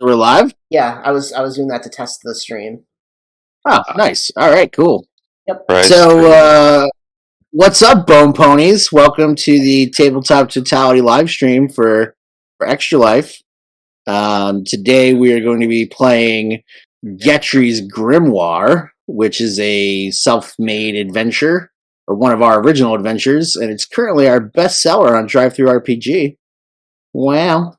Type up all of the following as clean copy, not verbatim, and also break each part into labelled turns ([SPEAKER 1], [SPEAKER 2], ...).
[SPEAKER 1] We're live?
[SPEAKER 2] Yeah, I was doing that to test the stream.
[SPEAKER 1] Oh, nice. All right, cool.
[SPEAKER 2] Yep.
[SPEAKER 1] So, what's up, Bone Ponies? Welcome to the Tabletop Totality live stream for ExtraLife. Today we are going to be playing GETRI'S GRIMOIRE, which is a self-made adventure, or one of our original adventures, and it's currently our bestseller on DrivethruRPG. Wow.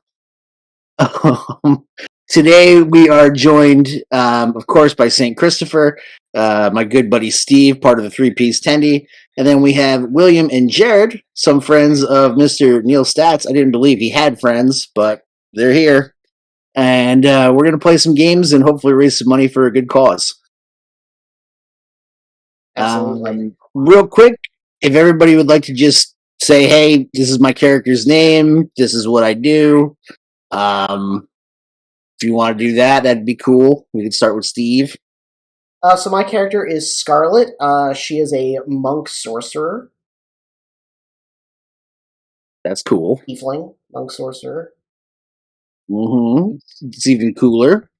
[SPEAKER 1] Today we are joined, of course, by St. Christopher, my good buddy Steve, part of the Three-Piece Tendy, and then we have William and Jared, some friends of Mr. Neil Stats. I didn't believe he had friends, but they're here. And we're going to play some games and hopefully raise some money for a good cause.
[SPEAKER 2] Absolutely.
[SPEAKER 1] Real quick, if everybody would like to just say, hey, this is my character's name, this is what I do. If you want to do that, that'd be cool. We could start with Steve.
[SPEAKER 2] So my character is Scarlet. She is a monk sorcerer.
[SPEAKER 1] That's cool.
[SPEAKER 2] Tiefling monk sorcerer.
[SPEAKER 1] Mm-hmm. It's even cooler.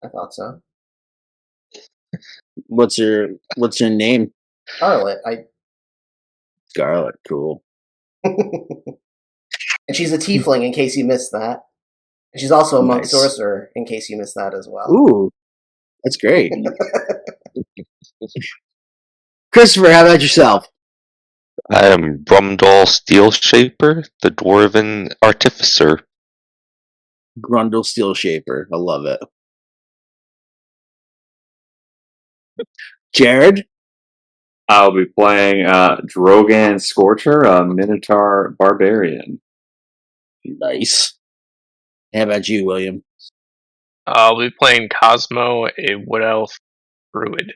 [SPEAKER 2] I thought so.
[SPEAKER 1] What's your name?
[SPEAKER 2] Scarlet.
[SPEAKER 1] Scarlet. Cool.
[SPEAKER 2] And she's a tiefling, in case you missed that. And she's also a monk
[SPEAKER 1] Nice.
[SPEAKER 2] sorcerer, in case you missed that as well.
[SPEAKER 1] Ooh, that's great. Christopher, how about yourself?
[SPEAKER 3] I am Brumdal Steelshaper, the Dwarven Artificer.
[SPEAKER 1] Grundle Steelshaper. I love it. Jared?
[SPEAKER 4] I'll be playing Drogan Scorcher, a Minotaur Barbarian.
[SPEAKER 1] Nice. How about you, William?
[SPEAKER 5] I'll be playing Cosmo, a Wood Elf Druid.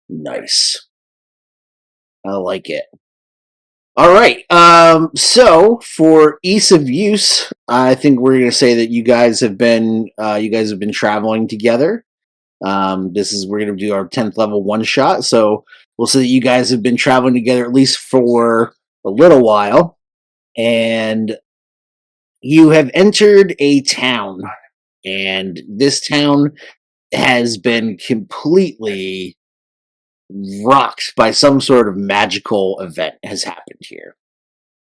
[SPEAKER 1] Nice. I like it. All right. So for ease of use, I think we're going to say that you guys have been traveling together. We're going to do our 10th level one shot. So we'll say that you guys have been traveling together at least for a little while, and you have entered a town, and this town has been completely rocked by some sort of magical event has happened here.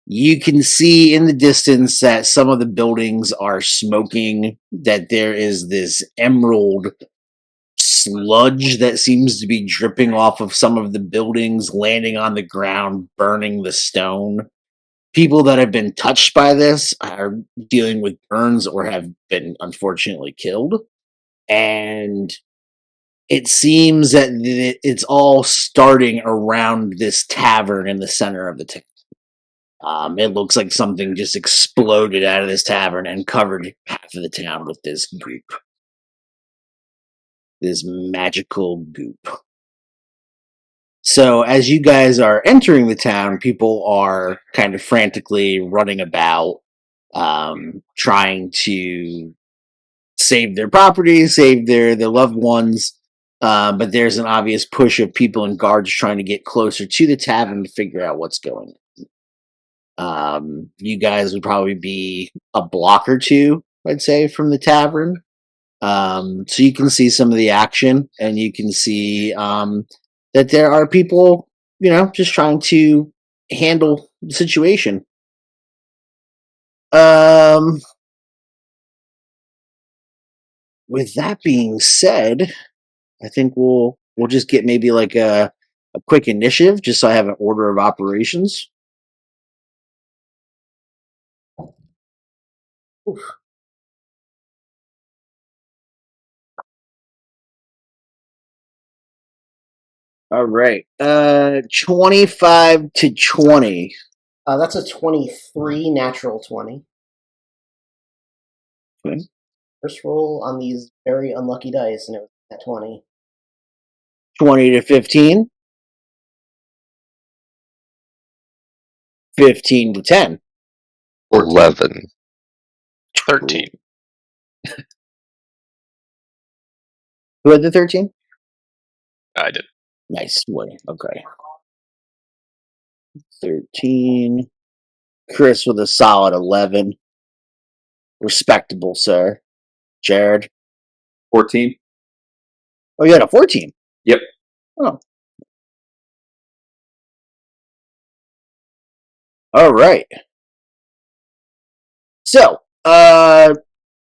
[SPEAKER 1] You can see in the distance that some of the buildings are smoking, that there is this emerald sludge that seems to be dripping off of some of the buildings, landing on the ground, burning the stone. People that have been touched by this are dealing with burns or have been unfortunately killed. And it seems that it's all starting around this tavern in the center of the town. It looks like something just exploded out of this tavern and covered half of the town with this goop. This magical goop. So as you guys are entering the town, people are kind of frantically running about, trying to save their property, save their loved ones. But there's an obvious push of people and guards trying to get closer to the tavern to figure out what's going on. You guys would probably be a block or two, I'd say, from the tavern. So you can see some of the action, and you can see that there are people, just trying to handle the situation. With that being said, I think we'll just get maybe like a quick initiative, just so I have an order of operations. Oof. All right. 25 to 20.
[SPEAKER 2] That's a 23 natural 20.
[SPEAKER 1] Okay.
[SPEAKER 2] First roll on these very unlucky dice, and it was at 20.
[SPEAKER 1] 20 to 15. 15 to 10.
[SPEAKER 3] 11.
[SPEAKER 5] 13.
[SPEAKER 1] Who had the 13?
[SPEAKER 5] I did.
[SPEAKER 1] Nice. Okay. 13. Chris with a solid 11. Respectable, sir. Jared.
[SPEAKER 4] 14.
[SPEAKER 1] Oh, you had a 14.
[SPEAKER 4] Yep.
[SPEAKER 1] Oh. All right. So,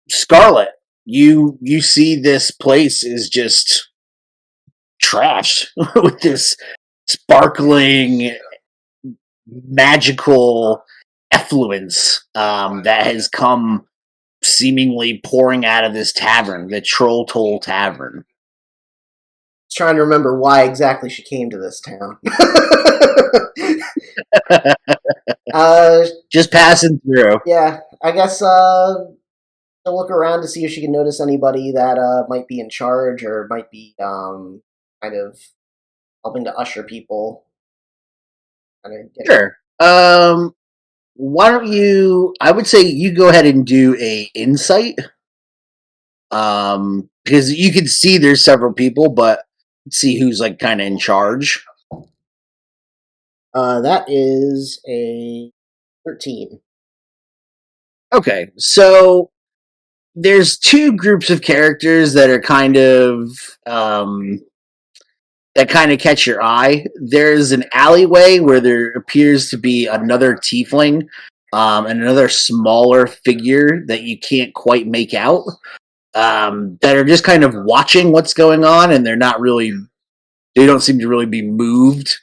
[SPEAKER 1] Scarlet, you see this place is just trashed with this sparkling, magical effluence that has come seemingly pouring out of this tavern, the Troll Toll Tavern.
[SPEAKER 2] Trying to remember why exactly she came to this town.
[SPEAKER 1] Just passing through.
[SPEAKER 2] Yeah, I guess I'll look around to see if she can notice anybody that might be in charge or might be kind of helping to usher people.
[SPEAKER 1] Sure. Why don't you? I would say you go ahead and do a insight. Because you can see there's several people, but see who's like kind of in charge.
[SPEAKER 2] That is a 13.
[SPEAKER 1] Okay, so there's two groups of characters that are kind of that kind of catch your eye. There's an alleyway where there appears to be another tiefling and another smaller figure that you can't quite make out. That are just kind of watching what's going on, and they don't seem to really be moved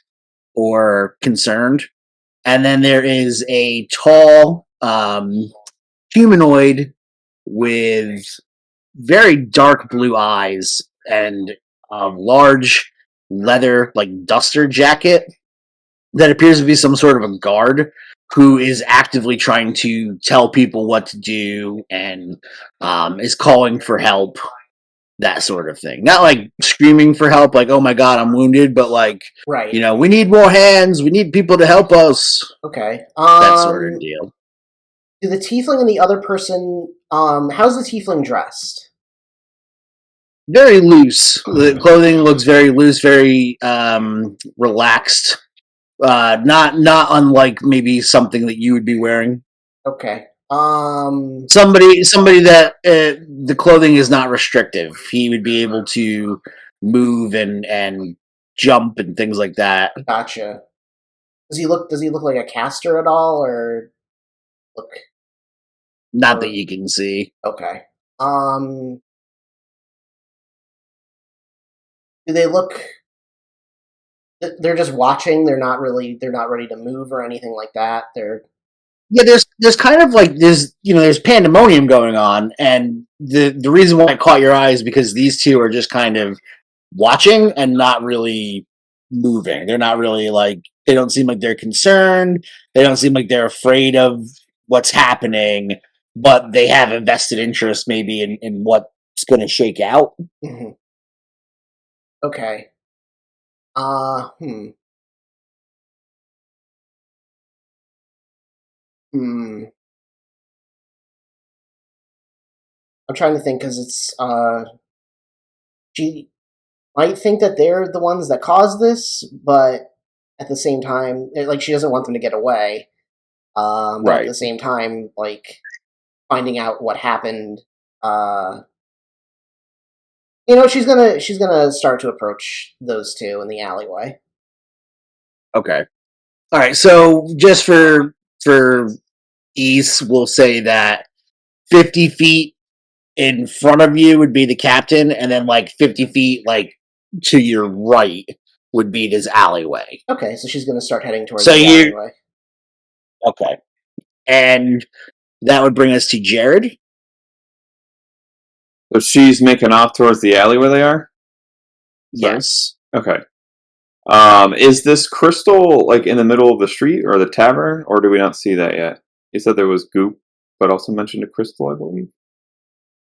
[SPEAKER 1] or concerned. And then there is a tall humanoid with very dark blue eyes and a large leather duster jacket that appears to be some sort of a guard who is actively trying to tell people what to do and is calling for help, that sort of thing. Not like screaming for help, like, oh my god, I'm wounded, but like,
[SPEAKER 2] right.
[SPEAKER 1] We need more hands, we need people to help us.
[SPEAKER 2] Okay.
[SPEAKER 1] That sort of deal.
[SPEAKER 2] Do the tiefling and the other person, how's the tiefling dressed?
[SPEAKER 1] Very loose. The clothing looks very loose, very relaxed. Not unlike maybe something that you would be wearing.
[SPEAKER 2] Okay.
[SPEAKER 1] Somebody that the clothing is not restrictive. He would be able to move and jump and things like that.
[SPEAKER 2] Gotcha. Does he look like a caster at all, or look?
[SPEAKER 1] Not that you can see.
[SPEAKER 2] Okay. Do they look? They're just watching. They're not ready to move or anything like that.
[SPEAKER 1] There's kind of like there's pandemonium going on, and the reason why it caught your eye is because these two are just kind of watching and not really moving. They're not really they don't seem like they're concerned. They don't seem like they're afraid of what's happening, but they have a vested interest maybe in what's going to shake out.
[SPEAKER 2] Mm-hmm. Okay. I'm trying to think because it's she might think that they're the ones that caused this, but at the same time, she doesn't want them to get away. Right. But at the same time, finding out what happened, she's gonna start to approach those two in the alleyway.
[SPEAKER 1] Okay. All right. So just for ease, we'll say that 50 feet in front of you would be the captain, and then 50 feet to your right would be this alleyway.
[SPEAKER 2] Okay, so she's going to start heading towards the alleyway.
[SPEAKER 1] Okay. And that would bring us to Jared.
[SPEAKER 4] So she's making off towards the alleyway they are?
[SPEAKER 1] Yes.
[SPEAKER 4] Okay. Is this crystal in the middle of the street or the tavern, or do we not see that yet? You said there was goop, but also mentioned a crystal, I believe.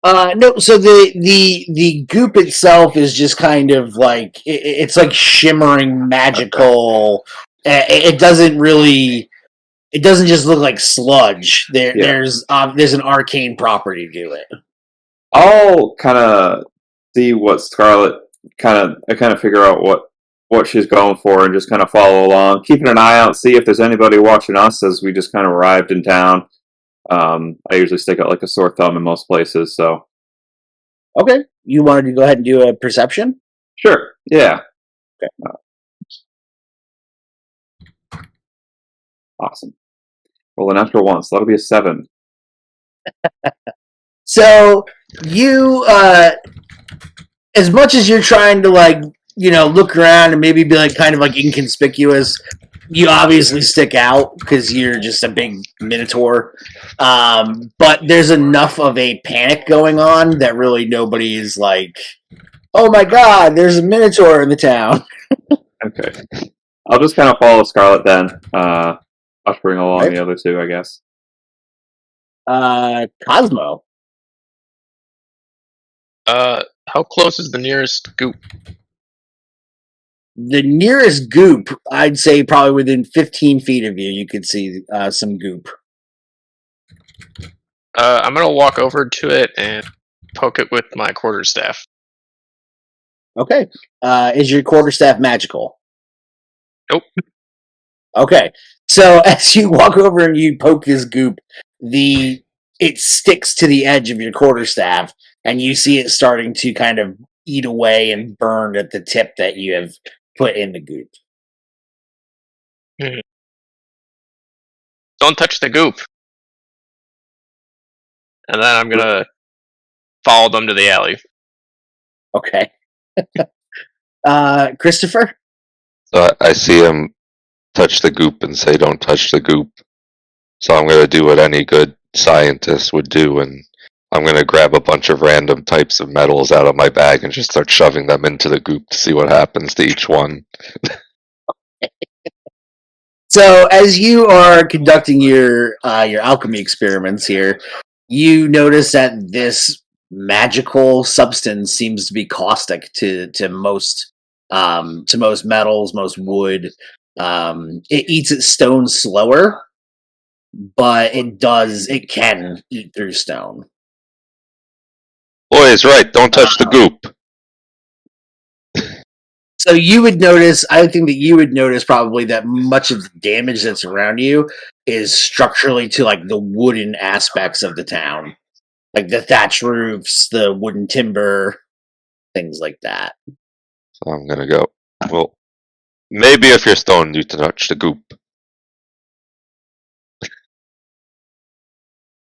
[SPEAKER 1] No. So the goop itself is just kind of it's shimmering, magical. It doesn't just look like sludge. There's an arcane property to it.
[SPEAKER 4] I'll kind of see what Scarlet I kind of figure out what she's going for and just kind of follow along, keeping an eye out, see if there's anybody watching us as we just kind of arrived in town. I usually stick out a sore thumb in most places, so
[SPEAKER 1] Okay. You wanted to go ahead and do a perception?
[SPEAKER 4] Sure. Yeah.
[SPEAKER 1] Okay.
[SPEAKER 4] Awesome. Roll an natural one, so that'll be a 7.
[SPEAKER 1] So you, as much as you're trying to look around and maybe be kind of inconspicuous, you obviously stick out because you're just a big minotaur. But there's enough of a panic going on that really nobody is like, "Oh my God, there's a minotaur in the town."
[SPEAKER 4] Okay. I'll just kind of follow Scarlet then. Ushering along
[SPEAKER 1] Right.
[SPEAKER 4] the other two, I guess.
[SPEAKER 1] Cosmo.
[SPEAKER 5] How close is the nearest goop?
[SPEAKER 1] The nearest goop, I'd say probably within 15 feet of you, you could see some goop.
[SPEAKER 5] I'm gonna walk over to it and poke it with my quarterstaff.
[SPEAKER 1] Okay. Is your quarterstaff magical?
[SPEAKER 5] Nope.
[SPEAKER 1] Okay. So as you walk over and you poke this goop, it sticks to the edge of your quarterstaff, and you see it starting to kind of eat away and burn at the tip that you have put in the goop.
[SPEAKER 5] Don't touch the goop. And then I'm gonna follow them to the alley.
[SPEAKER 1] Okay. Christopher?
[SPEAKER 3] So I see him touch the goop and say, "Don't touch the goop." So I'm going to do what any good scientist would do, and I'm going to grab a bunch of random types of metals out of my bag and just start shoving them into the goop to see what happens to each one.
[SPEAKER 1] So as you are conducting your alchemy experiments here, you notice that this magical substance seems to be caustic to most metals, most wood. It eats its stone slower, but it can eat through stone.
[SPEAKER 3] Boy is right, don't touch the goop.
[SPEAKER 1] So you would notice, I think that you would notice probably that much of the damage that's around you is structurally to the wooden aspects of the town. Like the thatch roofs, the wooden timber, things like that.
[SPEAKER 3] So I'm going to go, well, maybe if you're stoned, you touch the goop.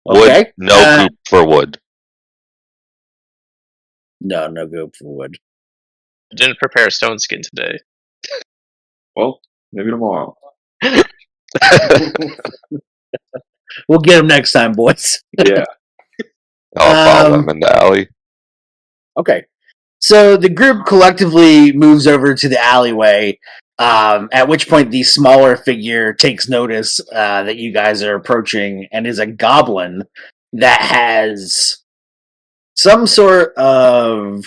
[SPEAKER 3] Wood,
[SPEAKER 1] Okay.
[SPEAKER 3] no goop for wood.
[SPEAKER 1] No goop for wood.
[SPEAKER 5] I didn't prepare a stone skin today.
[SPEAKER 4] Well, maybe tomorrow.
[SPEAKER 1] We'll get them next time, boys.
[SPEAKER 4] Yeah.
[SPEAKER 3] I'll follow them in the alley.
[SPEAKER 1] Okay. So the group collectively moves over to the alleyway, at which point the smaller figure takes notice that you guys are approaching and is a goblin that has some sort of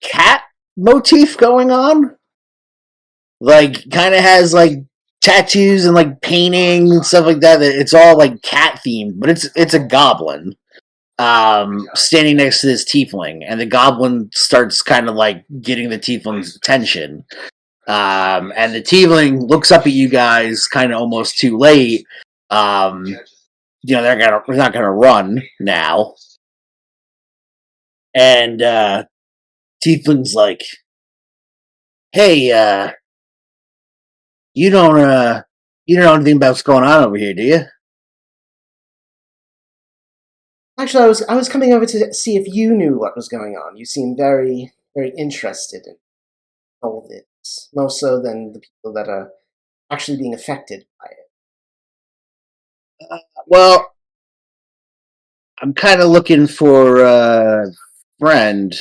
[SPEAKER 1] cat motif going on. Kind of has tattoos and painting and stuff like that. It's all cat themed, but it's a goblin. Standing next to this tiefling, and the goblin starts kind of getting the tiefling's attention. And the tiefling looks up at you guys, kind of almost too late. They're not gonna run now. And tiefling's like, "Hey, you don't know anything about what's going on over here, do you?"
[SPEAKER 2] Actually, I was coming over to see if you knew what was going on. You seem very, very interested in all of this, more so than the people that are actually being affected by it.
[SPEAKER 1] Well, I'm kind of looking for a friend.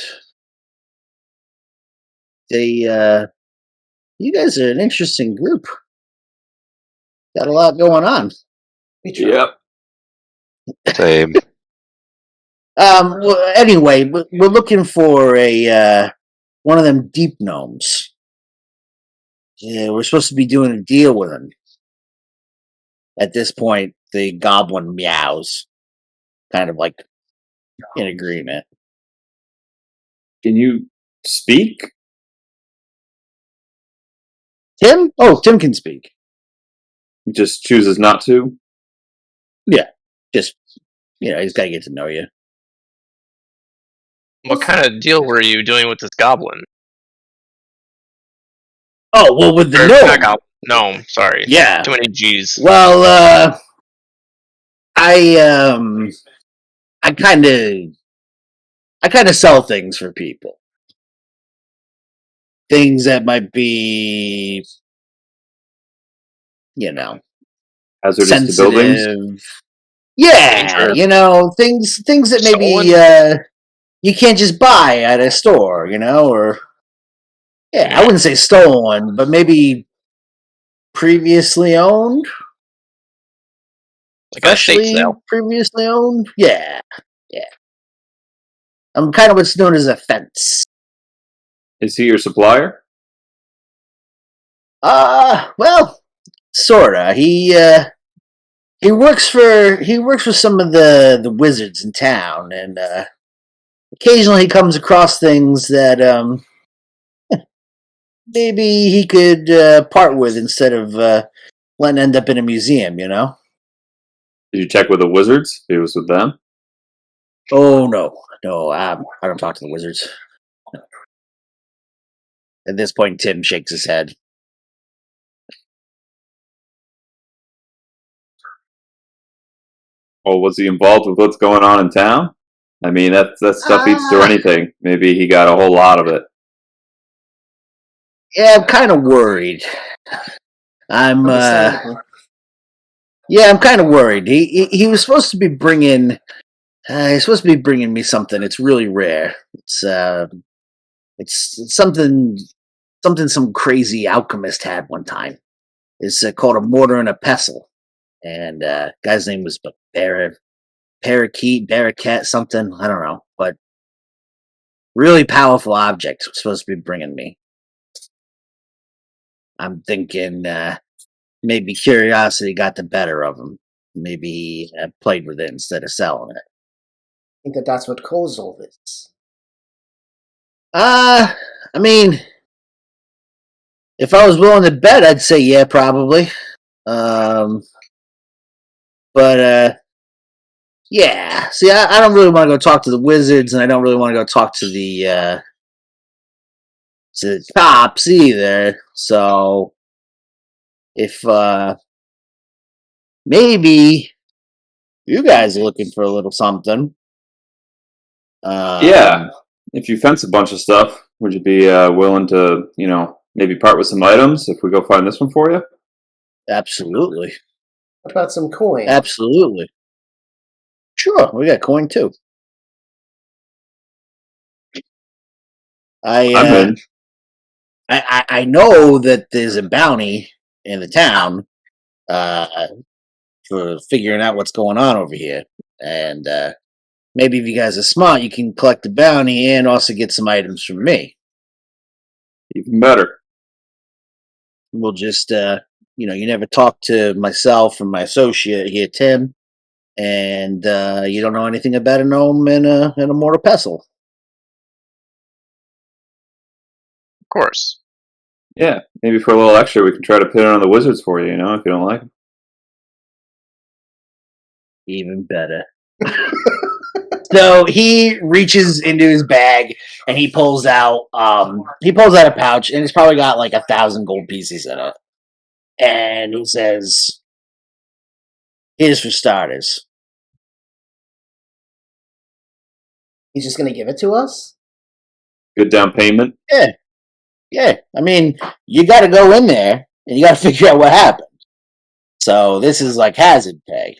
[SPEAKER 1] You guys are an interesting group. Got a lot going on.
[SPEAKER 4] Yep.
[SPEAKER 3] Same.
[SPEAKER 1] Well, anyway, we're looking for one of them deep gnomes. Yeah, we're supposed to be doing a deal with them. At this point, the goblin meows, kind of in agreement.
[SPEAKER 4] Can you speak?
[SPEAKER 1] Tim? Oh, Tim can speak.
[SPEAKER 4] He just chooses not to?
[SPEAKER 1] Yeah, just he's got to get to know you.
[SPEAKER 5] What kind of deal were you doing with this goblin?
[SPEAKER 1] Oh, well, with the
[SPEAKER 5] Or, not
[SPEAKER 1] gnome.
[SPEAKER 5] goblin. Gnome, sorry.
[SPEAKER 1] Yeah.
[SPEAKER 5] Too many G's.
[SPEAKER 1] Well, I kind of sell things for people. Things that might be,
[SPEAKER 4] Hazardous to buildings.
[SPEAKER 1] sensitive. Yeah,
[SPEAKER 5] Dangerous.
[SPEAKER 1] things that maybe you can't just buy at a store, or I wouldn't say stolen, but maybe previously owned.
[SPEAKER 5] Like a estate sale.
[SPEAKER 1] Previously owned. Yeah. I'm kind of what's known as a fence.
[SPEAKER 4] Is he your supplier?
[SPEAKER 1] Well, sorta. He works for some of the wizards in town, and occasionally he comes across things that maybe he could part with instead of letting end up in a museum.
[SPEAKER 4] Did you check with the wizards? He was with them.
[SPEAKER 1] Oh no, I don't talk to the wizards. No. At this point, Tim shakes his head.
[SPEAKER 4] Well, was he involved with what's going on in town? I mean, that stuff eats through anything. Maybe he got a whole lot of it.
[SPEAKER 1] Yeah, I'm kind of worried. I'm kind of worried. He was supposed to be bringing. He's supposed to be bringing me something. It's really rare. It's something some crazy alchemist had one time. It's called a mortar and a pestle, and guy's name was Parakeet, something. I don't know, but really powerful object was supposed to be bringing me. I'm thinking maybe curiosity got the better of him. Maybe he played with it instead of selling it.
[SPEAKER 2] I think that's what caused all this.
[SPEAKER 1] I mean, if I was willing to bet, I'd say yeah, probably. But yeah. See, I don't really want to go talk to the wizards, and I don't really want to go talk to the cops either. So, if maybe you guys are looking for a little something.
[SPEAKER 4] Yeah. If you fence a bunch of stuff, would you be willing to, maybe part with some items if we go find this one for you?
[SPEAKER 1] Absolutely.
[SPEAKER 2] What about some coin?
[SPEAKER 1] Absolutely. Sure, we got coin too.
[SPEAKER 4] I'm in.
[SPEAKER 1] I know that there's a bounty in the town for figuring out what's going on over here, and maybe if you guys are smart, you can collect the bounty and also get some items from me.
[SPEAKER 4] Even better.
[SPEAKER 1] We'll just, you never talk to myself and my associate here, Tim, and you don't know anything about a gnome and a mortar pestle.
[SPEAKER 5] Of course.
[SPEAKER 4] Yeah, maybe for a little extra, we can try to put it on the wizards for you, if you don't like them.
[SPEAKER 1] Even better. So he reaches into his bag and he pulls out a pouch, and it's probably got like 1,000 gold pieces in it. And he says, "Here's for starters."
[SPEAKER 2] He's just going to give it to us?
[SPEAKER 4] Good down payment?
[SPEAKER 1] Yeah. I mean, you got to go in there and you got to figure out what happened. So this is like hazard pay.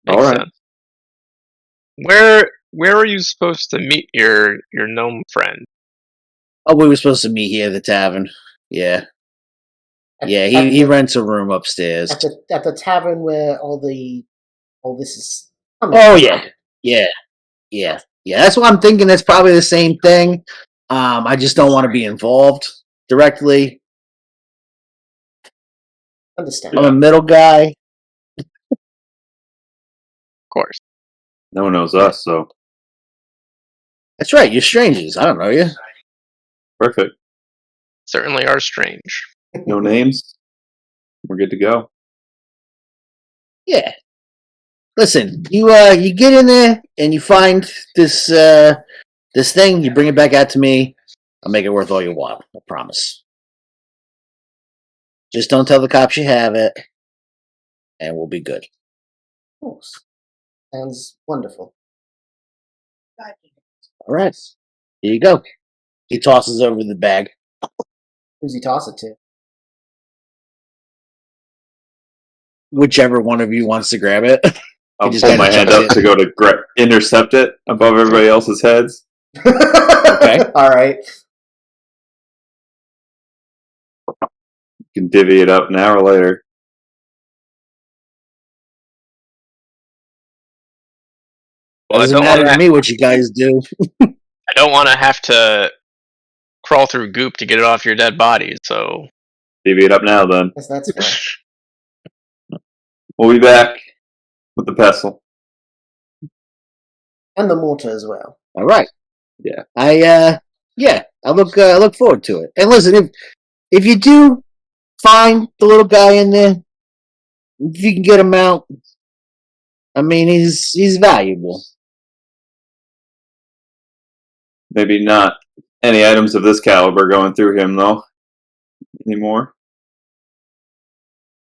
[SPEAKER 5] Makes sense. Where are you supposed to meet your gnome friend?
[SPEAKER 1] Oh, we were supposed to meet here at the tavern. Yeah. He rents a room upstairs.
[SPEAKER 2] At the tavern where all this is coming.
[SPEAKER 1] Oh yeah. That's what I'm thinking. That's probably the same thing. I just don't want to be involved directly.
[SPEAKER 2] Understand.
[SPEAKER 1] I'm a middle guy.
[SPEAKER 5] Of course.
[SPEAKER 4] No one knows us, so.
[SPEAKER 1] That's right. You're strangers. I don't know you.
[SPEAKER 4] Perfect.
[SPEAKER 5] Certainly are strange.
[SPEAKER 4] No names. We're good to go.
[SPEAKER 1] Yeah. listen, you get in there and you find this this thing. You bring it back out to me. I'll make it worth all your while. I promise. Just don't tell the cops you have it, and we'll be good.
[SPEAKER 2] Of course. Sounds wonderful.
[SPEAKER 1] All right. Here you go. He tosses over the bag.
[SPEAKER 2] Who's he toss it to?
[SPEAKER 1] Whichever one of you wants to grab it.
[SPEAKER 4] I'll
[SPEAKER 1] just
[SPEAKER 4] pull
[SPEAKER 1] kinda
[SPEAKER 4] my hand
[SPEAKER 1] chucks
[SPEAKER 4] up
[SPEAKER 1] it.
[SPEAKER 4] to go to intercept it above everybody else's heads.
[SPEAKER 2] Okay. All right.
[SPEAKER 4] You can divvy it up an hour later.
[SPEAKER 5] Well,
[SPEAKER 1] Doesn't matter to me what you guys do.
[SPEAKER 5] I don't want to have to crawl through goop to get it off your dead body, so...
[SPEAKER 4] Divvy it up now, then.
[SPEAKER 2] Yes, that's fair.
[SPEAKER 4] We'll be back with the pestle.
[SPEAKER 2] And the mortar as well.
[SPEAKER 1] All right.
[SPEAKER 4] Yeah.
[SPEAKER 1] I look forward to it. And listen, if you do find the little guy in there, if you can get him out, I mean, he's valuable.
[SPEAKER 4] Maybe not any items of this caliber going through him, though, anymore.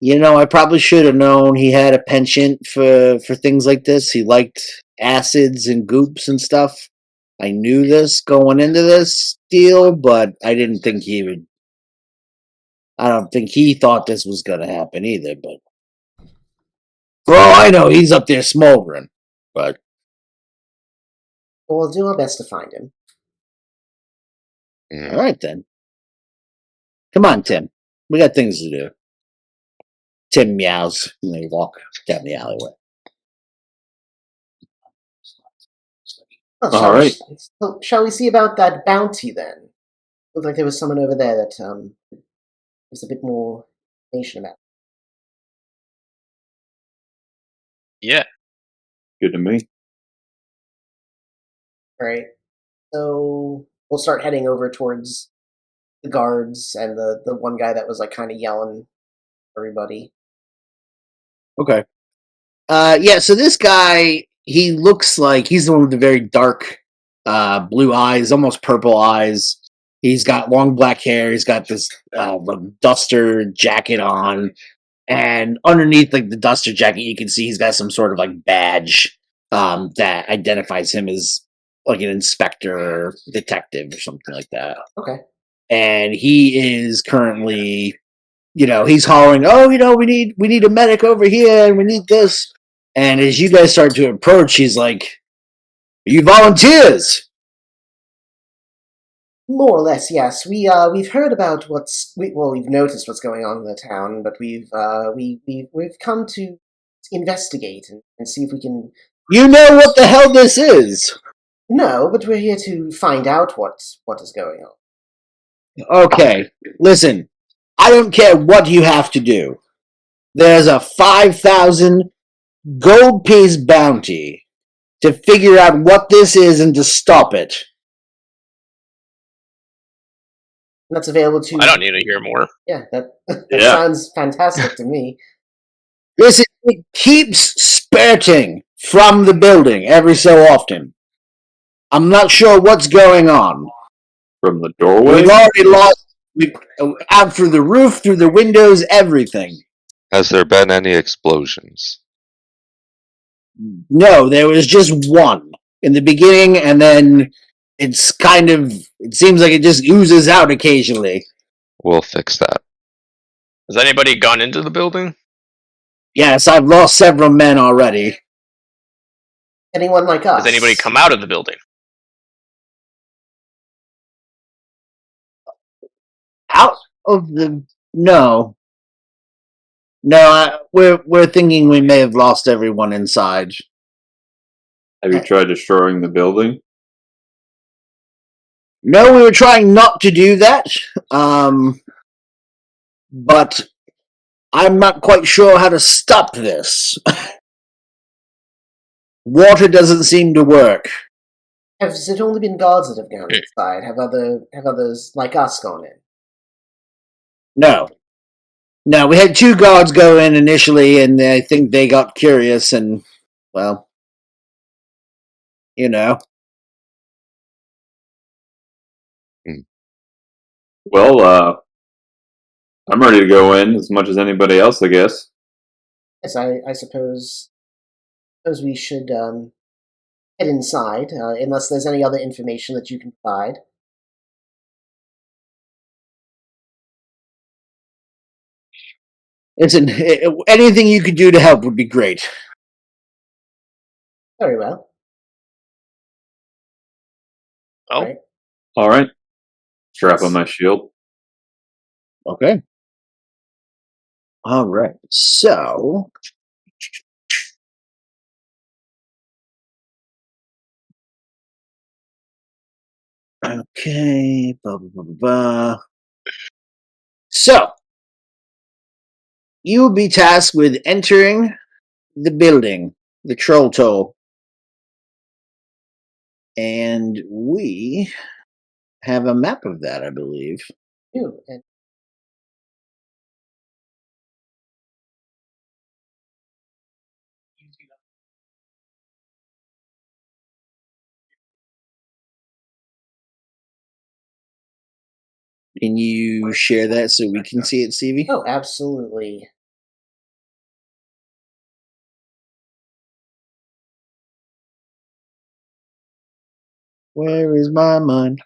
[SPEAKER 1] You know, I probably should have known he had a penchant for things like this. He liked acids and goops and stuff. I knew this going into this deal, but I didn't think he would. I don't think he thought this was going to happen either, but for all I know, he's up there smoldering. But
[SPEAKER 2] Well, we'll do our best to find him.
[SPEAKER 1] all right, then. Come on, Tim. We got things to do. Tim meows and they walk down the alleyway.
[SPEAKER 2] Well,
[SPEAKER 4] All right.
[SPEAKER 2] Shall we see about that bounty then? Looked like there was someone over there that gives a bit more information about.
[SPEAKER 5] Yeah.
[SPEAKER 4] Good to me.
[SPEAKER 2] Right. So we'll start heading over towards the guards and the one guy that was like kind of yelling at everybody.
[SPEAKER 1] Okay. Yeah, so this guy, he looks like he's the one with the very dark blue eyes, almost purple eyes. He's got long black hair. He's got this duster jacket on. And underneath like the duster jacket, you can see he's got some sort of like badge that identifies him as like an inspector or detective or something like that.
[SPEAKER 2] Okay.
[SPEAKER 1] And he is currently, he's hollering, "Oh, we need a medic over here, and we need this." And as you guys start to approach, he's like, "Are you volunteers?"
[SPEAKER 2] More or less, yes. We've heard about we've noticed what's going on in the town, but we've come to investigate and see if we can.
[SPEAKER 1] You know what the hell this is?
[SPEAKER 2] No, but we're here to find out what is going on.
[SPEAKER 1] Okay, listen. I don't care what you have to do. There's a 5,000 gold piece bounty to figure out what this is and to stop it.
[SPEAKER 2] And that's available to.
[SPEAKER 5] I don't need to hear more.
[SPEAKER 2] Yeah, that sounds fantastic to me.
[SPEAKER 1] Listen, it keeps spurting from the building every so often. I'm not sure what's going on.
[SPEAKER 4] From the doorway?
[SPEAKER 1] We've already lost out through the roof, through the windows, everything.
[SPEAKER 3] Has there been any explosions?
[SPEAKER 1] No, there was just one in the beginning, and then it seems like it just oozes out occasionally.
[SPEAKER 3] We'll fix that.
[SPEAKER 5] Has anybody gone into the building?
[SPEAKER 1] Yes, I've lost several men already.
[SPEAKER 2] Anyone like us?
[SPEAKER 5] Has anybody come out of the building?
[SPEAKER 1] Out of the... No. No, we're thinking we may have lost everyone inside.
[SPEAKER 4] Have you tried destroying the building?
[SPEAKER 1] No, we were trying not to do that. But I'm not quite sure how to stop this. Water doesn't seem to work.
[SPEAKER 2] Has it only been guards that have gone inside? Have others like us gone in?
[SPEAKER 1] No. No, we had 2 guards go in initially, and I think they got curious and well, you know.
[SPEAKER 4] Well, I'm ready to go in as much as anybody else, I guess.
[SPEAKER 2] Yes, I suppose we should head inside, unless there's any other information that you can provide.
[SPEAKER 1] Listen, anything you could do to help would be great.
[SPEAKER 2] Very well.
[SPEAKER 5] Oh.
[SPEAKER 2] Right.
[SPEAKER 4] All right. Strap on my shield.
[SPEAKER 1] Okay. All right. So, okay. Blah, blah, blah, blah. So, you will be tasked with entering the building, the troll toll. And we have a map of that, I believe.
[SPEAKER 2] You and
[SPEAKER 1] Can you share that so we can see it, Stevie?
[SPEAKER 2] oh, absolutely.
[SPEAKER 1] Where is my mind?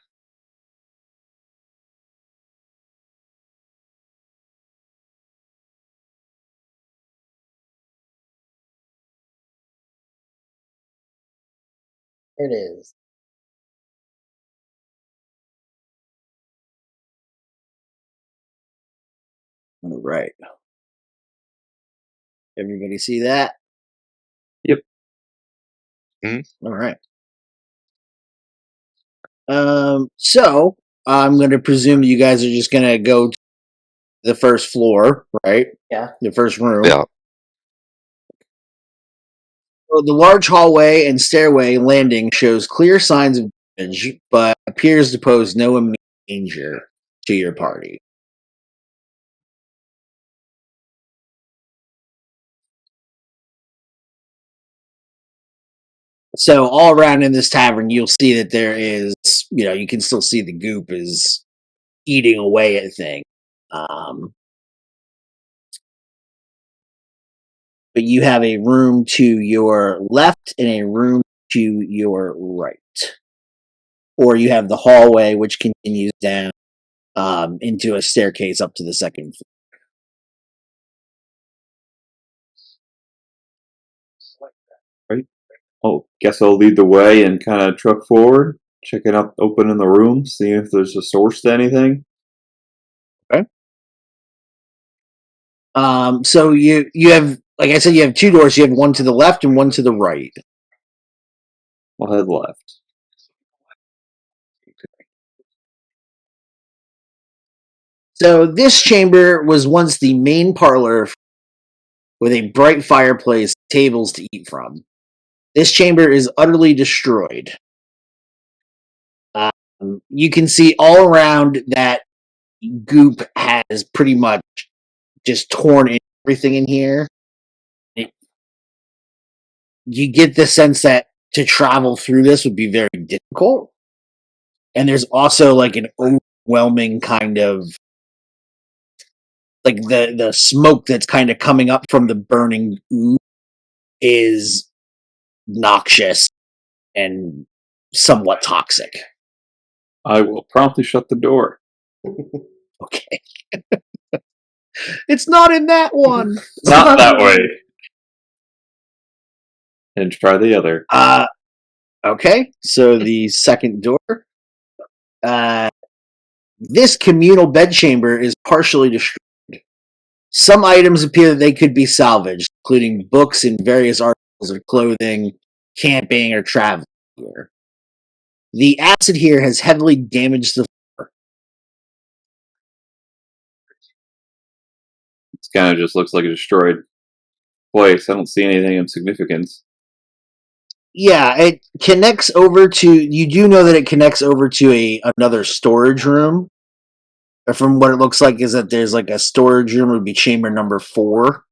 [SPEAKER 2] There it is.
[SPEAKER 1] All right. Everybody see that?
[SPEAKER 4] Yep.
[SPEAKER 1] All right. So I'm going to presume you guys are just going to go to the first floor, right?
[SPEAKER 2] Yeah.
[SPEAKER 1] The first room.
[SPEAKER 3] Yeah.
[SPEAKER 1] So the large hallway and stairway landing shows clear signs of damage, but appears to pose no immediate danger to your party. So all around in this tavern, you'll see that there is, you can still see the goop is eating away at things. But you have a room to your left and a room to your right. Or you have the hallway, which continues down into a staircase up to the second floor.
[SPEAKER 4] Right. Oh, guess I'll lead the way and kind of truck forward, checking up, opening the room, seeing if there's a source to anything.
[SPEAKER 1] Okay. So you have, like I said, you have two doors. You have one to the left and one to the right.
[SPEAKER 4] I'll head left.
[SPEAKER 1] So this chamber was once the main parlor with a bright fireplace, tables to eat from. This chamber is utterly destroyed. You can see all around that goop has pretty much just torn everything in here. You get the sense that to travel through this would be very difficult. And there's also like an overwhelming kind of like the smoke that's kind of coming up from the burning ooze is noxious and somewhat toxic.
[SPEAKER 4] I will promptly shut the door.
[SPEAKER 1] Okay. It's not in that one.
[SPEAKER 4] Not that way. And try the other.
[SPEAKER 1] Okay. So the second door. This communal bedchamber is partially destroyed. Some items appear that they could be salvaged, including books and various articles of clothing, camping, or travel gear. The acid here has heavily damaged the floor.
[SPEAKER 4] This kind of just looks like a destroyed place. I don't see anything of significance.
[SPEAKER 1] Yeah, it connects over to. You do know that it connects over to another storage room. From what it looks like, is that there's like a storage room would be chamber number 4,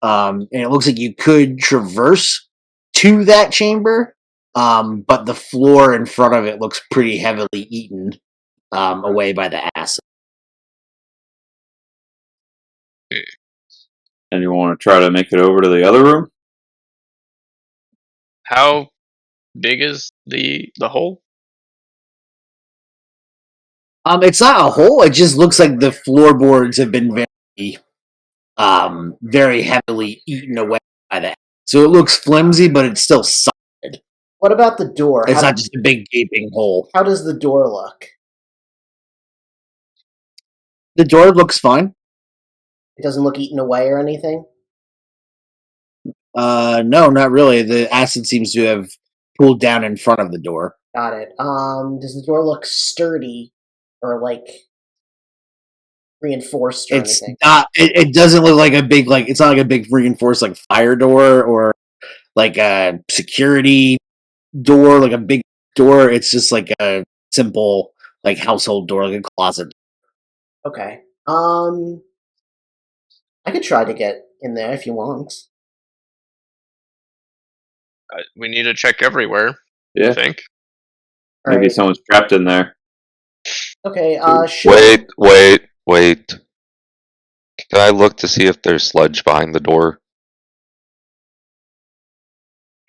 [SPEAKER 1] and it looks like you could traverse to that chamber, but the floor in front of it looks pretty heavily eaten away by the acid.
[SPEAKER 4] And you want to try to make it over to the other room?
[SPEAKER 5] How big is the hole?
[SPEAKER 1] It's not a hole. It just looks like the floorboards have been very heavily eaten away by that. So it looks flimsy, but it's still solid.
[SPEAKER 2] What about the door?
[SPEAKER 1] It's not just a big gaping hole.
[SPEAKER 2] How does the door look?
[SPEAKER 1] The door looks fine.
[SPEAKER 2] It doesn't look eaten away or anything?
[SPEAKER 1] No, not really. The acid seems to have cooled down in front of the door.
[SPEAKER 2] Got it. Does the door look sturdy or like reinforced or
[SPEAKER 1] It's
[SPEAKER 2] anything?
[SPEAKER 1] not. It doesn't look like a big It's not like a big reinforced like fire door or like a security door, like a big door. It's just like a simple like household door, like a closet.
[SPEAKER 2] Okay. I could try to get in there if you want.
[SPEAKER 5] We need to check everywhere.
[SPEAKER 4] Yeah.
[SPEAKER 5] I think.
[SPEAKER 4] Maybe
[SPEAKER 2] Right.
[SPEAKER 4] someone's trapped in there.
[SPEAKER 2] Okay,
[SPEAKER 3] Wait. Can I look to see if there's sludge behind the door?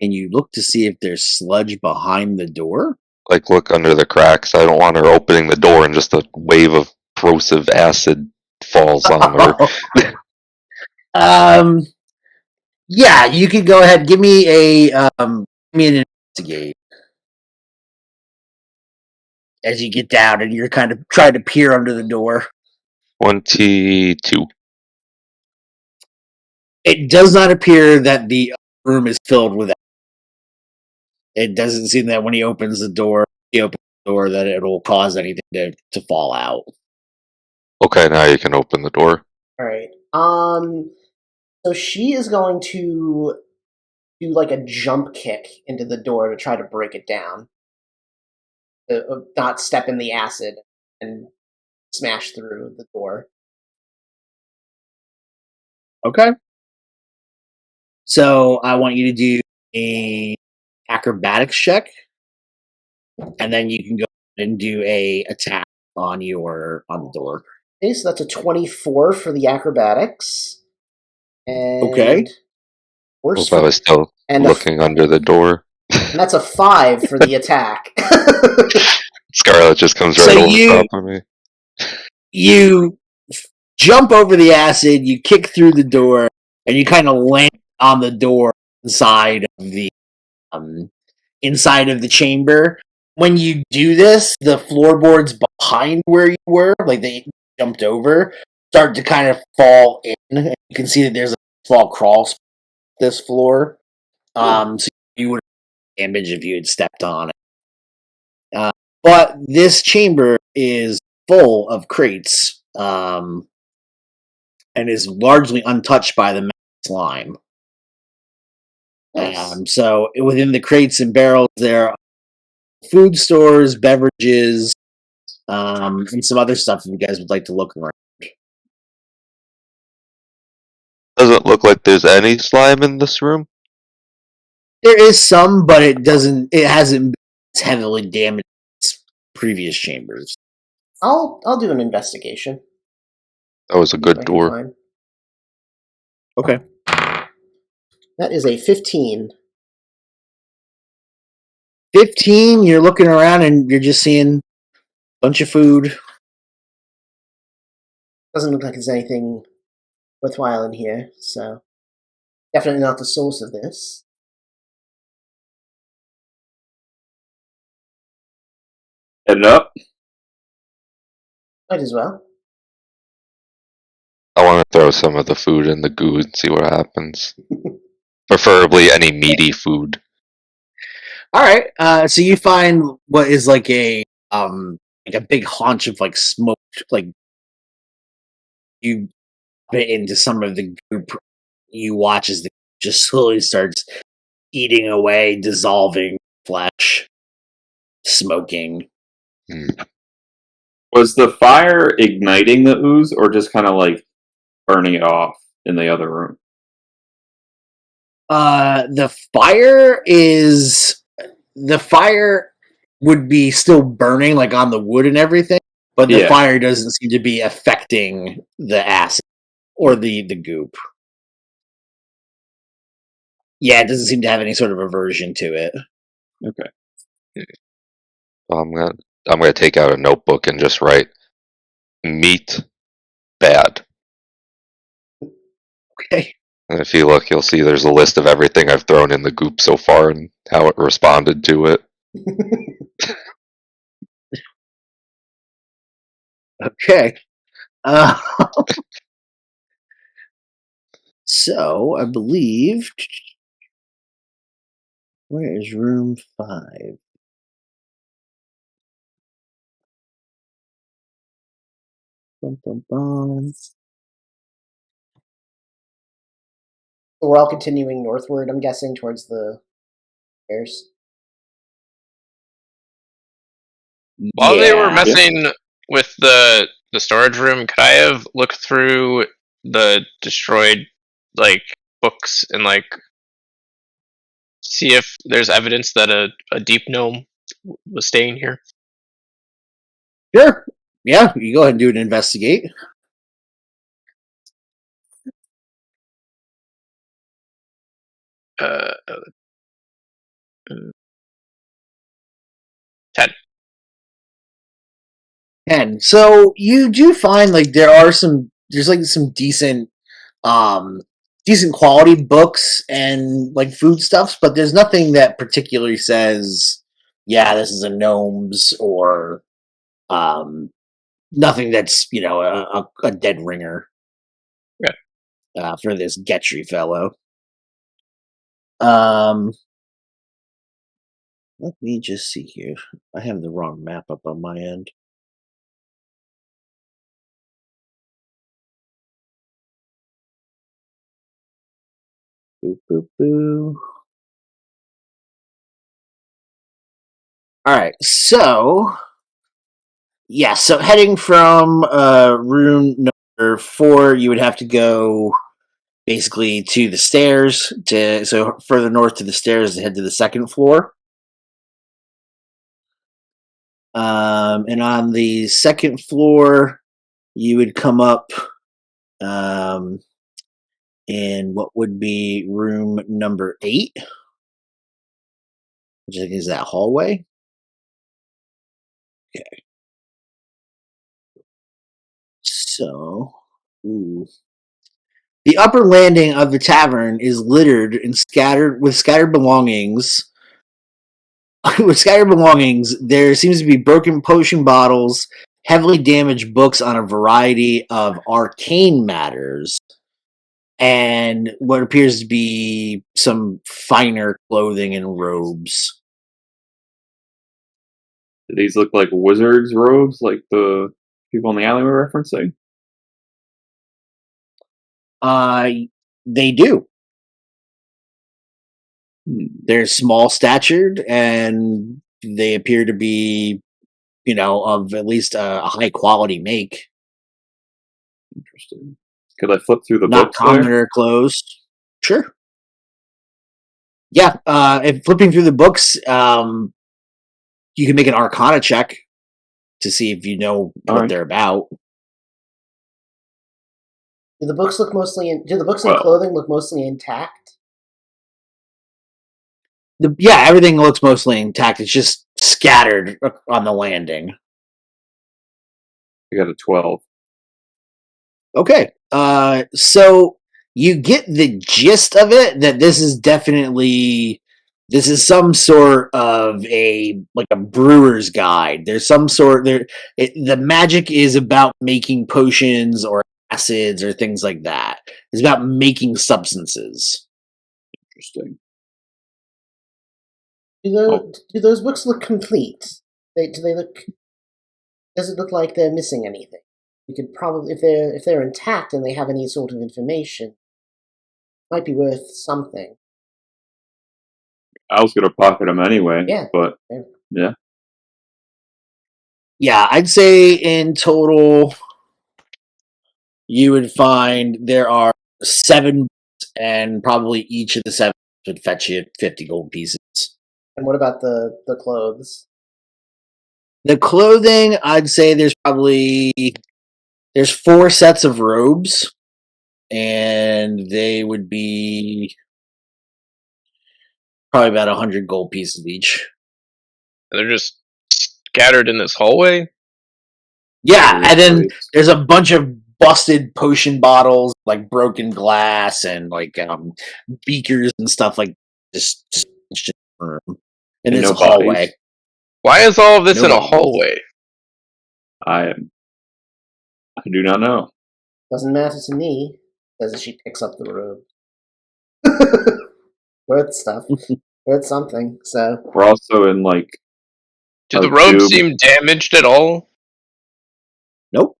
[SPEAKER 1] And you look to see if there's sludge behind the door?
[SPEAKER 3] Like, look under the cracks. I don't want her opening the door and just a wave of corrosive acid falls on her.
[SPEAKER 1] Yeah, you could go ahead. Give me an investigate. As you get down and you're kind of trying to peer under the door.
[SPEAKER 3] 22.
[SPEAKER 1] It does not appear that the room is filled with acid. It doesn't seem that when he opens the door, that it'll cause anything to fall out.
[SPEAKER 3] Okay, now you can open the door.
[SPEAKER 2] Alright. So she is going to do like a jump kick into the door to try to break it down. Not step in the acid and smash through the door.
[SPEAKER 1] Okay. So I want you to do a acrobatics check, and then you can go and do a attack on the door.
[SPEAKER 2] Okay, so that's a 24 for the acrobatics. And
[SPEAKER 1] Okay.
[SPEAKER 3] If I was still looking under the door.
[SPEAKER 2] And that's a 5 for the attack.
[SPEAKER 3] Scarlet just comes right over top of me.
[SPEAKER 1] You jump over the acid, you kick through the door, and you kind of land on the door inside of the chamber. When you do this, the floorboards behind where you were, like they jumped over, start to kind of fall in. And you can see that there's a small crawl space on this floor. So you would have damage if you had stepped on it. But this chamber is full of crates, and is largely untouched by the slime.
[SPEAKER 2] Nice.
[SPEAKER 1] So within the crates and barrels, there are food stores, beverages, and some other stuff if you guys would like to look around.
[SPEAKER 3] Doesn't look like there's any slime in this room.
[SPEAKER 1] There is some, but it hasn't been as heavily damaged as previous chambers.
[SPEAKER 2] I'll do an investigation.
[SPEAKER 3] That was a good door.
[SPEAKER 1] Okay.
[SPEAKER 2] That is a 15.
[SPEAKER 1] 15, you're looking around and you're just seeing a bunch of food.
[SPEAKER 2] Doesn't look like there's anything worthwhile in here, so definitely not the source of this.
[SPEAKER 4] Head up.
[SPEAKER 2] Might as well.
[SPEAKER 3] I want to throw some of the food in the goo and see what happens. Preferably any meaty food.
[SPEAKER 1] Alright, so you find what is like a big haunch of like smoked, like you put it into some of the goop. You watch as the just slowly starts eating away, dissolving flesh, smoking.
[SPEAKER 4] Was the fire igniting the ooze or just kind of like burning it off in the other room?
[SPEAKER 1] The fire would be still burning, like on the wood and everything, but the fire doesn't seem to be affecting the acid or the goop. Yeah, it doesn't seem to have any sort of aversion to it.
[SPEAKER 4] Okay.
[SPEAKER 3] I'm gonna take out a notebook and just write meat bad.
[SPEAKER 1] Okay.
[SPEAKER 3] And if you look, you'll see there's a list of everything I've thrown in the goop so far and how it responded to it.
[SPEAKER 1] Okay. So, I believe... Where is room 5? Bum, bum, bum.
[SPEAKER 2] So we're all continuing northward, I'm guessing, towards the stairs.
[SPEAKER 5] While they were messing with the storage room, could I have looked through the destroyed books and see if there's evidence that a deep gnome was staying here?
[SPEAKER 1] Sure. Yeah, you go ahead and do an investigate.
[SPEAKER 5] Uh, 10.
[SPEAKER 1] 10. So you do find there's some decent decent quality books and foodstuffs, but there's nothing that particularly says, yeah, this is a gnome's, or nothing that's a dead ringer.
[SPEAKER 5] Yeah.
[SPEAKER 1] For this Getri fellow. Let me just see here. I have the wrong map up on my end. Boo, boo, boo. Alright, so... Yeah, so heading from room number 4, you would have to go basically to the stairs, so further north to the stairs to head to the second floor. And on the second floor, you would come up in what would be room number 8, which I think is that hallway. Okay. So, the upper landing of the tavern is littered and scattered belongings. With scattered belongings, there seems to be broken potion bottles, heavily damaged books on a variety of arcane matters, and what appears to be some finer clothing and robes.
[SPEAKER 4] Do these look like wizards' robes, like the people in the alley were referencing?
[SPEAKER 1] They do. They're small statured, and they appear to be, of at least a high quality make.
[SPEAKER 4] Interesting. Could I flip through the
[SPEAKER 1] Not
[SPEAKER 4] books
[SPEAKER 1] common
[SPEAKER 4] there?
[SPEAKER 1] or closed. Sure. Yeah, if flipping through the books, you can make an Arcana check to see if you know what they're about.
[SPEAKER 2] Do the books look do the books and clothing look mostly intact?
[SPEAKER 1] Everything looks mostly intact. It's just scattered on the landing.
[SPEAKER 4] I got a 12.
[SPEAKER 1] Okay. So you get the gist of it, that this is some sort of a brewer's guide. There's some sort the magic is about making potions or acids or things like that. It's about making substances.
[SPEAKER 4] Interesting.
[SPEAKER 2] Do those books look complete? Do they look? Does it look like they're missing anything? You could probably, if they're intact and they have any sort of information, might be worth something.
[SPEAKER 4] I was gonna pocket them anyway.
[SPEAKER 2] Yeah.
[SPEAKER 4] But yeah.
[SPEAKER 1] Yeah, I'd say in total, you would find there are 7 books, and probably each of the 7 Should fetch you 50 gold pieces.
[SPEAKER 2] And what about the clothes?
[SPEAKER 1] The clothing, I'd say there's 4 sets of robes, and they would be probably about 100 gold pieces each.
[SPEAKER 5] They're just scattered in this hallway?
[SPEAKER 1] Yeah, and then there's a bunch of busted potion bottles, like broken glass, and like beakers and stuff like just in this hallway.
[SPEAKER 4] Bodies.
[SPEAKER 5] Why is all of this in a hallway?
[SPEAKER 4] I do not know.
[SPEAKER 2] Doesn't matter to me. Says as she picks up the robe. Worth stuff. Worth something. So
[SPEAKER 4] we're also in like.
[SPEAKER 5] Do the robes seem damaged at all?
[SPEAKER 1] Nope.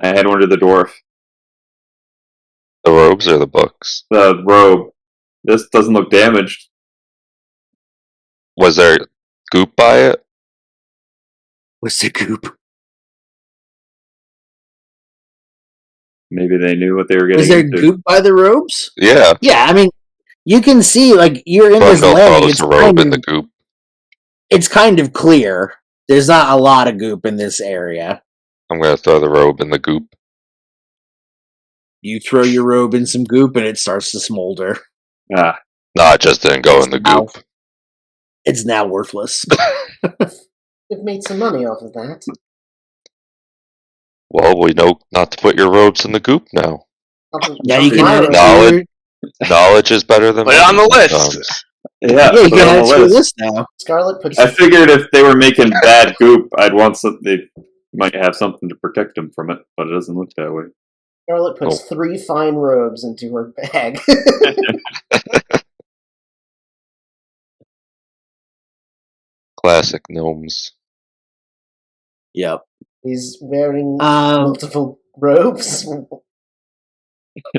[SPEAKER 4] I head one to the dwarf.
[SPEAKER 3] The robes or the books?
[SPEAKER 4] The robe. This doesn't look damaged.
[SPEAKER 3] Was there goop by it?
[SPEAKER 1] What's the goop?
[SPEAKER 4] Maybe they knew what they were getting
[SPEAKER 1] Was there
[SPEAKER 4] into.
[SPEAKER 1] goop by the robes?
[SPEAKER 3] Yeah.
[SPEAKER 1] Yeah, I mean, you can see, like, you're in this landing.
[SPEAKER 3] It's the robe in the goop.
[SPEAKER 1] It's kind of clear. There's not a lot of goop in this area.
[SPEAKER 3] I'm going to throw the robe in the goop.
[SPEAKER 1] You throw your robe in some goop and it starts to smolder.
[SPEAKER 3] No, it just didn't go in the goop.
[SPEAKER 1] It's now worthless.
[SPEAKER 2] We've made some money off of that.
[SPEAKER 3] Well, we know not to put your robes in the goop now.
[SPEAKER 1] Now you can
[SPEAKER 3] knowledge is better than
[SPEAKER 5] put it on the list.
[SPEAKER 4] Yeah,
[SPEAKER 1] you can add it to the list now.
[SPEAKER 2] Scarlet puts.
[SPEAKER 4] I figured if they were making bad goop, I'd want some. They might have something to protect them from it, but it doesn't look that way.
[SPEAKER 2] Scarlet puts 3 fine robes into her bag.
[SPEAKER 3] Classic gnomes.
[SPEAKER 1] Yep.
[SPEAKER 2] He's wearing multiple robes.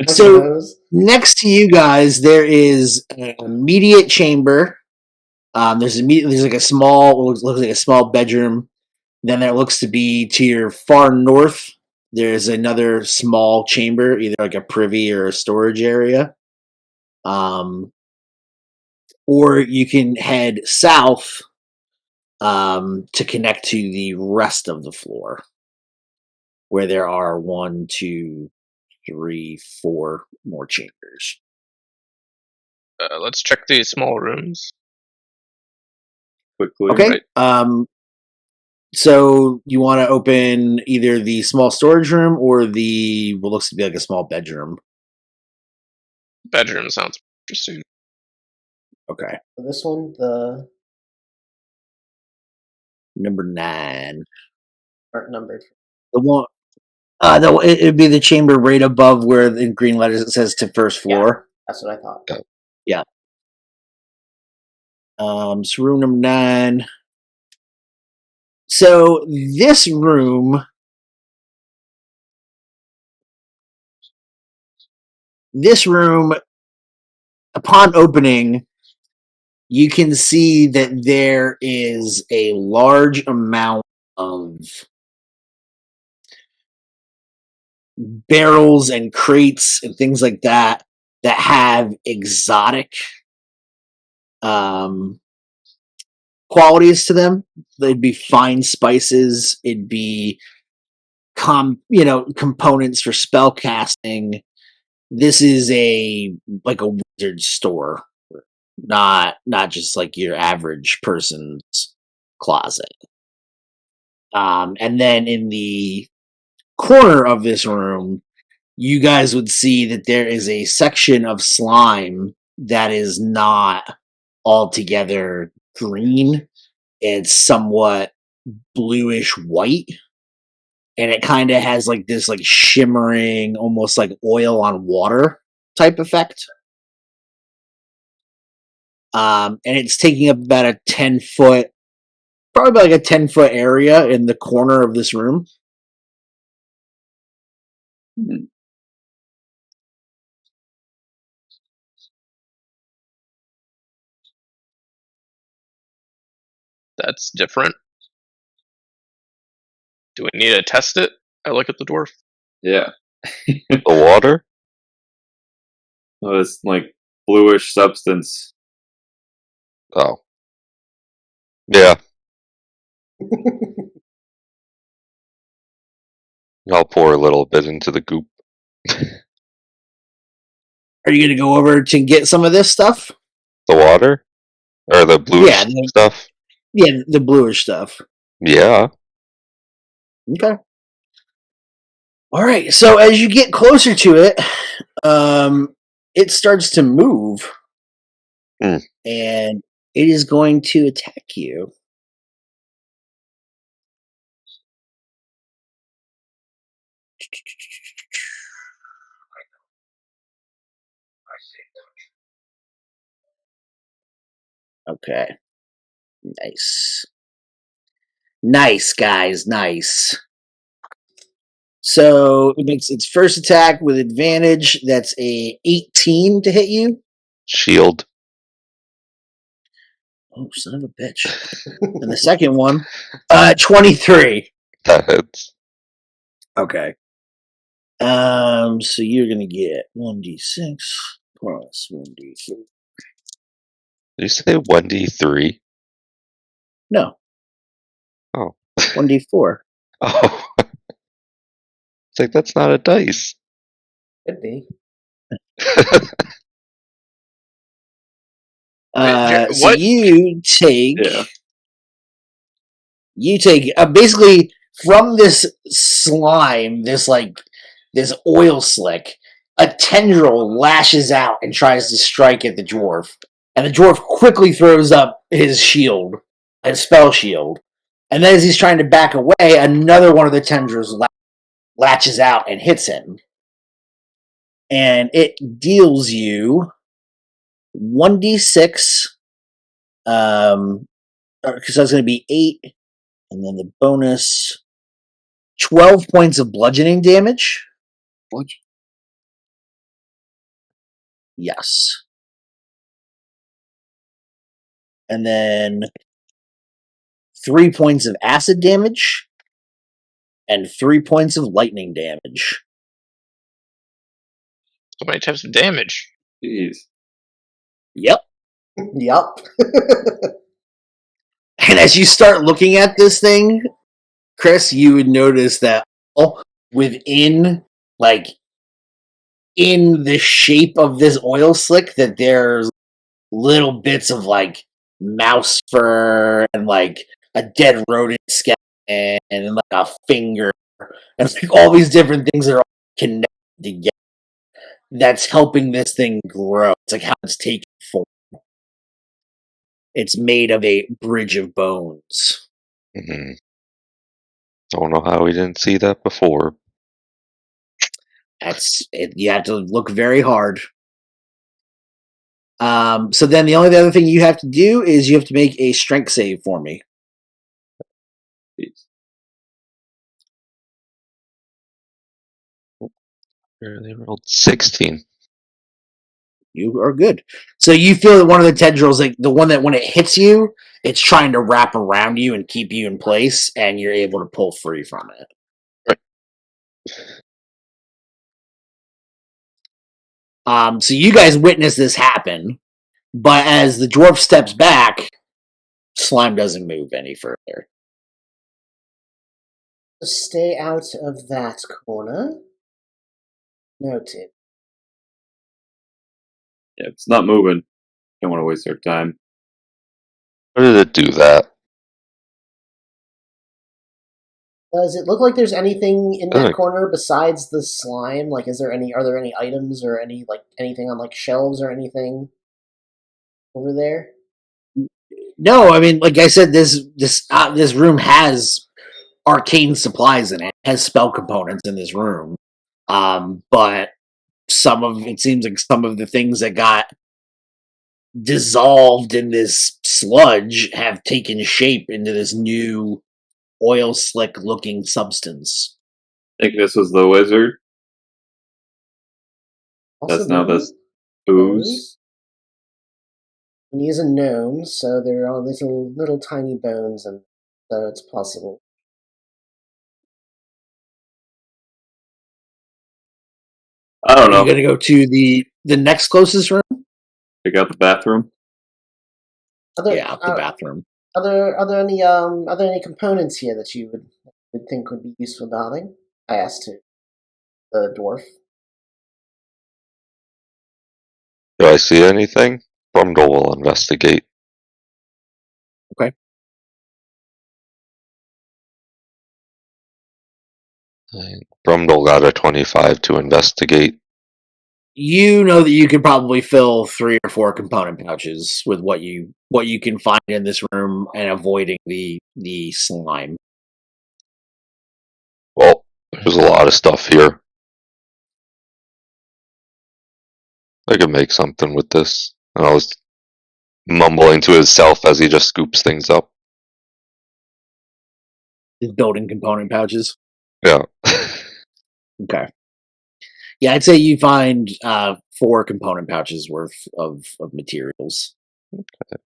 [SPEAKER 1] So next to you guys, there is an immediate chamber. There's like a small, looks like a small bedroom. Then there looks to be to your far north. There's another small chamber, either like a privy or a storage area. Or you can head south to connect to the rest of the floor, where there are 1, 2, 3, 4 more chambers.
[SPEAKER 5] Let's check these small rooms.
[SPEAKER 4] Quickly.
[SPEAKER 1] Okay. Right. So you want to open either the small storage room or the what looks to be like a small bedroom?
[SPEAKER 5] Bedroom sounds interesting.
[SPEAKER 1] Okay.
[SPEAKER 2] This one, the
[SPEAKER 1] number 9.
[SPEAKER 2] Aren't numbered.
[SPEAKER 1] The one. It'd be the chamber right above where in green letters it says to first floor.
[SPEAKER 2] Yeah, that's what I thought.
[SPEAKER 1] Yeah. So room number 9. So this room, upon opening, you can see that there is a large amount of barrels and crates and things like that have exotic qualities to them. They'd be fine spices. It'd be components for spell casting. This is a wizard store, not just like your average person's closet. And then in the corner of this room, you guys would see that there is a section of slime that is not altogether green. It's somewhat bluish white, and it kind of has like this like shimmering, almost like oil on water type effect. And it's taking up about a 10-foot, probably like a 10-foot area in the corner of this room.
[SPEAKER 4] Mm-hmm.
[SPEAKER 5] That's different. Do we need to test it? I look at the dwarf.
[SPEAKER 4] Yeah.
[SPEAKER 3] The water?
[SPEAKER 4] This like bluish substance.
[SPEAKER 3] Oh. Yeah. I'll pour a little bit into the goop.
[SPEAKER 1] Are you going to go over to get some of this stuff?
[SPEAKER 3] The water? Or the bluish stuff?
[SPEAKER 1] Yeah, the bluish stuff.
[SPEAKER 3] Yeah.
[SPEAKER 1] Okay. All right. So as you get closer to it, it starts to move.
[SPEAKER 3] Mm.
[SPEAKER 1] And it is going to attack you. Okay. Nice. Nice, guys. Nice. So it makes its first attack with advantage. That's a 18 to hit you.
[SPEAKER 3] Shield.
[SPEAKER 1] Oh, son of a bitch. And the second one, 23.
[SPEAKER 3] That hits.
[SPEAKER 1] Okay. So you're gonna get 1d6 plus 1d4.
[SPEAKER 3] Did you say 1d3?
[SPEAKER 1] No.
[SPEAKER 3] Oh.
[SPEAKER 1] 1d4.
[SPEAKER 3] Oh. It's like, that's not a dice.
[SPEAKER 2] Could be.
[SPEAKER 1] So you take...
[SPEAKER 4] Yeah.
[SPEAKER 1] You take... basically, from this slime, this oil slick, a tendril lashes out and tries to strike at the dwarf. And the dwarf quickly throws up his shield, his spell shield. And then as he's trying to back away, another one of the tendrils latches out and hits him. And it deals you 1d6, because that's going to be 8, and then the bonus, 12 points of bludgeoning damage. Yes. And then 3 points of acid damage, and 3 points of lightning damage.
[SPEAKER 5] So many types of damage.
[SPEAKER 4] Jeez.
[SPEAKER 1] Yep.
[SPEAKER 2] Yep.
[SPEAKER 1] And as you start looking at this thing, Chris, you would notice that within, in the shape of this oil slick, that there's little bits of, mouse fur and, a dead rodent skeleton and, a finger. And it's all these different things that are all connected together. That's helping this thing grow. It's how it's taking form. It's made of a bridge of bones.
[SPEAKER 3] Mm-hmm. Don't know how we didn't see that before.
[SPEAKER 1] You have to look very hard. So then the only other thing you have to do is you have to make a strength save for me.
[SPEAKER 3] They rolled 16.
[SPEAKER 1] You are good. So you feel that one of the tendrils, the one that when it hits you, it's trying to wrap around you and keep you in place, and you're able to pull free from it.
[SPEAKER 3] Right.
[SPEAKER 1] So you guys witness this happen, but as the dwarf steps back, slime doesn't move any further.
[SPEAKER 2] Stay out of that corner. Noted.
[SPEAKER 4] Yeah, it's not moving. Don't want to waste our time.
[SPEAKER 3] How did it do that?
[SPEAKER 2] Does it look like there's anything in that corner besides the slime? Are there any items or anything on shelves or anything over there?
[SPEAKER 1] No, I mean, like I said, this room has arcane supplies in it. It has spell components in this room. But it seems like some of the things that got dissolved in this sludge have taken shape into this new oil slick looking substance.
[SPEAKER 4] I think this was the wizard.
[SPEAKER 2] Also
[SPEAKER 4] That's now this ooze.
[SPEAKER 2] And he's a gnome, so there are all these little tiny bones, and so it's possible.
[SPEAKER 4] I don't know.
[SPEAKER 1] Are you going to go to the next closest room?
[SPEAKER 4] Pick out the bathroom.
[SPEAKER 1] The bathroom.
[SPEAKER 2] Are there any components here that you would think would be useful, darling? I asked the dwarf.
[SPEAKER 3] Do I see anything? Brumdle will investigate.
[SPEAKER 1] Okay.
[SPEAKER 3] Brumdle got a 25 to investigate.
[SPEAKER 1] You know that you could probably fill 3 or 4 component pouches with what you can find in this room and avoiding the slime.
[SPEAKER 3] Well, there's a lot of stuff here. I could make something with this. And I was mumbling to himself as he just scoops things up.
[SPEAKER 1] Is building component pouches.
[SPEAKER 3] Yeah.
[SPEAKER 1] Okay. Yeah, I'd say you find 4 component pouches worth of materials.
[SPEAKER 3] Okay.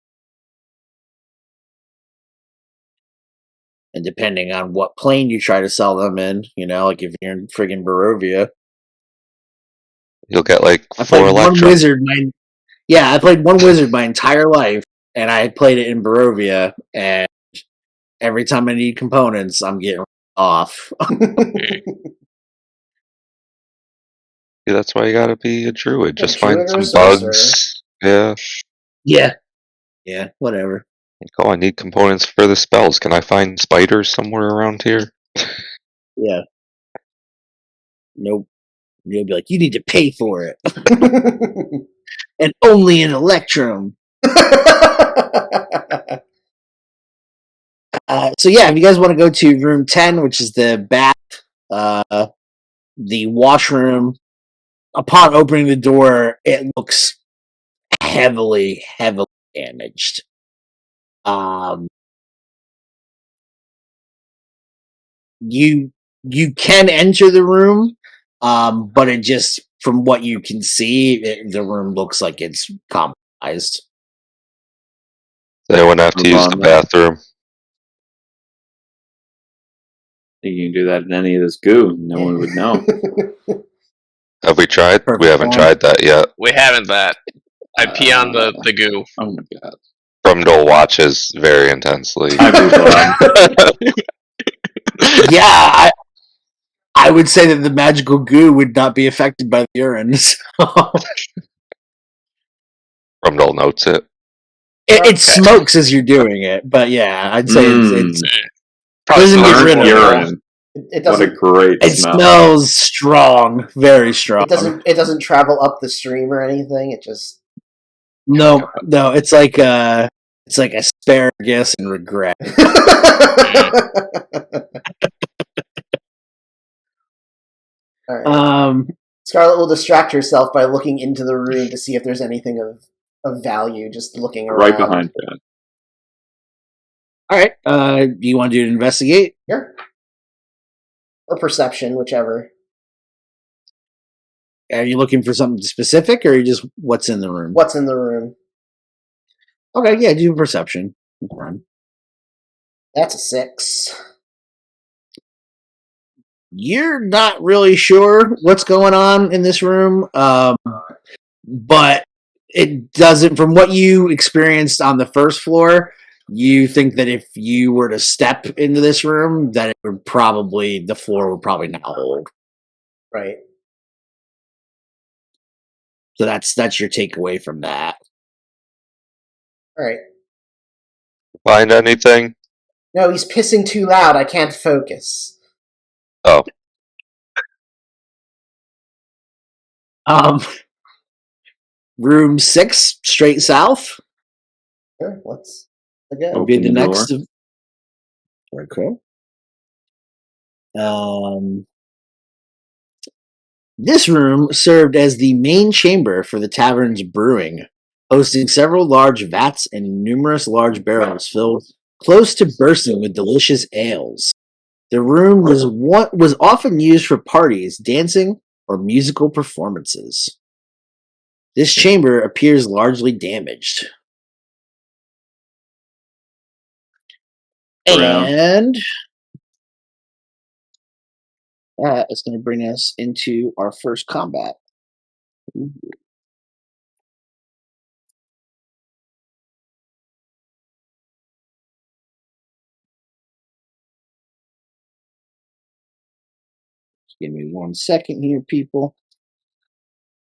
[SPEAKER 1] And depending on what plane you try to sell them in, like if you're in friggin' Barovia,
[SPEAKER 3] You'll get like
[SPEAKER 1] I
[SPEAKER 3] 4
[SPEAKER 1] played
[SPEAKER 3] Electra.
[SPEAKER 1] one wizard. I played one wizard my entire life, and I played it in Barovia. And every time I need components, I'm getting off.
[SPEAKER 3] Yeah, that's why you gotta be a druid. Just
[SPEAKER 2] druid
[SPEAKER 3] find
[SPEAKER 2] or
[SPEAKER 3] some bugs. Yeah.
[SPEAKER 1] Yeah. Whatever.
[SPEAKER 3] Like, oh, I need components for the spells. Can I find spiders somewhere around here?
[SPEAKER 1] Yeah. Nope. You'll be like, you need to pay for it, and only in Electrum. So yeah, if you guys want to go to room 10, which is the bath, the washroom, upon opening the door, it looks heavily damaged. You can enter the room, but it just, from what you can see, the room looks like it's compromised.
[SPEAKER 3] They wouldn't have to use the bathroom.
[SPEAKER 4] You can do that in any of this goo. No one would know.
[SPEAKER 3] Have we tried?
[SPEAKER 1] Perfect.
[SPEAKER 3] We haven't tried that yet.
[SPEAKER 5] We haven't that. I pee on the goo.
[SPEAKER 4] Oh my god.
[SPEAKER 3] Brumdle watches very intensely.
[SPEAKER 1] Yeah, I would say that the magical goo would not be affected by the urine. So.
[SPEAKER 3] Brumdle notes it.
[SPEAKER 1] It smokes as you're doing it, but yeah, I'd say it's doesn't get rid of
[SPEAKER 4] urine.
[SPEAKER 2] It doesn't.
[SPEAKER 4] What a great smell!
[SPEAKER 1] It smells strong, very strong.
[SPEAKER 2] It doesn't travel up the stream or anything. It just
[SPEAKER 1] no. It's like asparagus and regret.
[SPEAKER 2] All right. Scarlet will distract herself by looking into the room to see if there's anything of value. Just looking around.
[SPEAKER 4] Right behind you.
[SPEAKER 1] All right. Do you want to do an investigate?
[SPEAKER 2] Sure. Or perception, whichever.
[SPEAKER 1] Are you looking for something specific, or are you just what's in the room?
[SPEAKER 2] What's in the room?
[SPEAKER 1] Okay, yeah, do perception.
[SPEAKER 2] That's a 6.
[SPEAKER 1] You're not really sure what's going on in this room, but it doesn't. From what you experienced on the first floor, you think that if you were to step into this room, that the floor would probably not hold.
[SPEAKER 2] Right.
[SPEAKER 1] So that's your takeaway from that.
[SPEAKER 2] All right.
[SPEAKER 3] Find anything?
[SPEAKER 2] No, he's pissing too loud. I can't focus.
[SPEAKER 3] Oh.
[SPEAKER 1] Room 6, straight south.
[SPEAKER 2] Sure, let's go.
[SPEAKER 1] Will be the next. Okay. This room served as the main chamber for the tavern's brewing, hosting several large vats and numerous large barrels filled close to bursting with delicious ales. The room was often used for parties, dancing, or musical performances. This chamber appears largely damaged. And that is going to bring us into our first combat. Ooh. Give me 1 second here, people.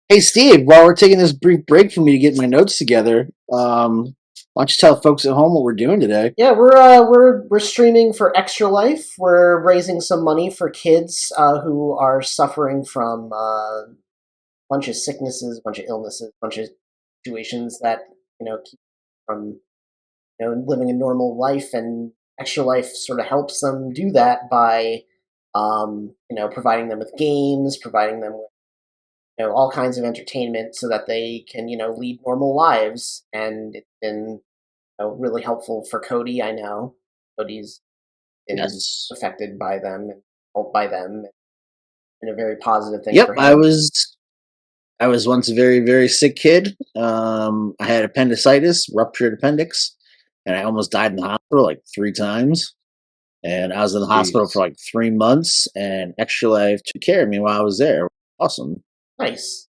[SPEAKER 1] Hey, Steve, while we're taking this brief break for me to get my notes together, why don't you tell folks at home what we're doing today?
[SPEAKER 2] Yeah, we're streaming for ExtraLife. We're raising some money for kids who are suffering from a bunch of sicknesses, a bunch of illnesses, a bunch of situations that keep them from living a normal life, and ExtraLife sort of helps them do that by providing them with games, providing them with all kinds of entertainment so that they can lead normal lives. And it's been really helpful for Cody. I know Cody's been affected by them and helped by them, and a very positive thing for him.
[SPEAKER 1] I was once a very, very sick kid. I had appendicitis, ruptured appendix, and I almost died in the hospital like 3 times. And I was in the hospital for like 3 months, and ExtraLife took care of me while I was there. Awesome.
[SPEAKER 2] Nice.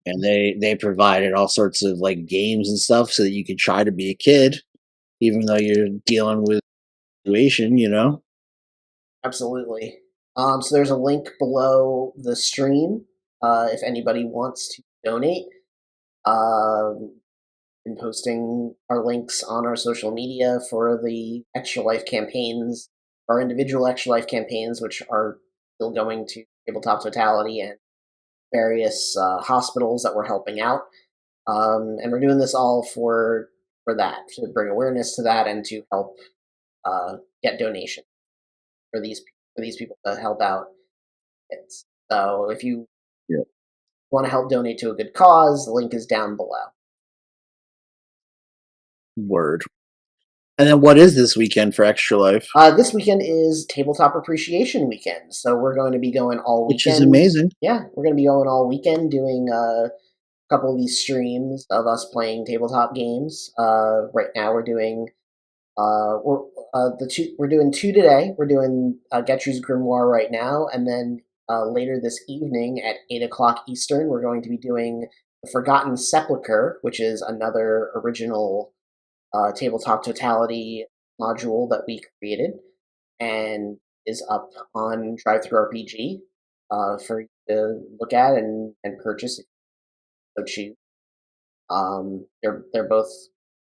[SPEAKER 1] And they provided all sorts of like games and stuff so that you could try to be a kid, even though you're dealing with a situation,
[SPEAKER 2] Absolutely. So there's a link below the stream if anybody wants to donate. Been posting our links on our social media for the ExtraLife campaigns, our individual ExtraLife campaigns, which are still going to Tabletop Totality and various hospitals that we're helping out. And we're doing this all for that, to bring awareness to that and to help get donations for these people to help out kids. So if you want to help donate to a good cause, the link is down below.
[SPEAKER 1] Word. And then what is this weekend for ExtraLife?
[SPEAKER 2] This weekend is Tabletop Appreciation Weekend, so we're going to be going all weekend.
[SPEAKER 1] Which is amazing.
[SPEAKER 2] Yeah, we're going to be going all weekend doing a couple of these streams of us playing tabletop games. Right now we're doing we're doing 2 today. We're doing GETRI'S GRIMOIRE right now, and then later this evening at 8 o'clock Eastern, we're going to be doing The Forgotten Sepulchre, which is another original Tabletop Totality module that we created, and is up on DrivethruRPG for you to look at and purchase if you so choose. They're both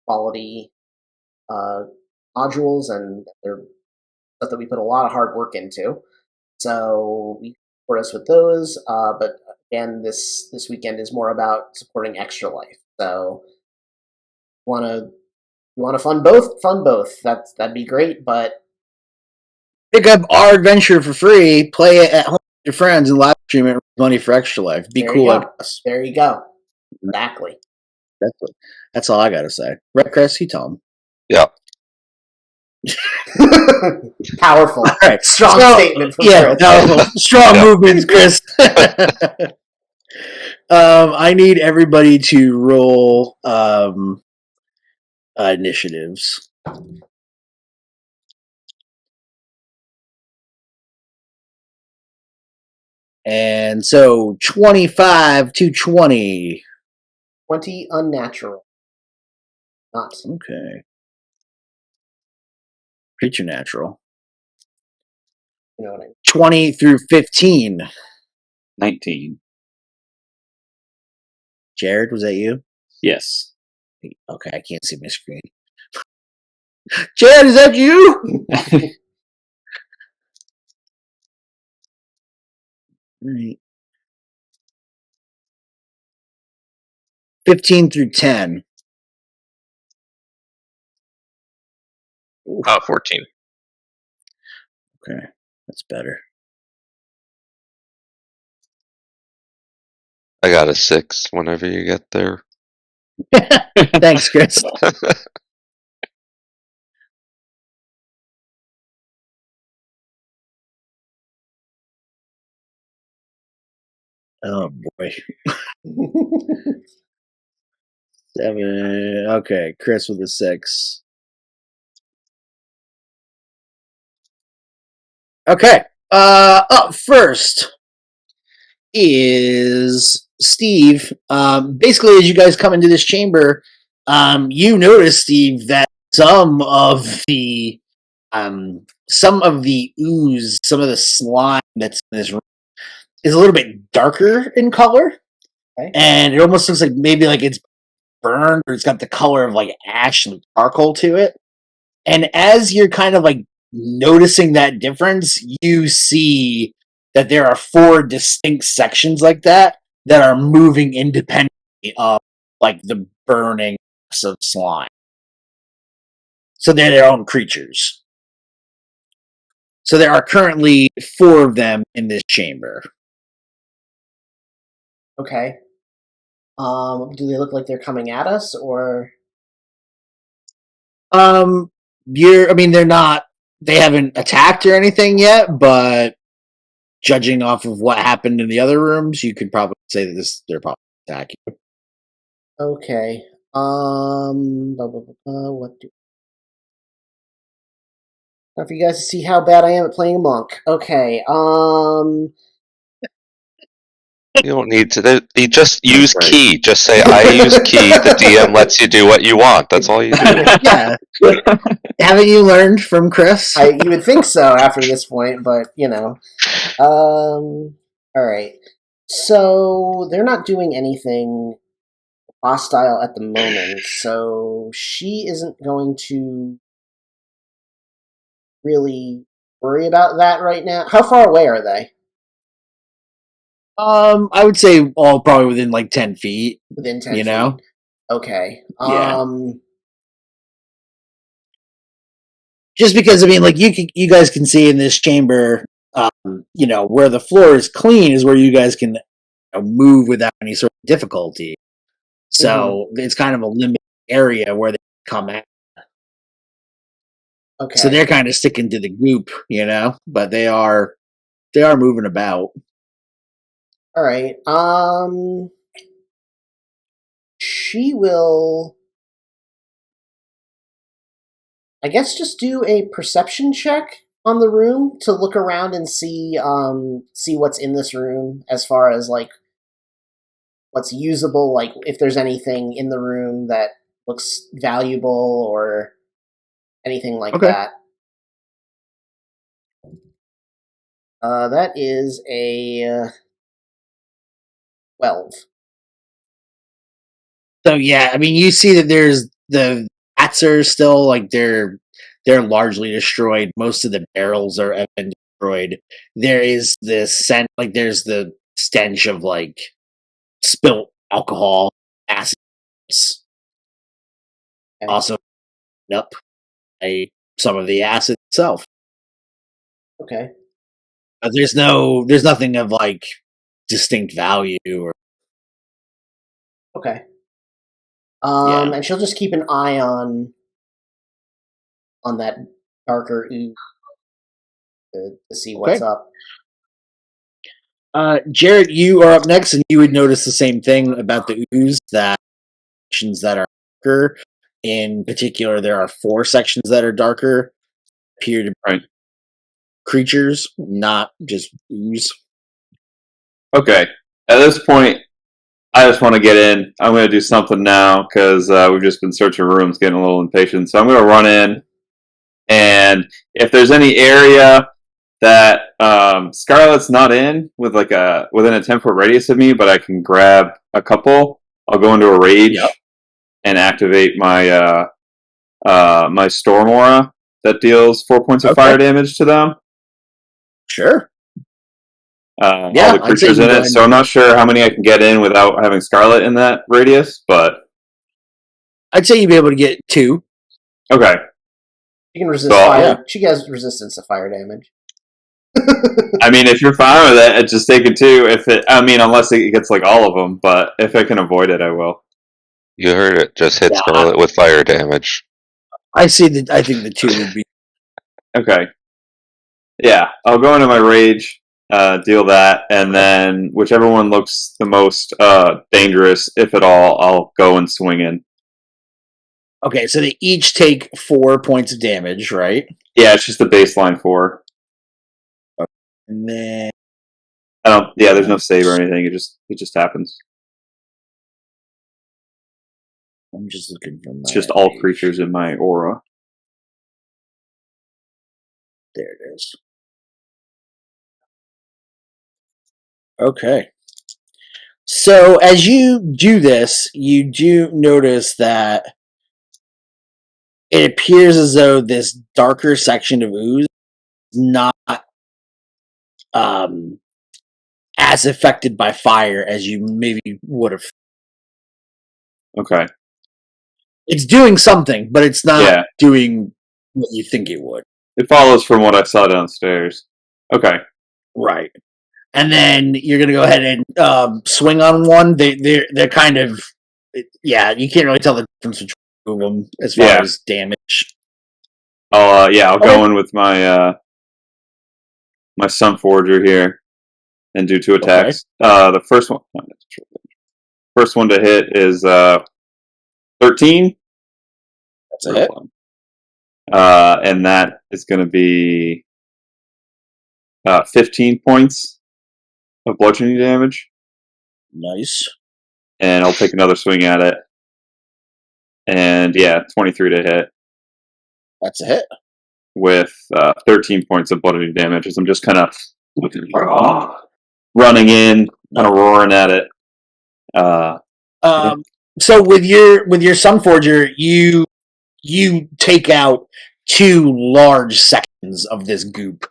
[SPEAKER 2] quality modules, and they're stuff that we put a lot of hard work into. So we support us with those. But again, this weekend is more about supporting ExtraLife. So you want to fund both. That'd be great. But
[SPEAKER 1] pick up our adventure for free, play it at home with your friends, and live stream it with money for ExtraLife. Be cool like us.
[SPEAKER 2] There you go. Exactly.
[SPEAKER 1] That's all I got to say. Right, Chris? You tell him.
[SPEAKER 3] Yeah.
[SPEAKER 2] Powerful.
[SPEAKER 1] All right.
[SPEAKER 2] Strong statement from Chris.
[SPEAKER 1] No, strong movements, Chris. I need everybody to roll initiatives. And so 25 to 20.
[SPEAKER 2] 20 unnatural. Not.
[SPEAKER 1] Okay. Preternatural.
[SPEAKER 2] You know what I mean?
[SPEAKER 1] 20 through 15.
[SPEAKER 4] 19.
[SPEAKER 1] Jared, was that you?
[SPEAKER 4] Yes.
[SPEAKER 1] Okay, I can't see my screen. Jared, is that you? Right. 15 through 10.
[SPEAKER 5] 14.
[SPEAKER 1] Okay, that's better.
[SPEAKER 3] I got a 6 whenever you get there.
[SPEAKER 1] Thanks, Chris. Oh boy. 7. Okay, Chris with a 6. Okay. Up first is Steve. Basically, as you guys come into this chamber, you notice, Steve, that some of the ooze, some of the slime that's in this room is a little bit darker in color, and it almost looks like maybe like it's burned or it's got the color of like ash and charcoal to it. And as you're kind of like noticing that difference, you see that there are 4 distinct sections like that are moving independently of like the burning of slime. So they're their own creatures. So there are currently 4 of them in this chamber.
[SPEAKER 2] Okay. Do they look like they're coming at us, or?
[SPEAKER 1] They're not. They haven't attacked or anything yet, but judging off of what happened in the other rooms, you could probably say that they're probably attacking.
[SPEAKER 2] Okay. What do? Now for you guys to see how bad I am at playing a monk. Okay.
[SPEAKER 3] You don't need to. You just use key. Just say, I use key. The DM lets you do what you want. That's all you do.
[SPEAKER 1] Yeah. Haven't you learned from Chris?
[SPEAKER 2] You would think so after this point, but, you know. Alright. So, they're not doing anything hostile at the moment, so she isn't going to really worry about that right now. How far away are they?
[SPEAKER 1] I would say all probably within like 10 feet.
[SPEAKER 2] Within 10
[SPEAKER 1] feet.
[SPEAKER 2] Know? Okay.
[SPEAKER 1] Yeah. Just because, I mean, like, you guys can see in this chamber, where the floor is clean is where you guys can move without any sort of difficulty. So it's kind of a limited area where they come at.
[SPEAKER 2] Okay.
[SPEAKER 1] So they're kind of sticking to the goop, but they are moving about.
[SPEAKER 2] All right. She will, I guess, just do a perception check on the room to look around and see what's in this room as far as like what's usable, like if there's anything in the room that looks valuable or anything like that. That is a 12.
[SPEAKER 1] So yeah, I mean, you see that there's the vats are still like they're largely destroyed. Most of the barrels are been destroyed. There is this scent, like there's the stench of like spilt alcohol, acids. Okay. Also, up some of the acid itself.
[SPEAKER 2] Okay.
[SPEAKER 1] But there's nothing of like distinct value or.
[SPEAKER 2] Okay. And she'll just keep an eye on that darker ooze to see what's up.
[SPEAKER 1] Jared, you are up next, and you would notice the same thing about the ooze, that sections that are darker. In particular, there are 4 sections that are darker. Appear to be creatures, not just ooze.
[SPEAKER 4] Okay. At this point, I just want to get in. I'm going to do something now because we've just been searching rooms, getting a little impatient. So I'm going to run in, and if there's any area that Scarlet's not in within a 10-foot radius of me, but I can grab a couple, I'll go into a rage and activate my my Storm Aura that deals 4 points of fire damage to them.
[SPEAKER 1] Sure.
[SPEAKER 4] All the creatures in it, so I'm not sure how many I can get in without having Scarlet in that radius, but
[SPEAKER 1] I'd say you'd be able to get 2.
[SPEAKER 4] Okay.
[SPEAKER 2] She can resist fire. Yeah. She has resistance to fire damage.
[SPEAKER 4] I mean, if you're fine with it, just take it 2. Unless it gets like all of them, but if I can avoid it, I will.
[SPEAKER 3] You heard it. Just hit Scarlet with fire damage.
[SPEAKER 1] I think the 2 would be
[SPEAKER 4] okay. Yeah, I'll go into my rage, deal that, and then whichever one looks the most dangerous, if at all, I'll go and swing in.
[SPEAKER 1] Okay, so they each take 4 points of damage, right?
[SPEAKER 4] Yeah, it's just the baseline 4.
[SPEAKER 1] Okay. And then
[SPEAKER 4] there's no save or anything. It just happens.
[SPEAKER 1] I'm just looking for
[SPEAKER 4] It's just all creatures in my aura.
[SPEAKER 1] There it is. Okay. So as you do this, you do notice that it appears as though this darker section of ooze is not as affected by fire as you maybe would have.
[SPEAKER 4] Okay.
[SPEAKER 1] It's doing something, but it's not doing what you think it would.
[SPEAKER 4] It follows from what I saw downstairs. Okay.
[SPEAKER 1] Right. And then you're going to go ahead and swing on one. They're kind of, you can't really tell the difference between them as far as damage.
[SPEAKER 4] I'll go in with my my Sunforger here and do 2 attacks. Okay. The first one to hit is 13.
[SPEAKER 1] That's a hit.
[SPEAKER 4] And that is going to be 15 points of bludgeoning damage.
[SPEAKER 1] Nice.
[SPEAKER 4] And I'll take another swing at it. And 23 to hit.
[SPEAKER 1] That's a hit.
[SPEAKER 4] With 13 points of bludgeoning damage as I'm just kind of running in, kind of roaring at it.
[SPEAKER 1] So with your Sunforger, you take out 2 large sections of this goop,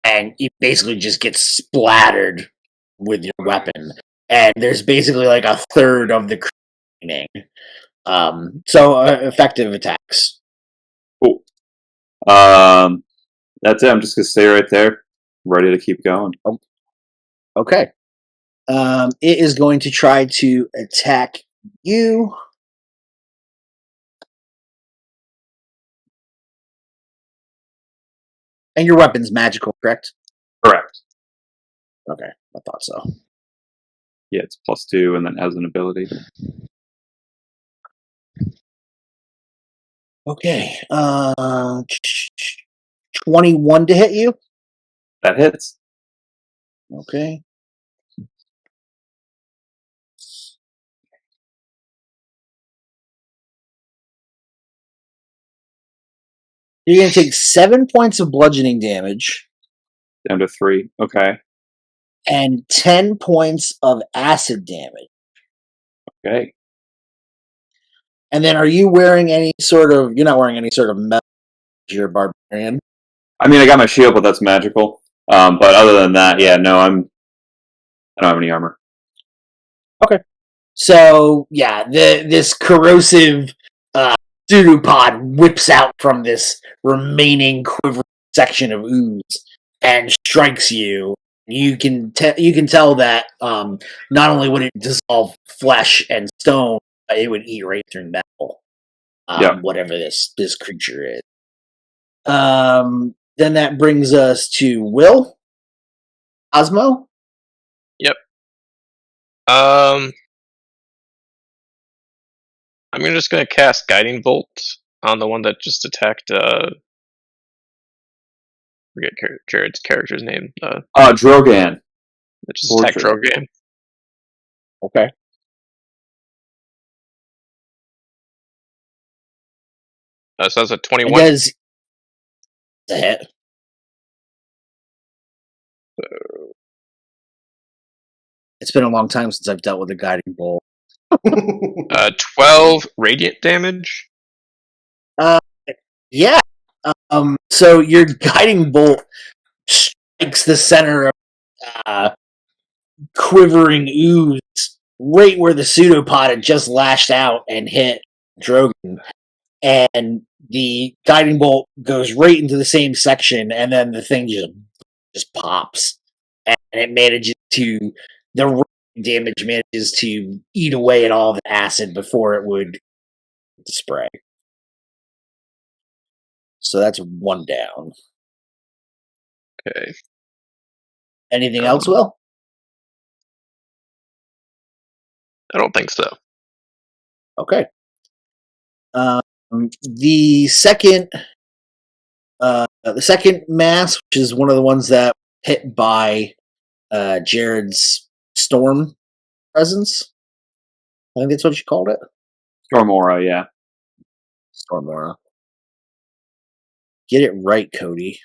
[SPEAKER 1] and it basically just gets splattered with your weapon. And there's basically like a third of the remaining. So effective attacks.
[SPEAKER 4] Cool. That's it. I'm just gonna stay right there, ready to keep going.
[SPEAKER 1] Okay. It is going to try to attack you. And your weapon's magical, correct?
[SPEAKER 4] Correct.
[SPEAKER 1] Okay, I thought so.
[SPEAKER 4] Yeah, it's +2 and then has an ability.
[SPEAKER 1] Okay. 21 to hit you?
[SPEAKER 4] That hits.
[SPEAKER 1] Okay. You're going to take 7 points of bludgeoning damage.
[SPEAKER 4] Down to 3. Okay.
[SPEAKER 1] And 10 points of acid damage.
[SPEAKER 4] Okay.
[SPEAKER 1] And then are you wearing any sort of... You're not wearing any sort of metal. You're a barbarian.
[SPEAKER 4] I mean, I got my shield, but that's magical. But other than that, I don't have any armor.
[SPEAKER 1] Okay. So, this corrosive pseudopod whips out from this remaining quivering section of ooze and strikes you. You can tell that not only would it dissolve flesh and stone, it would eat right through metal. Whatever this creature is. Then that brings us to Will. Osmo?
[SPEAKER 5] Yep. I'm just going to cast Guiding Bolt on the one that just attacked, forget Jared's character's name.
[SPEAKER 4] Drogan.
[SPEAKER 5] That just attacked Drogan.
[SPEAKER 1] Okay.
[SPEAKER 5] So that's a 21.
[SPEAKER 1] It's a hit. It's been a long time since I've dealt with a Guiding Bolt.
[SPEAKER 5] 12 radiant damage.
[SPEAKER 1] So your Guiding Bolt strikes the center of quivering ooze right where the pseudopod had just lashed out and hit Drogan. And the Guiding Bolt goes right into the same section, and then the thing just pops. And it manages to... The damage manages to eat away at all the acid before it would spray. So that's 1 down.
[SPEAKER 5] Okay.
[SPEAKER 1] Anything else, Will?
[SPEAKER 5] I don't think so.
[SPEAKER 1] Okay. The second mass, which is one of the ones that hit by Jared's storm presence. I think that's what you called it.
[SPEAKER 4] Storm aura, yeah.
[SPEAKER 1] Storm aura. Get it right, Cody.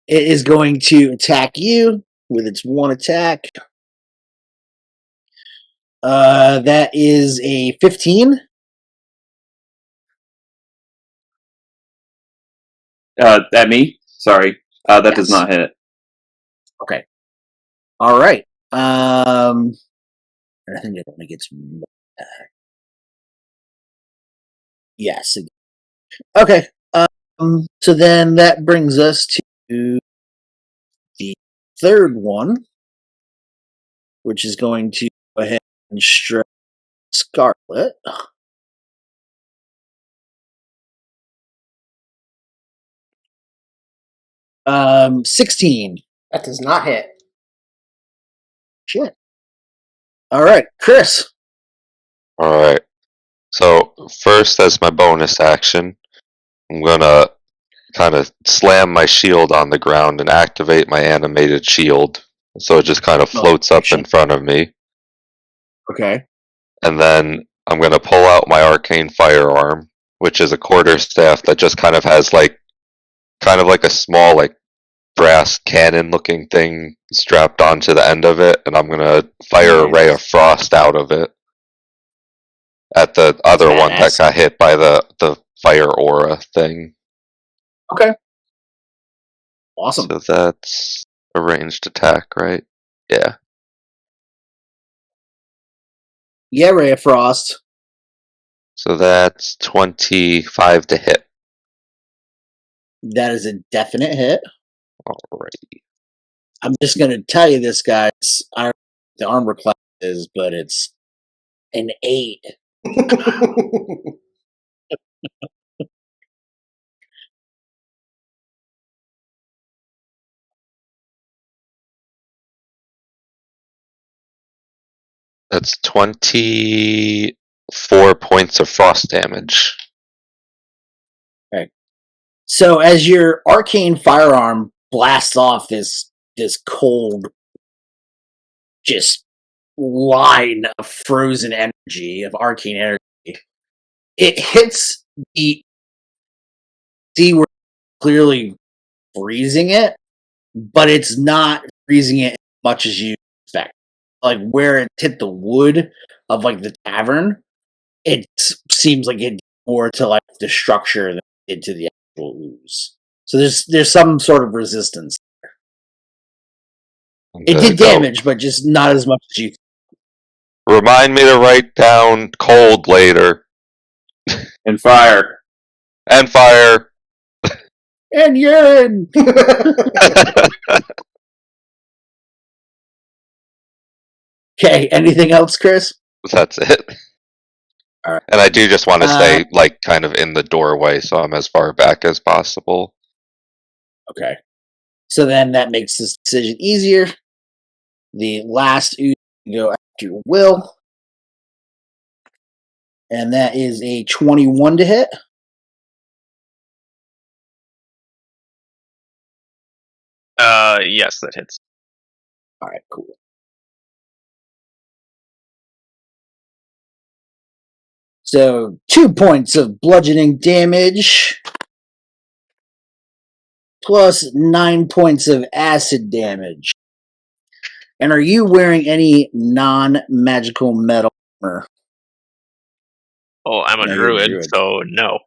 [SPEAKER 1] It is going to attack you with its one attack. That is a 15.
[SPEAKER 4] At me? Sorry. That
[SPEAKER 1] Yes.
[SPEAKER 4] does not hit.
[SPEAKER 1] Okay. All right. I think it only gets one attack. Yes. Okay. So then that brings us to the third one, which is going to go ahead and strike Scarlet. 16.
[SPEAKER 2] That does not hit.
[SPEAKER 1] Shit. All right, Chris.
[SPEAKER 3] All right. So first, as my bonus action, I'm gonna kind of slam my shield on the ground and activate my animated shield, so it just kind of floats up in front of me.
[SPEAKER 1] Okay.
[SPEAKER 3] And then I'm gonna pull out my arcane firearm, which is a quarterstaff that just kind of has like a small like brass cannon looking thing strapped onto the end of it, and I'm gonna fire a ray of frost out of it at the other one that got hit by the fire aura thing.
[SPEAKER 1] Okay. Awesome.
[SPEAKER 3] So that's a ranged attack, right? Yeah.
[SPEAKER 1] Yeah, ray of frost.
[SPEAKER 3] So that's 25 to hit.
[SPEAKER 1] That is a definite hit.
[SPEAKER 3] Alrighty.
[SPEAKER 1] I'm just going to tell you this, guys. I don't know what the armor class is, but it's an 8.
[SPEAKER 3] That's 24 points of frost damage.
[SPEAKER 1] Okay. So as your arcane firearm blasts off this cold, just line of frozen energy, of arcane energy, it hits the sea where it's clearly freezing it, but it's not freezing it as much as you expect. Like where it hit the wood of like the tavern, it seems like it did more to like the structure than it did to the actual ooze. So there's some sort of resistance. It did damage, but just not as much as you.
[SPEAKER 3] Remind me to write down cold later.
[SPEAKER 4] And fire.
[SPEAKER 3] And fire.
[SPEAKER 1] And urine. Okay, anything else, Chris?
[SPEAKER 3] That's it.
[SPEAKER 1] All right.
[SPEAKER 3] And I do just want to stay like kind of in the doorway, so I'm as far back as possible.
[SPEAKER 1] Okay. So then that makes this decision easier. The last ooze go after your will. And that is a 21 to hit.
[SPEAKER 5] Yes, that hits.
[SPEAKER 1] Alright, cool. So 2 points of bludgeoning damage. Plus 9 points of acid damage. And are you wearing any non-magical metal armor?
[SPEAKER 5] Oh, I'm a druid, so no.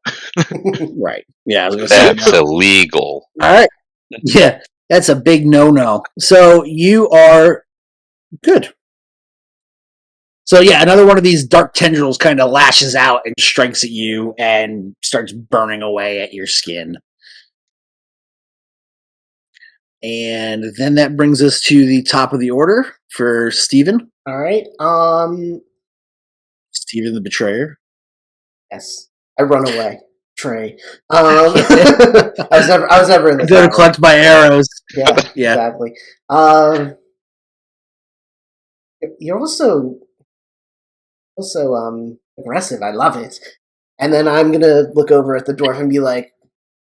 [SPEAKER 1] Right. Yeah, I was gonna say
[SPEAKER 3] that's illegal.
[SPEAKER 1] Alright. Yeah, that's a big no-no. So you are good. So yeah, another one of these dark tendrils kind of lashes out and strikes at you and starts burning away at your skin. And then that brings us to the top of the order for Steven.
[SPEAKER 2] All right.
[SPEAKER 1] Steven the Betrayer.
[SPEAKER 2] Yes. I run away. Trey. I was never in the
[SPEAKER 1] Go to collect my arrows.
[SPEAKER 2] Yeah, exactly. You're also aggressive. I love it. And then I'm gonna look over at the dwarf and be like,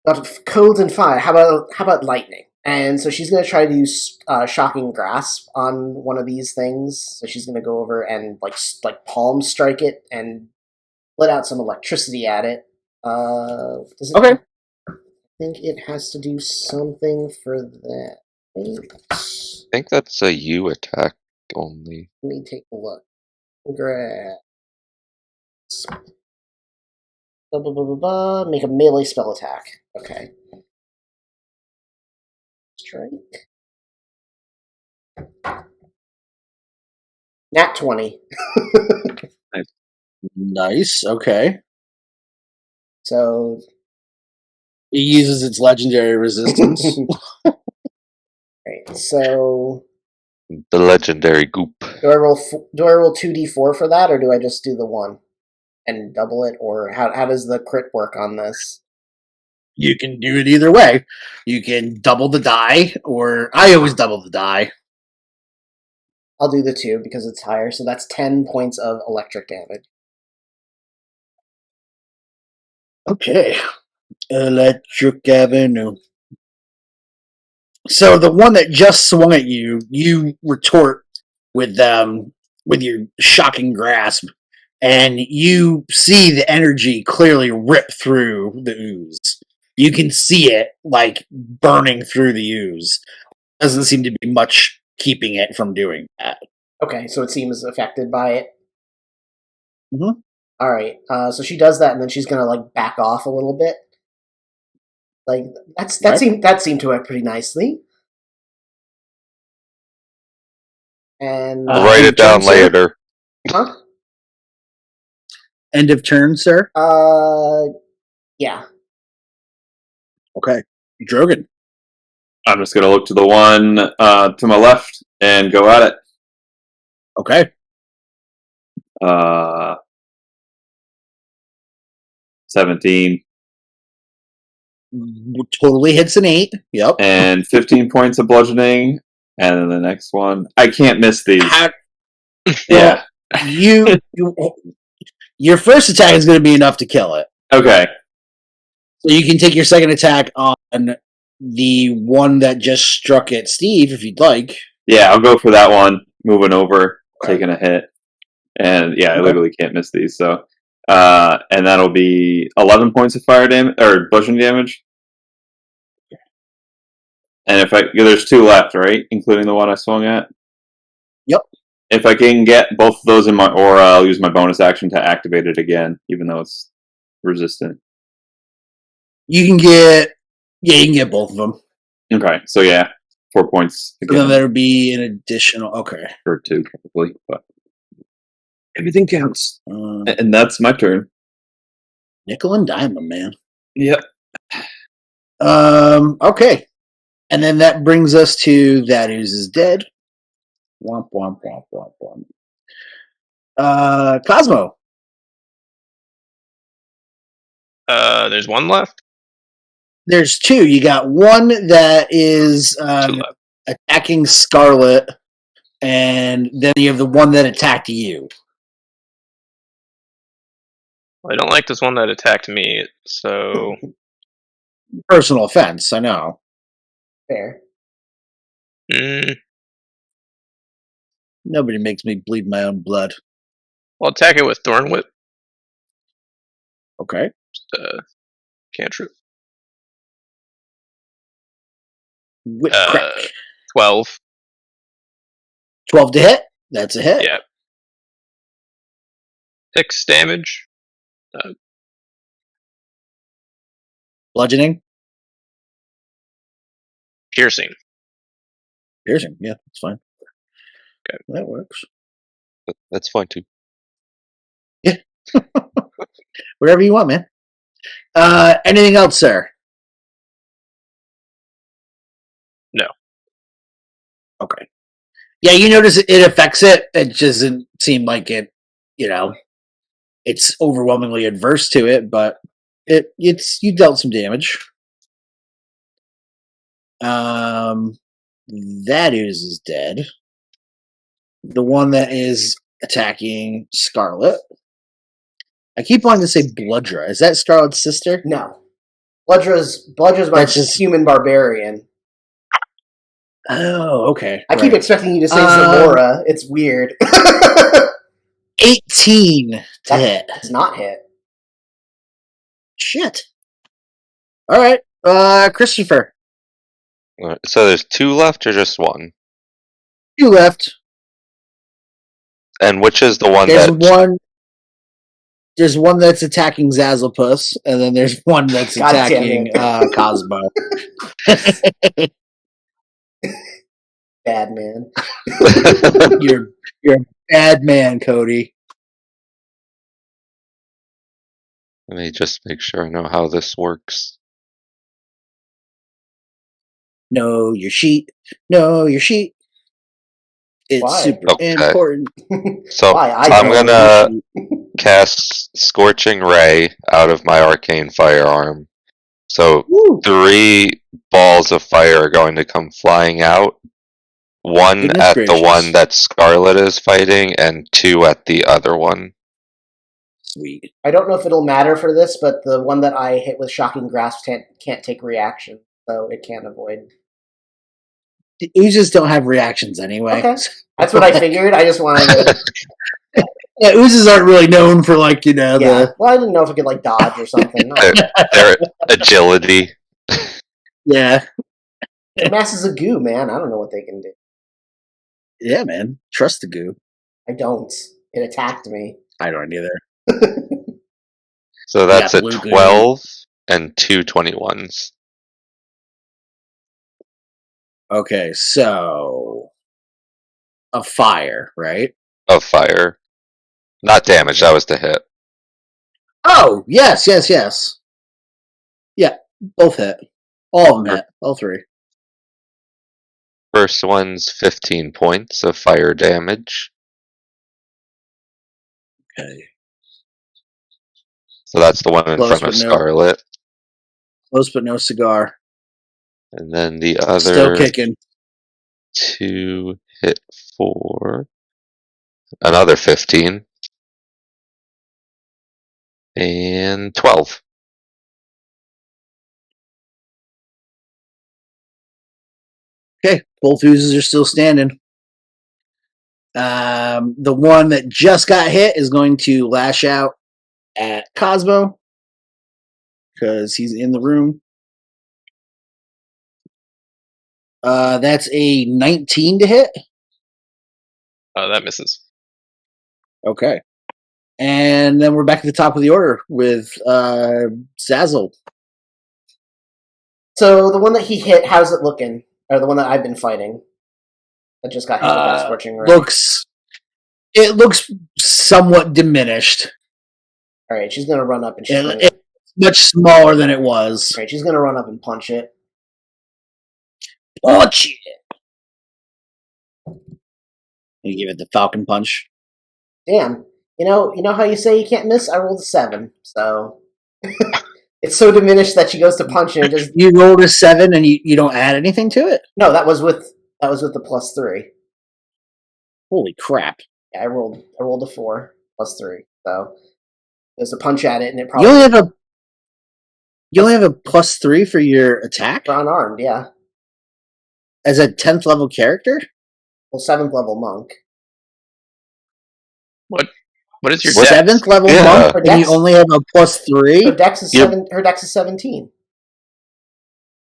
[SPEAKER 2] Got cold and fire. How about lightning? And so she's going to try to use shocking grasp on one of these things. So she's going to go over and like palm strike it and let out some electricity at it. Does it
[SPEAKER 1] Okay.
[SPEAKER 2] I think it has to do something for that.
[SPEAKER 3] I think that's a U attack only.
[SPEAKER 2] Let me take a look. Grasp. Make a melee spell attack. Okay. Strike. Nat 20.
[SPEAKER 1] Nice. Okay.
[SPEAKER 2] So
[SPEAKER 1] it uses its legendary resistance.
[SPEAKER 2] Right. So
[SPEAKER 3] the legendary goop.
[SPEAKER 2] Do I roll 2d4 for that, or do I just do the 1 and double it, or how does the crit work on this?
[SPEAKER 1] You can do it either way. You can double the die, or I always double the die.
[SPEAKER 2] I'll do the 2 because it's higher, so that's 10 points of electric damage.
[SPEAKER 1] Okay. Electric Avenue. So the one that just swung at you, you retort with your shocking grasp, and you see the energy clearly rip through the ooze. You can see it like burning through the ooze. Doesn't seem to be much keeping it from doing that.
[SPEAKER 2] Okay, so it seems affected by it.
[SPEAKER 1] Mm-hmm.
[SPEAKER 2] All right, so she does that, and then she's gonna like back off a little bit. Like that seemed to work pretty nicely. And
[SPEAKER 3] I'll write it down later.
[SPEAKER 2] Huh?
[SPEAKER 1] End of turn, sir.
[SPEAKER 2] Yeah.
[SPEAKER 1] Okay, Drogon.
[SPEAKER 4] I'm just gonna look to the one to my left and go at it.
[SPEAKER 1] Okay.
[SPEAKER 4] 17.
[SPEAKER 1] Totally hits an 8. Yep.
[SPEAKER 4] And 15 points of bludgeoning. And then the next one. I can't miss these. Yeah.
[SPEAKER 1] Your first attack is going to be enough to kill it.
[SPEAKER 4] Okay.
[SPEAKER 1] So you can take your second attack on the one that just struck at Steve, if you'd like.
[SPEAKER 4] Yeah, I'll go for that one. Moving over, taking a hit. And yeah, I literally can't miss these. So, and that'll be 11 points of fire damage or bludgeoning damage. And there's 2 left, right, including the one I swung at.
[SPEAKER 1] Yep.
[SPEAKER 4] If I can get both of those or I'll use my bonus action to activate it again, even though it's resistant.
[SPEAKER 1] You can get both of them.
[SPEAKER 4] Okay, so yeah, 4 points.
[SPEAKER 1] Again. So then there would be an additional. Okay,
[SPEAKER 4] or 2 probably, but
[SPEAKER 1] everything counts.
[SPEAKER 4] And that's my turn.
[SPEAKER 1] Nickel and diamond, man.
[SPEAKER 4] Yep.
[SPEAKER 1] Okay. And then that brings us to That Ooze is Dead. Womp, womp, womp, womp, womp. Cosmo.
[SPEAKER 5] There's one left?
[SPEAKER 1] There's 2. You got one that is attacking Scarlet, and then you have the one that attacked you.
[SPEAKER 5] Well, I don't like this one that attacked me, so...
[SPEAKER 1] Personal offense, I know.
[SPEAKER 2] Fair.
[SPEAKER 1] Nobody makes me bleed my own blood.
[SPEAKER 5] I'll attack it with Thorn Whip.
[SPEAKER 1] Okay.
[SPEAKER 5] Cantrip.
[SPEAKER 1] Whip crack.
[SPEAKER 5] 12.
[SPEAKER 1] 12 to hit? That's a hit.
[SPEAKER 5] Yeah. 6 damage.
[SPEAKER 1] Bludgeoning?
[SPEAKER 5] Piercing.
[SPEAKER 1] Piercing, yeah, that's fine.
[SPEAKER 5] Okay.
[SPEAKER 1] That works.
[SPEAKER 3] That's fine too.
[SPEAKER 1] Yeah. Whatever you want, man. Anything else, sir?
[SPEAKER 5] No.
[SPEAKER 1] Okay. Yeah, you notice it affects it. It doesn't seem like it, it's overwhelmingly adverse to it, but you dealt some damage. That is dead. The one that is attacking Scarlet. I keep wanting to say Bloodra. Is that Scarlet's sister?
[SPEAKER 2] No. Bludger's my human barbarian.
[SPEAKER 1] Oh, okay.
[SPEAKER 2] I keep expecting you to say Zamora. It's weird.
[SPEAKER 1] 18 to hit.
[SPEAKER 2] Does not hit.
[SPEAKER 1] Shit. All right, Christopher.
[SPEAKER 3] So there's 2 left or just 1?
[SPEAKER 1] 2 left.
[SPEAKER 3] And which is the one
[SPEAKER 1] There's one that's attacking Zazzlepus, and then there's one that's attacking Cosmo.
[SPEAKER 2] Bad man.
[SPEAKER 1] You're a bad man, Cody.
[SPEAKER 3] Let me just make sure I know how this works.
[SPEAKER 1] Know your sheet. Know your sheet. It's super important.
[SPEAKER 3] So I'm gonna cast Scorching Ray out of my arcane firearm. So 3 balls of fire are going to come flying out. 1 at the one that Scarlet is fighting, and 2 at the other one.
[SPEAKER 1] Sweet.
[SPEAKER 2] I don't know if it'll matter for this, but the one that I hit with Shocking Grasp can't take reaction, so it can't avoid.
[SPEAKER 1] The oozes don't have reactions anyway.
[SPEAKER 2] Okay. That's what I figured. I just wanted to...
[SPEAKER 1] Yeah, oozes aren't really known for, like,
[SPEAKER 2] Well, I didn't know if it could, like, dodge or something.
[SPEAKER 3] Their agility.
[SPEAKER 2] Yeah. Masses of goo, man. I don't know what they can do.
[SPEAKER 1] Yeah, man. Trust the goo.
[SPEAKER 2] I don't. It attacked me.
[SPEAKER 1] I don't either.
[SPEAKER 3] So that's a 12 and 2 21s.
[SPEAKER 1] Okay, so a fire, right?
[SPEAKER 3] Of fire. Not damage, that was the hit.
[SPEAKER 1] Oh, yes. Yeah, both hit. All of them hit. All 3.
[SPEAKER 3] First one's 15 points of fire damage.
[SPEAKER 1] Okay.
[SPEAKER 3] So that's the one in front of Scarlet.
[SPEAKER 1] Close but no cigar.
[SPEAKER 3] And then the other...
[SPEAKER 1] Still kicking.
[SPEAKER 3] 2 hit for... another 15. And 12.
[SPEAKER 1] Okay, both oozes are still standing. The one that just got hit is going to lash out at Cosmo because he's in the room. That's a 19 to hit.
[SPEAKER 5] Oh, that misses.
[SPEAKER 1] Okay. And then we're back at the top of the order with Zazzle.
[SPEAKER 2] So the one that he hit, how's it looking? Or the one that I've been fighting? That just got hit with that Scorching Ray.
[SPEAKER 1] It looks somewhat diminished.
[SPEAKER 2] Alright, she's gonna run up and
[SPEAKER 1] it's much smaller than it was.
[SPEAKER 2] Alright, she's gonna run up and punch it.
[SPEAKER 1] Punch it! You give it the Falcon Punch.
[SPEAKER 2] Damn. You know how you say you can't miss? I rolled a 7, so it's so diminished that she goes to punch it. Just...
[SPEAKER 1] You rolled a 7 and you don't add anything to it?
[SPEAKER 2] No, that was with the +3.
[SPEAKER 1] Holy crap!
[SPEAKER 2] Yeah, I rolled a 4 +3. So there's a punch at it, and it probably
[SPEAKER 1] You only have a +3 for your attack?
[SPEAKER 2] For unarmed, yeah.
[SPEAKER 1] As a 10th level character?
[SPEAKER 2] Well, 7th level monk.
[SPEAKER 5] What is your
[SPEAKER 1] 7th level monk, and you only have a +3?
[SPEAKER 2] Her dex is 7. Her dex is 17.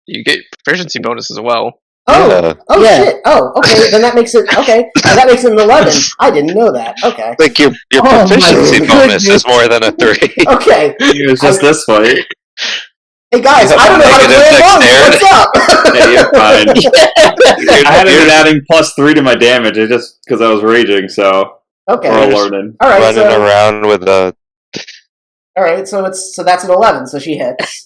[SPEAKER 5] You get proficiency bonus as well.
[SPEAKER 2] Oh, shit. Oh, okay. Then that makes it okay. That makes it an 11. I didn't know that. Okay.
[SPEAKER 3] Like your proficiency bonus is more than a 3.
[SPEAKER 2] Okay.
[SPEAKER 4] It was just this fight.
[SPEAKER 2] Hey guys, I don't know how to play monk. What's up?
[SPEAKER 4] Yeah, you're fine. I hadn't been adding +3 to my damage. It just because I was raging. So
[SPEAKER 2] okay.
[SPEAKER 4] We're all learning.
[SPEAKER 2] All right.
[SPEAKER 3] Running around with a.
[SPEAKER 2] All right. So that's an 11. So she hits.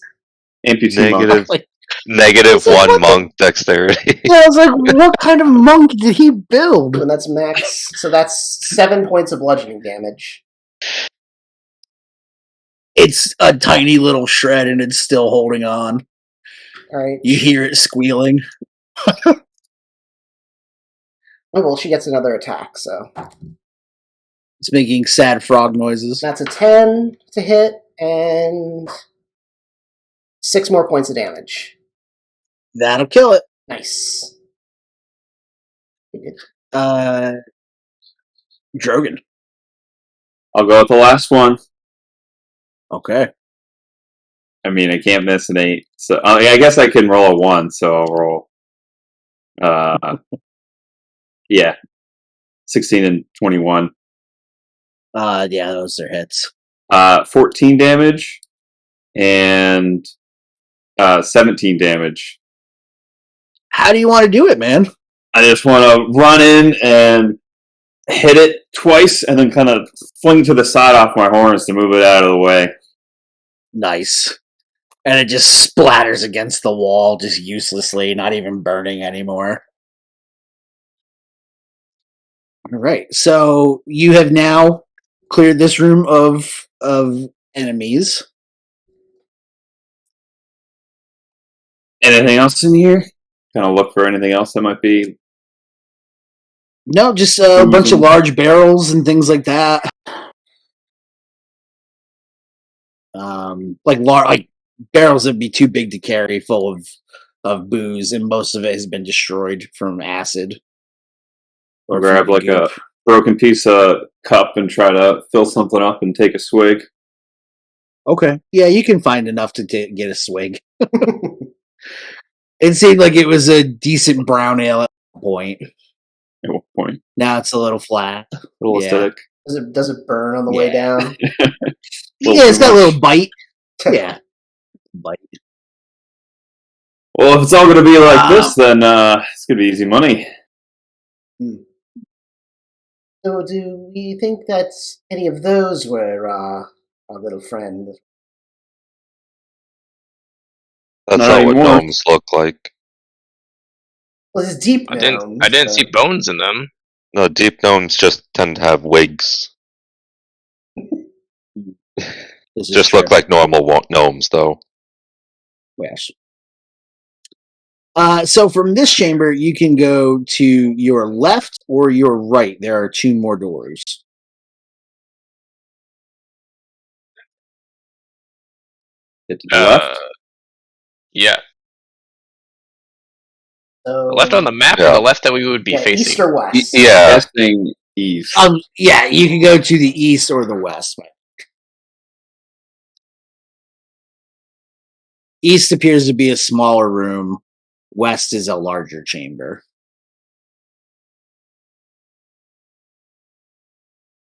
[SPEAKER 3] -1 monk dexterity.
[SPEAKER 1] Yeah, I was like, what kind of monk did he build?
[SPEAKER 2] And that's max. So that's 7 points of bludgeoning damage.
[SPEAKER 1] It's a tiny little shred, and it's still holding on.
[SPEAKER 2] All right.
[SPEAKER 1] You hear it squealing.
[SPEAKER 2] Oh, well, she gets another attack, so
[SPEAKER 1] it's making sad frog noises.
[SPEAKER 2] That's a 10 to hit and 6 more points of damage.
[SPEAKER 1] That'll kill it.
[SPEAKER 2] Nice.
[SPEAKER 1] Drogon.
[SPEAKER 4] I'll go with the last one.
[SPEAKER 1] Okay.
[SPEAKER 4] I mean, I can't miss an 8. So I guess I can roll a 1, so I'll roll. Yeah. 16 and 21.
[SPEAKER 1] Yeah, those are hits.
[SPEAKER 4] 14 damage and 17 damage.
[SPEAKER 1] How do you want to do it, man?
[SPEAKER 4] I just want to run in and hit it twice and then kind of fling to the side off my horns to move it out of the way.
[SPEAKER 1] Nice. And it just splatters against the wall just uselessly, not even burning anymore. All right. So you have now cleared this room of enemies.
[SPEAKER 4] Anything else in here? Kind of look for anything else that might be.
[SPEAKER 1] No, just a bunch of large barrels and things like that. Like barrels that'd be too big to carry, full of booze, and most of it has been destroyed from acid.
[SPEAKER 4] Or grab like a broken piece of cup and try to fill something up and take a swig.
[SPEAKER 1] Okay, yeah, you can find enough to get a swig. It seemed like it was a decent brown ale at one point.
[SPEAKER 4] At what point?
[SPEAKER 1] Now it's a little flat.
[SPEAKER 4] A little acidic.
[SPEAKER 2] Does it burn on the way down?
[SPEAKER 1] Yeah, it's got a little bite. Yeah. Bite.
[SPEAKER 4] Well, if it's all going to be like this, then it's going to be easy money.
[SPEAKER 2] So do we think that any of those were our little friend?
[SPEAKER 3] That's not what gnomes look like.
[SPEAKER 2] Well, it's deep gnomes.
[SPEAKER 5] I didn't see bones in them.
[SPEAKER 3] No, deep gnomes just tend to have wigs. Just look like normal gnomes, though.
[SPEAKER 1] Yes. So from this chamber, you can go to your left or your right. There are 2 more doors.
[SPEAKER 4] To the left?
[SPEAKER 5] Yeah.
[SPEAKER 2] So,
[SPEAKER 5] the left on the map or the left that we would be facing?
[SPEAKER 2] East or west?
[SPEAKER 3] Yeah.
[SPEAKER 4] Guessing east.
[SPEAKER 1] Yeah, you can go to the east or the west. East appears to be a smaller room. West is a larger chamber.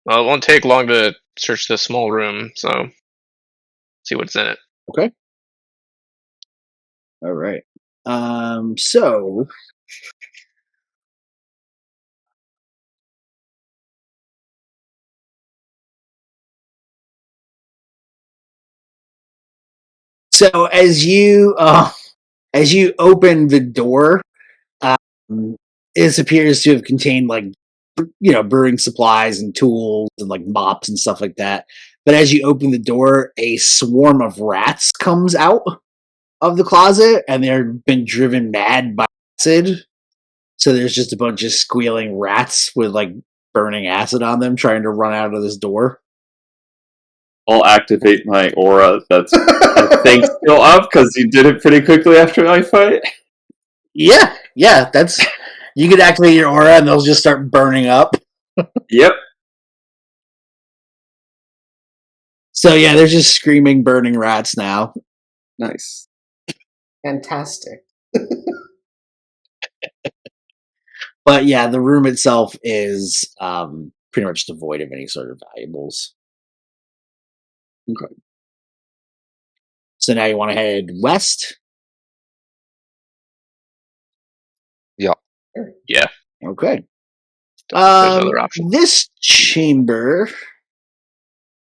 [SPEAKER 5] Well, it won't take long to search this small room, so see what's in it.
[SPEAKER 1] Okay. All right. So as you open the door, this appears to have contained like brewing supplies and tools and like mops and stuff like that. But as you open the door, a swarm of rats comes out of the closet, and they've been driven mad by acid. So there's just a bunch of squealing rats with like burning acid on them trying to run out of this door.
[SPEAKER 4] I'll activate my aura that's, I think, still up because you did it pretty quickly after my fight.
[SPEAKER 1] Yeah, that's... You could activate your aura and they'll just start burning up.
[SPEAKER 4] Yep.
[SPEAKER 1] So yeah, they're just screaming, burning rats now.
[SPEAKER 4] Nice.
[SPEAKER 2] Fantastic.
[SPEAKER 1] But yeah, the room itself is pretty much devoid of any sort of valuables.
[SPEAKER 4] Okay.
[SPEAKER 1] So now you want to head west?
[SPEAKER 3] Yeah.
[SPEAKER 5] Yeah.
[SPEAKER 1] Okay.
[SPEAKER 5] There's other options.
[SPEAKER 1] This chamber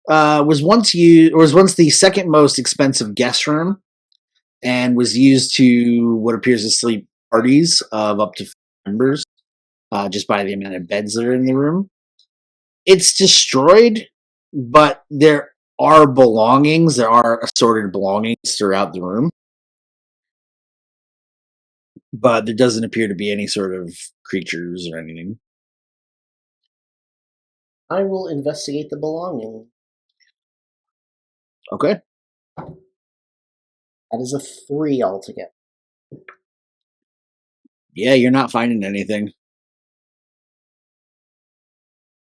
[SPEAKER 1] was once the second most expensive guest room, and was used to what appears to sleep parties of up to 4 members, just by the amount of beds that are in the room. It's destroyed, but there are belongings. There are assorted belongings throughout the room. But there doesn't appear to be any sort of creatures or anything.
[SPEAKER 2] I will investigate the belongings.
[SPEAKER 1] Okay.
[SPEAKER 2] That is a 3 altogether.
[SPEAKER 1] Yeah, you're not finding anything.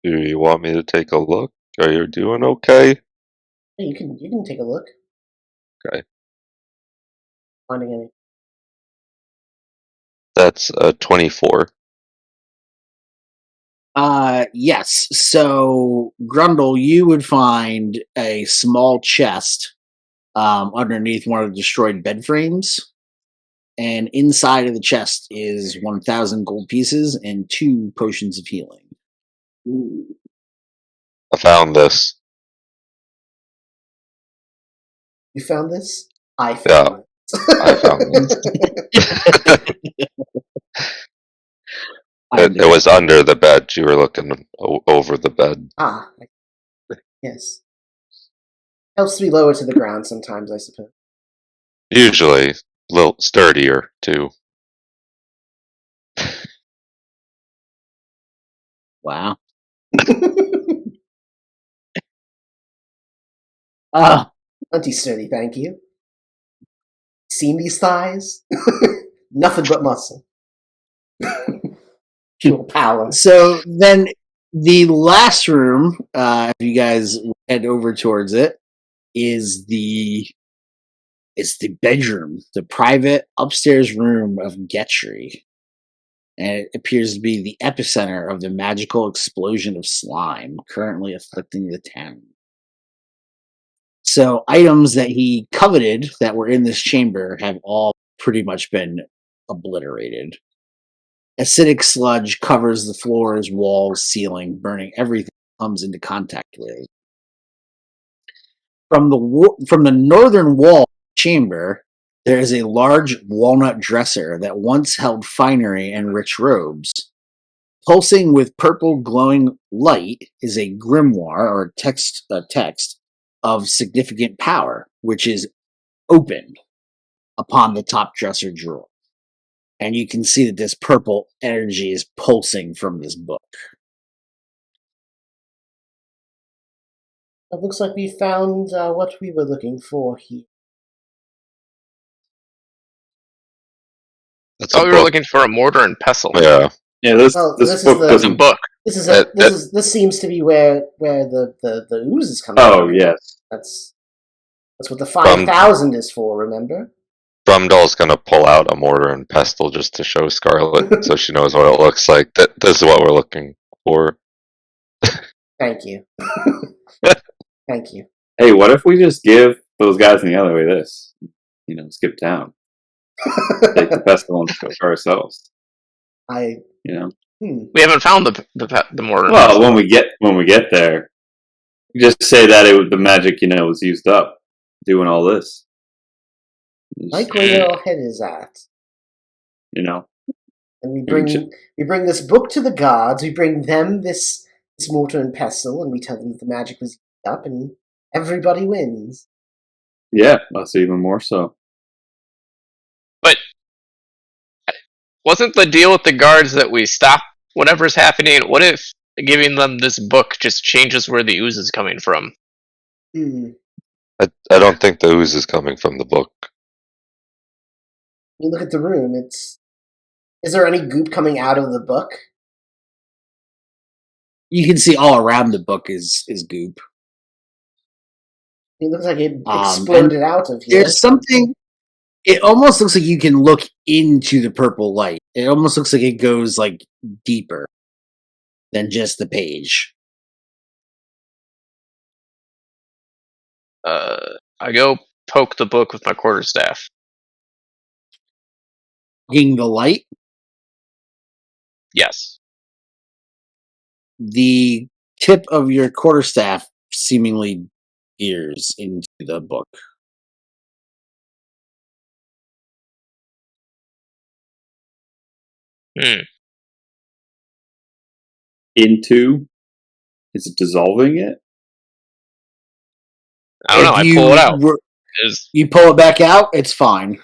[SPEAKER 3] Do you want me to take a look? Are you doing okay?
[SPEAKER 2] Yeah, you can take a look.
[SPEAKER 3] Okay.
[SPEAKER 2] Finding any?
[SPEAKER 3] That's a 24.
[SPEAKER 1] Yes. So, Grundle, you would find a small chest underneath one of the destroyed bed frames. And inside of the chest is 1,000 gold pieces and 2 potions of healing.
[SPEAKER 2] Ooh.
[SPEAKER 3] I found this.
[SPEAKER 2] You found this? I found it.
[SPEAKER 3] I found it. It was under the bed. You were looking over the bed.
[SPEAKER 2] Ah, yes. Helps to be lower to the ground sometimes, I suppose.
[SPEAKER 3] Usually a little sturdier, too.
[SPEAKER 1] Wow.
[SPEAKER 2] Plenty sturdy, thank you. Seen these thighs? Nothing but muscle. Pure power.
[SPEAKER 1] So then the last room, if you guys head over towards it, is the bedroom, the private upstairs room of Getri. And it appears to be the epicenter of the magical explosion of slime currently afflicting the town. So items that he coveted that were in this chamber have all pretty much been obliterated. Acidic sludge covers the floors, walls, ceiling, burning everything it comes into contact with. From the northern wall chamber, there is a large walnut dresser that once held finery and rich robes. Pulsing with purple glowing light is a grimoire or text of significant power, which is opened upon the top dresser drawer. And you can see that this purple energy is pulsing from this book.
[SPEAKER 2] It looks like we found what we were looking for here.
[SPEAKER 5] We were looking for a mortar and pestle.
[SPEAKER 3] Yeah.
[SPEAKER 4] Yeah, this book doesn't.
[SPEAKER 5] Book.
[SPEAKER 2] This seems to be where the ooze is coming from.
[SPEAKER 4] Oh, yes.
[SPEAKER 2] That's what the 5,000 is for, remember?
[SPEAKER 3] Brumdoll's gonna pull out a mortar and pestle just to show Scarlet so she knows what it looks like. This is what we're looking for.
[SPEAKER 2] Thank you. Thank you.
[SPEAKER 4] Hey, what if we just give those guys in the alleyway this? Skip town. Take the pestle and go for ourselves.
[SPEAKER 5] We haven't found the mortar.
[SPEAKER 4] Well, when we get there, just say that the magic, was used up doing all this.
[SPEAKER 2] Like where your head is at. And we bring this book to the guards. We bring them this mortar and pestle, and we tell them that the magic was used up, and everybody wins.
[SPEAKER 4] Yeah, that's even more so.
[SPEAKER 5] But wasn't the deal with the guards that we stop whatever's happening? What if giving them this book just changes where the ooze is coming from?
[SPEAKER 3] I don't think the ooze is coming from the book.
[SPEAKER 2] You look at the room. Is there any goop coming out of the book?
[SPEAKER 1] You can see all around the book is goop.
[SPEAKER 2] It looks like it exploded out of here.
[SPEAKER 1] There's something. It almost looks like you can look into the purple light. It almost looks like it goes deeper than just the page.
[SPEAKER 5] I go poke the book with my quarterstaff.
[SPEAKER 1] Poking the light?
[SPEAKER 5] Yes.
[SPEAKER 1] The tip of your quarterstaff seemingly peers into the book.
[SPEAKER 4] Into? Is it dissolving it?
[SPEAKER 5] I don't know. I pull it out.
[SPEAKER 1] You pull it back out, it's fine.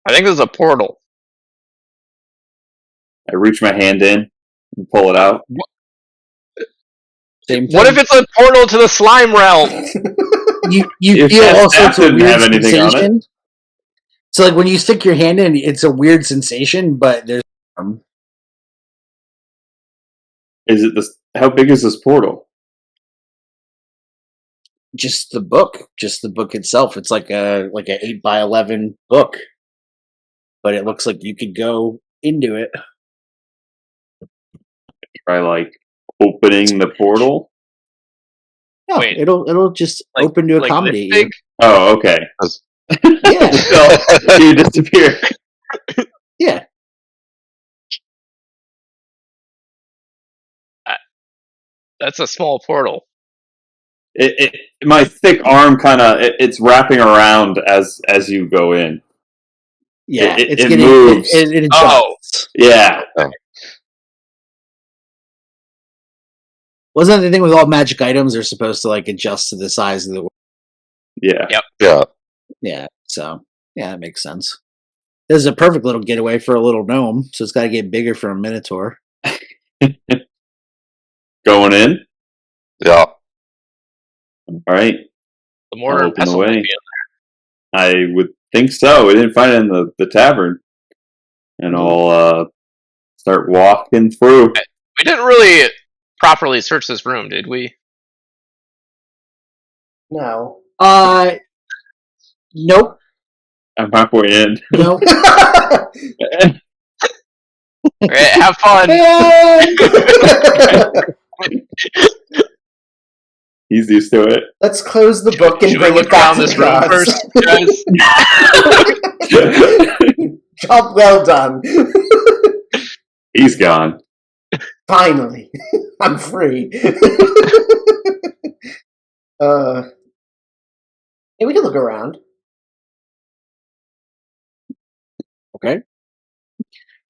[SPEAKER 5] I think there's a portal.
[SPEAKER 4] I reach my hand in and pull it out.
[SPEAKER 1] Same
[SPEAKER 5] What if
[SPEAKER 1] thing.
[SPEAKER 5] it's a portal to the slime realm?
[SPEAKER 1] You feel all sorts of weird
[SPEAKER 4] sensation.
[SPEAKER 1] So, like when you stick your hand in, it's a weird sensation, but there's.
[SPEAKER 4] Is it this? How big is this portal?
[SPEAKER 1] Just the book itself. It's like an 8x11 book, but it looks like you could go into it.
[SPEAKER 4] Try like opening the portal.
[SPEAKER 1] No,
[SPEAKER 5] Wait.
[SPEAKER 1] it'll just
[SPEAKER 5] Like-
[SPEAKER 1] open to
[SPEAKER 5] like
[SPEAKER 1] accommodate
[SPEAKER 5] this
[SPEAKER 1] you.
[SPEAKER 5] big?
[SPEAKER 4] Oh, okay.
[SPEAKER 1] Yeah,
[SPEAKER 4] So you disappear.
[SPEAKER 1] yeah.
[SPEAKER 5] That's a small portal.
[SPEAKER 4] My thick arm kind of it's wrapping around as you go in.
[SPEAKER 1] Yeah,
[SPEAKER 4] It
[SPEAKER 1] it's getting
[SPEAKER 4] moves.
[SPEAKER 1] It
[SPEAKER 5] Oh.
[SPEAKER 1] adjusts.
[SPEAKER 4] Yeah.
[SPEAKER 1] Wasn't the thing with all magic items? They're supposed to like adjust to the size of the.
[SPEAKER 4] Yeah.
[SPEAKER 5] Yep.
[SPEAKER 3] Yeah.
[SPEAKER 1] Yeah, so yeah, that makes sense. This is a perfect little getaway for a little gnome, so it's got to get bigger for a minotaur.
[SPEAKER 4] Going in.
[SPEAKER 3] Yeah.
[SPEAKER 4] All right.
[SPEAKER 5] The mortar
[SPEAKER 4] I'll
[SPEAKER 5] and
[SPEAKER 4] open the
[SPEAKER 5] pestle might
[SPEAKER 4] way.
[SPEAKER 5] be in
[SPEAKER 4] I would think so. We didn't find it in the tavern, and I'll start walking through.
[SPEAKER 5] We didn't really properly search this room, did we?
[SPEAKER 2] No.
[SPEAKER 1] Nope.
[SPEAKER 4] I'm halfway in.
[SPEAKER 1] Nope.
[SPEAKER 5] Alright, have fun.
[SPEAKER 4] He's used to it.
[SPEAKER 2] Let's close the book and
[SPEAKER 5] Should we
[SPEAKER 2] bring
[SPEAKER 5] look
[SPEAKER 2] it back
[SPEAKER 5] around
[SPEAKER 2] to
[SPEAKER 5] this
[SPEAKER 2] the
[SPEAKER 5] room
[SPEAKER 2] gods.
[SPEAKER 5] first, guys?
[SPEAKER 2] Job well done.
[SPEAKER 4] He's gone.
[SPEAKER 2] Finally, I'm free. Hey, we can look around.
[SPEAKER 1] Okay.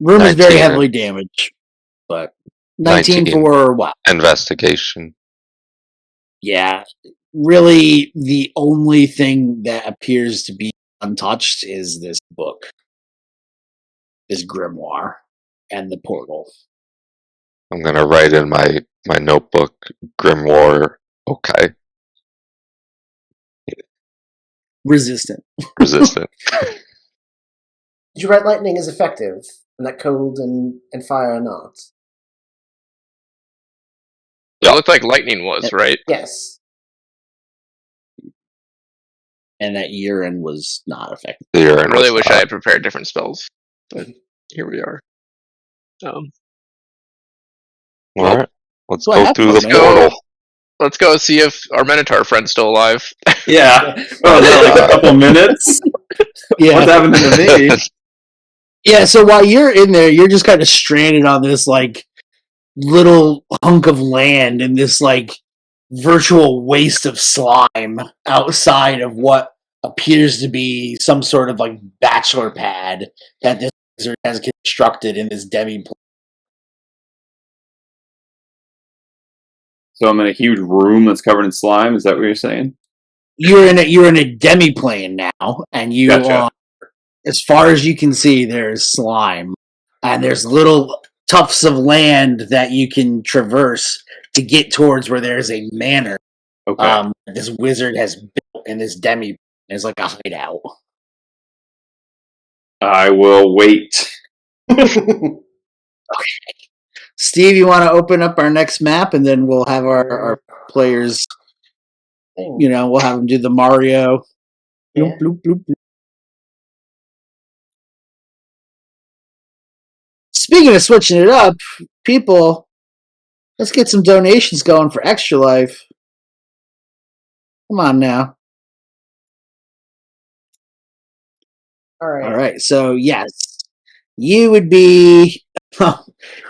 [SPEAKER 1] Room is
[SPEAKER 3] 19
[SPEAKER 1] very heavily damaged, but 19 for what?
[SPEAKER 3] Investigation.
[SPEAKER 1] Yeah. Really, the only thing that appears to be untouched is this book, this grimoire, and the portal.
[SPEAKER 3] I'm gonna write in my notebook, grimoire. Okay,
[SPEAKER 1] Resistant.
[SPEAKER 3] resistant.
[SPEAKER 2] Did you write lightning is effective, and that cold and fire are not?
[SPEAKER 5] It looked like lightning was, right?
[SPEAKER 2] Yes.
[SPEAKER 1] And that urine was not effective.
[SPEAKER 5] I really wish I had prepared different spells, but here we are.
[SPEAKER 3] All right, let's
[SPEAKER 1] What
[SPEAKER 3] go
[SPEAKER 1] happened,
[SPEAKER 3] through the
[SPEAKER 1] man?
[SPEAKER 3] portal.
[SPEAKER 5] Let's go see if our Minotaur friend's still alive.
[SPEAKER 4] Yeah. Oh, is that like a couple minutes?
[SPEAKER 1] Yeah.
[SPEAKER 4] What's happening to me?
[SPEAKER 1] Yeah, so while you're in there, you're just kind of stranded on this, like, little hunk of land in this, like, virtual waste of slime outside of what appears to be some sort of, like, bachelor pad that this wizard has constructed in this demi-plane.
[SPEAKER 4] So I'm in a huge room that's covered in slime. Is that what you're saying?
[SPEAKER 1] You're in a demi-plane now, and you
[SPEAKER 4] Gotcha.
[SPEAKER 1] are, as far as you can see, there's slime. And there's little tufts of land that you can traverse to get towards where there's a manor.
[SPEAKER 4] Okay.
[SPEAKER 1] This wizard has built in this demi. There's like a hideout.
[SPEAKER 4] I will wait.
[SPEAKER 1] Steve, you want to open up our next map, and then we'll have our players. You know, we'll have them do the Mario.
[SPEAKER 2] Yeah.
[SPEAKER 1] Bloop, bloop, bloop, bloop. Speaking of switching it up, people, let's get some donations going for ExtraLife. Come on now.
[SPEAKER 2] All right.
[SPEAKER 1] All right. So yes, you would be,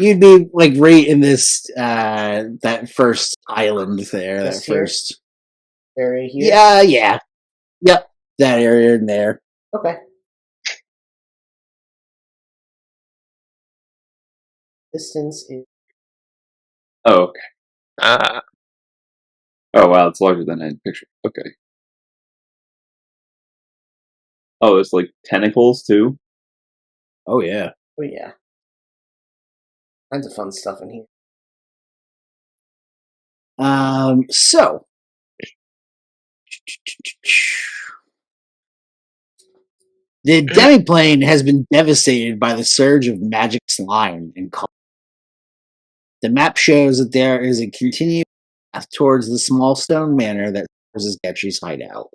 [SPEAKER 1] you'd be like right in this that first island there.
[SPEAKER 2] Just
[SPEAKER 1] that
[SPEAKER 2] here?
[SPEAKER 1] first.
[SPEAKER 2] Area here.
[SPEAKER 1] Yeah. Yep. That area in there.
[SPEAKER 2] Okay. Distance is.
[SPEAKER 4] Oh, okay.
[SPEAKER 5] Ah,
[SPEAKER 4] Oh, wow. It's larger than I had pictured. Okay. Oh, there's like tentacles too.
[SPEAKER 1] Oh yeah.
[SPEAKER 2] Oh yeah. Kinds of fun stuff in here.
[SPEAKER 1] So the demiplane has been devastated by the surge of magic slime and color. The map shows that there is a continuous path towards the small stone manor that serves as GETRI'S hideout.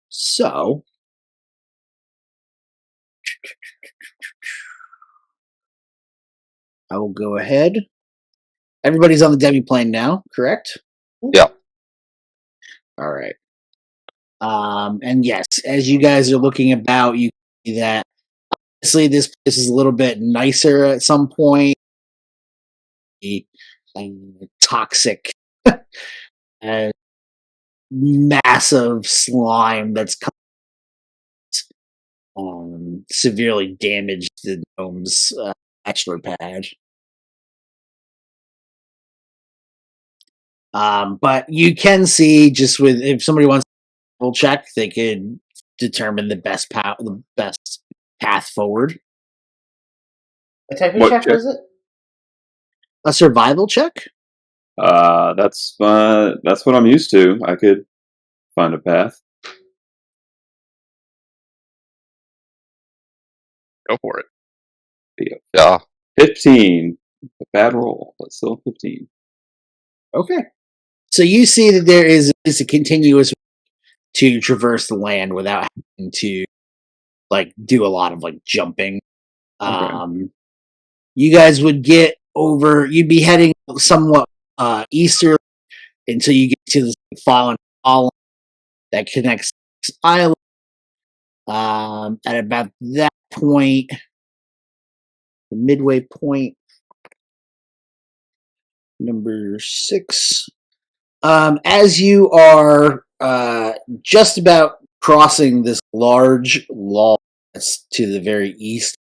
[SPEAKER 1] So I will go ahead. Everybody's on the demiplane now, correct?
[SPEAKER 3] Yeah.
[SPEAKER 1] All right. And yes, as you guys are looking about, you see that obviously this place is a little bit nicer at some point. Toxic and massive slime that's severely damaged the gnome's bachelor pad. But you can see just with if somebody wants to check, they could determine the best path forward.
[SPEAKER 2] What type of check was it?
[SPEAKER 1] A survival check?
[SPEAKER 4] That's what I'm used to. I could find a path.
[SPEAKER 5] Go for it.
[SPEAKER 3] Yeah.
[SPEAKER 4] 15. A bad roll, but still 15.
[SPEAKER 1] Okay. So you see that there is a continuous to traverse the land without having to do a lot of jumping.
[SPEAKER 4] Okay.
[SPEAKER 1] You guys would get over. You'd be heading somewhat easterly until you get to the fallen island that connects this island. At about that point, the midway point, number 6. As you are just about crossing this large log that's to the very east,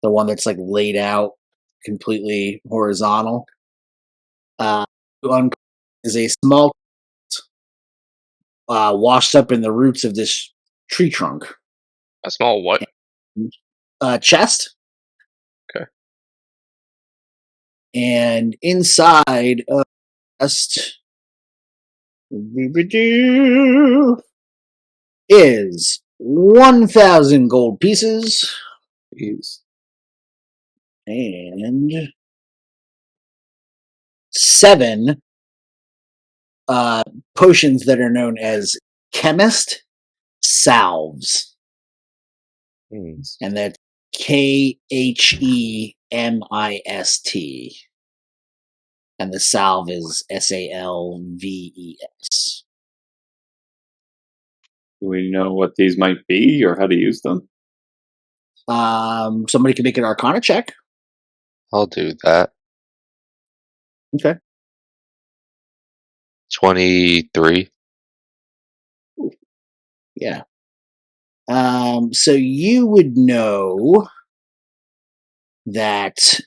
[SPEAKER 1] the one that's laid out completely horizontal, is a small washed up in the roots of this tree trunk.
[SPEAKER 5] A small what?
[SPEAKER 1] Chest.
[SPEAKER 5] Okay.
[SPEAKER 1] And inside of chest is 1,000 gold pieces.
[SPEAKER 4] Jeez.
[SPEAKER 1] And 7 potions that are known as chemist salves. And that's KHEMIST. And the salve is SALVES.
[SPEAKER 4] Do we know what these might be or how to use them?
[SPEAKER 1] Somebody can make an Arcana check.
[SPEAKER 3] I'll do that.
[SPEAKER 1] Okay.
[SPEAKER 3] 23.
[SPEAKER 1] Ooh. Yeah. So you would know that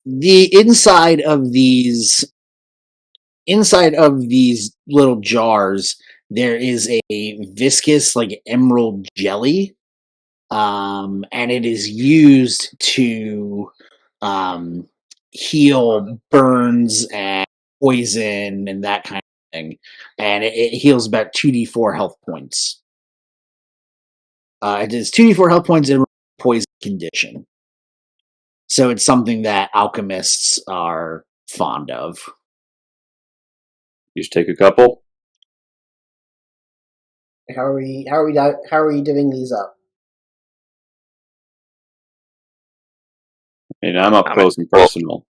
[SPEAKER 1] the inside of these little jars, there is a viscous emerald jelly, and it is used to heal burns and poison and that kind of thing, and it heals about 2d4 health points. It is 2d4 health points in poison condition. So it's something that alchemists are fond of.
[SPEAKER 4] You should take a couple.
[SPEAKER 2] How are we divvying these up?
[SPEAKER 4] And I'm up close and personal.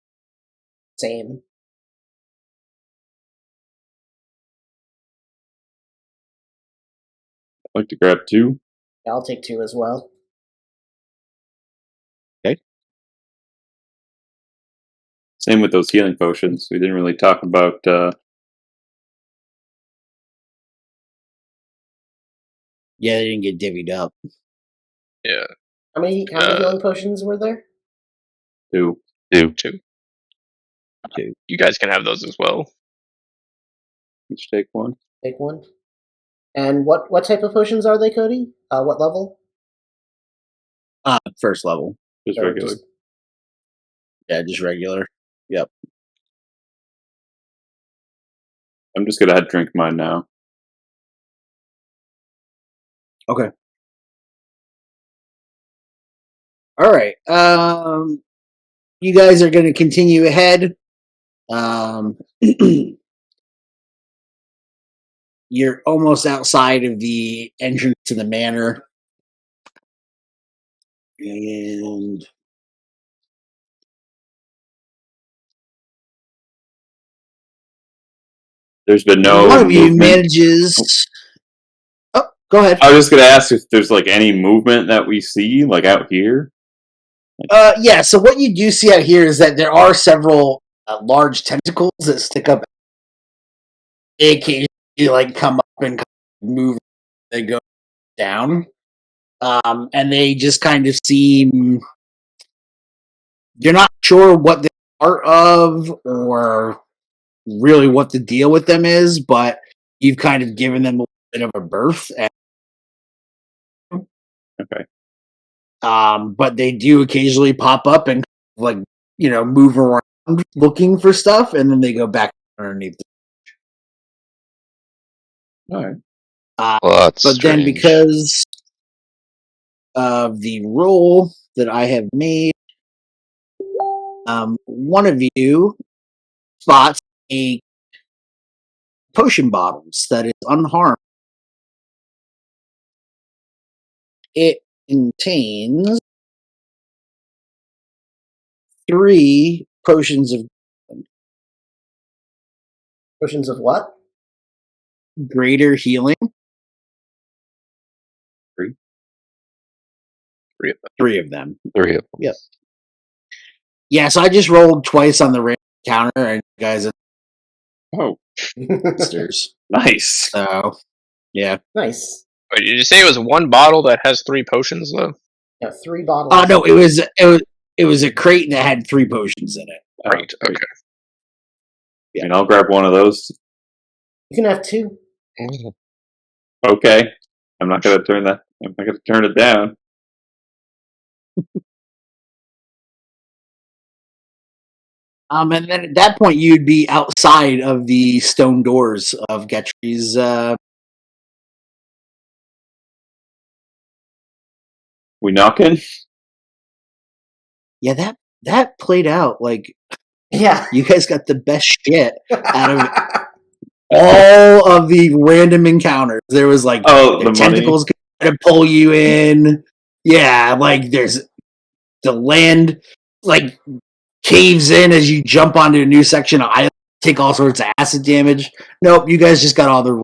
[SPEAKER 2] Same.
[SPEAKER 4] I'd like to grab 2.
[SPEAKER 2] Yeah, I'll take 2 as well.
[SPEAKER 1] Okay.
[SPEAKER 4] Same with those healing potions. We didn't really talk about.
[SPEAKER 1] Yeah, they didn't get divvied up.
[SPEAKER 5] Yeah.
[SPEAKER 2] How many healing potions were there?
[SPEAKER 4] 2.
[SPEAKER 5] You guys can have those as well.
[SPEAKER 4] Each take 1.
[SPEAKER 2] Take 1. And what type of potions are they, Cody? What level?
[SPEAKER 1] First level.
[SPEAKER 4] Just regular.
[SPEAKER 1] Just regular. Yep.
[SPEAKER 4] I'm just gonna head drink mine now.
[SPEAKER 1] Okay. All right. You guys are going to continue ahead. You're almost outside of the entrance to the manor. And
[SPEAKER 4] there's been no
[SPEAKER 1] one of you
[SPEAKER 4] movement.
[SPEAKER 1] manages. Oh, go ahead.
[SPEAKER 4] I was just gonna ask if there's like any movement that we see, like out here.
[SPEAKER 1] Yeah. So what you do see out here is that there are several large tentacles that stick up. They occasionally like come up and move. They go down, and they just kind of seem. You're not sure what they're part of or really what the deal with them is, but you've kind of given them a bit of a berth.
[SPEAKER 4] Okay.
[SPEAKER 1] But they do occasionally pop up and like move around looking for stuff, and then they go back underneath.
[SPEAKER 4] All right.
[SPEAKER 3] Well, that's
[SPEAKER 1] but
[SPEAKER 3] strange.
[SPEAKER 1] Then because of the roll that I have made, one of you spots a potion bottles that is unharmed. It contains 3 potions of
[SPEAKER 2] what?
[SPEAKER 1] greater healing.
[SPEAKER 4] 3?
[SPEAKER 1] 3 of them.
[SPEAKER 3] 3 of them.
[SPEAKER 1] Yep. Yeah, so I just rolled twice on the random counter, and you guys are monsters.
[SPEAKER 4] Nice.
[SPEAKER 1] So, yeah.
[SPEAKER 2] Nice.
[SPEAKER 5] Wait, did you say it was one bottle that has 3 potions though?
[SPEAKER 2] Yeah, 3 bottles.
[SPEAKER 1] Oh no, it was a crate that had 3 potions in it.
[SPEAKER 5] Right. Okay.
[SPEAKER 4] Yeah. And I'll grab one of those.
[SPEAKER 2] You can have 2.
[SPEAKER 4] Okay. I'm not gonna turn that. I'm not gonna turn it down.
[SPEAKER 1] And then at that point, you'd be outside of the stone doors of GETRI'S.
[SPEAKER 4] We knocking?
[SPEAKER 1] Yeah, that played out like.
[SPEAKER 2] Yeah.
[SPEAKER 1] You guys got the best shit out of all of the random encounters. There was like
[SPEAKER 4] the
[SPEAKER 1] tentacles gonna pull you in. Yeah, like there's the land like caves in as you jump onto a new section of island, take all sorts of acid damage. Nope, you guys just got all the rules.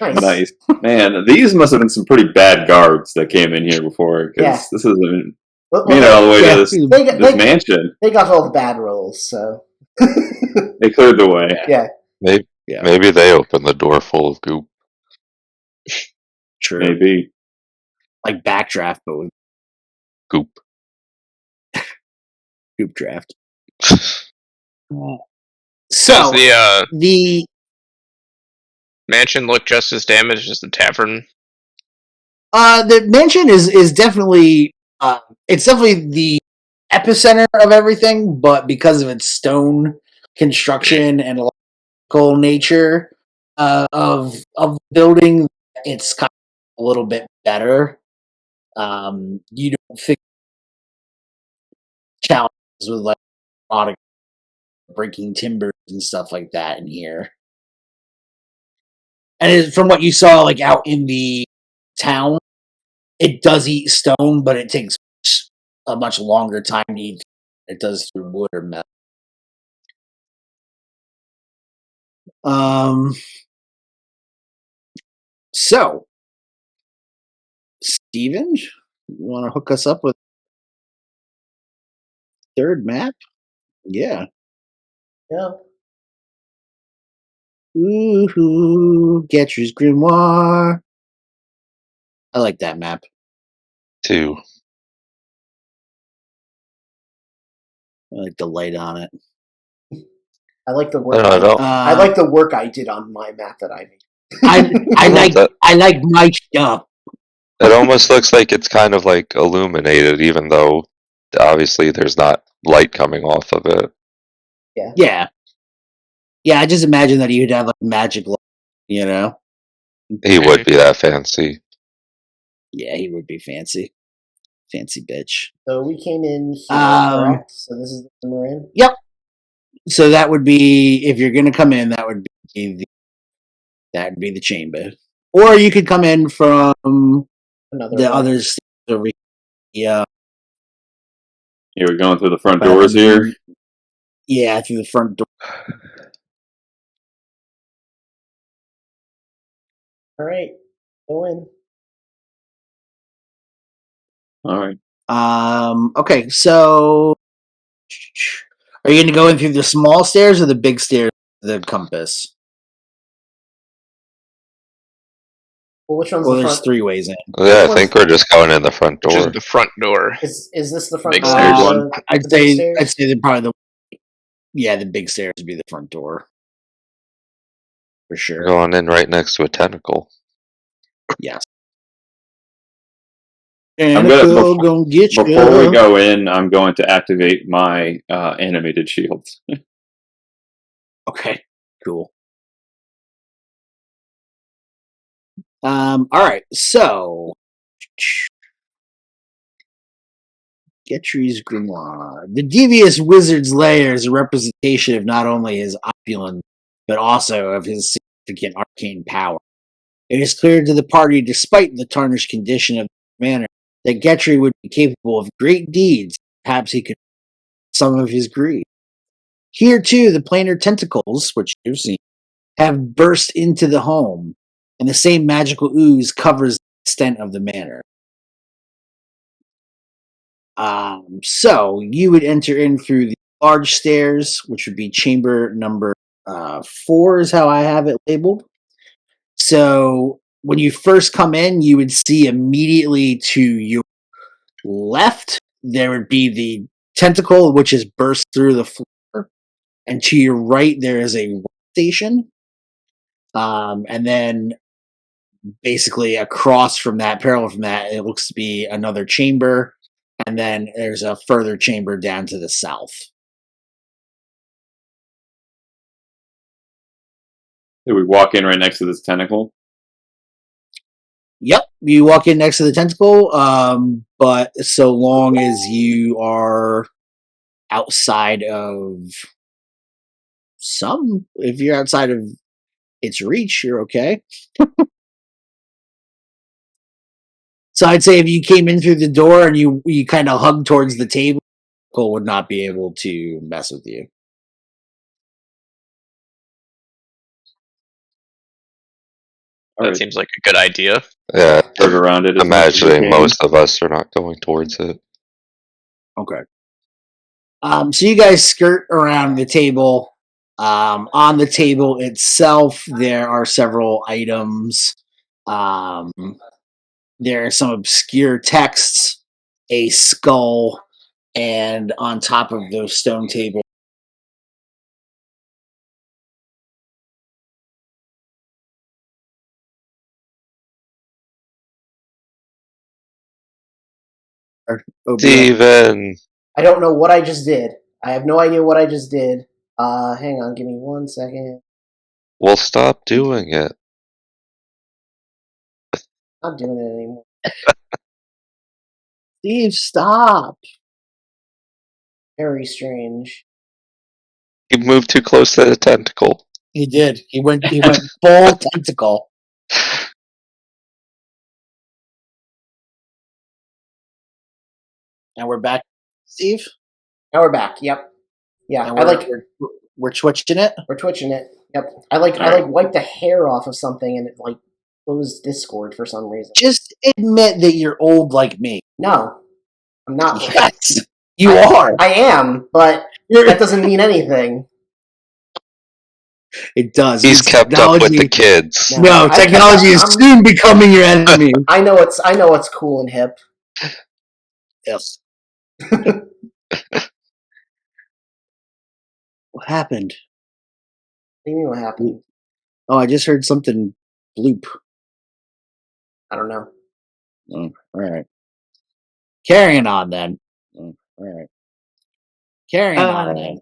[SPEAKER 4] Nice. Man, these must have been some pretty bad guards that came in here before, because this isn't all the way to this mansion.
[SPEAKER 2] They got all the bad rolls, so
[SPEAKER 4] they cleared the way.
[SPEAKER 2] Yeah.
[SPEAKER 3] Maybe they opened the door full of goop.
[SPEAKER 1] True.
[SPEAKER 4] Maybe.
[SPEAKER 1] Like Backdraft, but with
[SPEAKER 3] goop.
[SPEAKER 1] Goop draft.
[SPEAKER 5] So does
[SPEAKER 1] the
[SPEAKER 5] mansion look just as damaged as the tavern?
[SPEAKER 1] The mansion is definitely it's definitely the epicenter of everything, but because of its stone construction and electrical nature of building, it's kind of a little bit better. You don't think challenges with like product breaking timbers and stuff like that in here. And from what you saw, like out in the town, it does eat stone, but it takes a much longer time to eat than it does through wood or metal. So, Steven, you want to hook us up with third map? Yeah.
[SPEAKER 2] Yeah.
[SPEAKER 1] Ooh, GETRI'S Grimoire. I like that map.
[SPEAKER 3] 2.
[SPEAKER 1] I like the light on it.
[SPEAKER 2] I like the work.
[SPEAKER 3] I
[SPEAKER 2] like the work I did on my map that I made.
[SPEAKER 1] I like my stuff.
[SPEAKER 3] It almost looks like it's kind of like illuminated, even though obviously there's not light coming off of it.
[SPEAKER 2] Yeah.
[SPEAKER 1] I just imagine that you'd have like magic light, you know.
[SPEAKER 3] He would be that fancy.
[SPEAKER 1] Yeah, he would be fancy bitch.
[SPEAKER 2] So we came in here, correct? So this is the room we're in.
[SPEAKER 1] Yep. So that would be, if you're going to come in, that would be the chamber, or you could come in from the others over here. Yeah.
[SPEAKER 4] Yeah, we're going through the front doors here.
[SPEAKER 1] Yeah, through the front door.
[SPEAKER 2] All right, go in.
[SPEAKER 4] All right.
[SPEAKER 1] Okay, so are you going to go in through the small stairs or the big stairs? The compass.
[SPEAKER 2] Well, which one's
[SPEAKER 1] well,
[SPEAKER 2] the
[SPEAKER 1] there's
[SPEAKER 2] front?
[SPEAKER 1] 3 ways in.
[SPEAKER 3] Yeah, I think we're just going in the front door.
[SPEAKER 5] Just the front door.
[SPEAKER 2] Is this the front
[SPEAKER 5] Big
[SPEAKER 2] door?
[SPEAKER 5] stairs.
[SPEAKER 1] I'd say that probably the big stairs would be the front door. For sure.
[SPEAKER 3] We're going in right next to a tentacle.
[SPEAKER 1] Yes.
[SPEAKER 4] I'm gonna before we go in, I'm going to activate my animated shields.
[SPEAKER 1] Okay, cool. All right, so GETRI'S GRIMOIRE. The devious wizard's lair is a representation of not only his opulence, but also of his significant arcane power. It is clear to the party, despite the tarnished condition of the manor, that GETRI would be capable of great deeds. Perhaps he could some of his greed. Here, too, the planar tentacles, which you've seen, have burst into the home, and the same magical ooze covers the extent of the manor. So you would enter in through the large stairs, which would be chamber number 4 is how I have it labeled. So when you first come in, you would see immediately to your left, there would be the tentacle, which is burst through the floor. And to your right, there is a workstation. And then basically across from that, parallel from that, it looks to be another chamber. And then there's a further chamber down to the south.
[SPEAKER 4] Did we walk in right next to this tentacle?
[SPEAKER 1] Yep, you walk in next to the tentacle, but so long as you are outside of if you're outside of its reach, you're okay. So I'd say if you came in through the door and you kind of hugged towards the table, Cole would not be able to mess with you.
[SPEAKER 5] That seems like a good idea.
[SPEAKER 3] Yeah,
[SPEAKER 4] around it.
[SPEAKER 3] Imagining most of us are not going towards it.
[SPEAKER 1] Okay. So you guys skirt around the table. On the table itself, there are several items. There are some obscure texts, a skull, and on top of those stone tables,
[SPEAKER 3] Steven!
[SPEAKER 2] I don't know what I just did. I have no idea what I just did. Hang on, give me 1 second.
[SPEAKER 3] Well, stop doing it.
[SPEAKER 2] I'm not doing it anymore.
[SPEAKER 1] Steve, stop.
[SPEAKER 2] Very strange.
[SPEAKER 3] He moved too close to the tentacle.
[SPEAKER 1] He did. He went full tentacle. And we're back, Steve?
[SPEAKER 2] Now we're back. Yep. Yeah,
[SPEAKER 1] we're twitching it.
[SPEAKER 2] We're twitching it. Yep. I wiped the hair off of something and it closed Discord for some reason.
[SPEAKER 1] Just admit that you're old like me.
[SPEAKER 2] No, I'm not.
[SPEAKER 1] Yes, you are.
[SPEAKER 2] I am, but that doesn't mean anything.
[SPEAKER 1] It does.
[SPEAKER 3] He's kept up with the kids.
[SPEAKER 1] No, technology is soon becoming your enemy.
[SPEAKER 2] I know it's cool and hip.
[SPEAKER 1] Yes. What happened?
[SPEAKER 2] What do you mean what happened?
[SPEAKER 1] Oh, I just heard something Bloop.
[SPEAKER 2] I don't know.
[SPEAKER 1] All right. Carrying on then. All right. Carrying on then.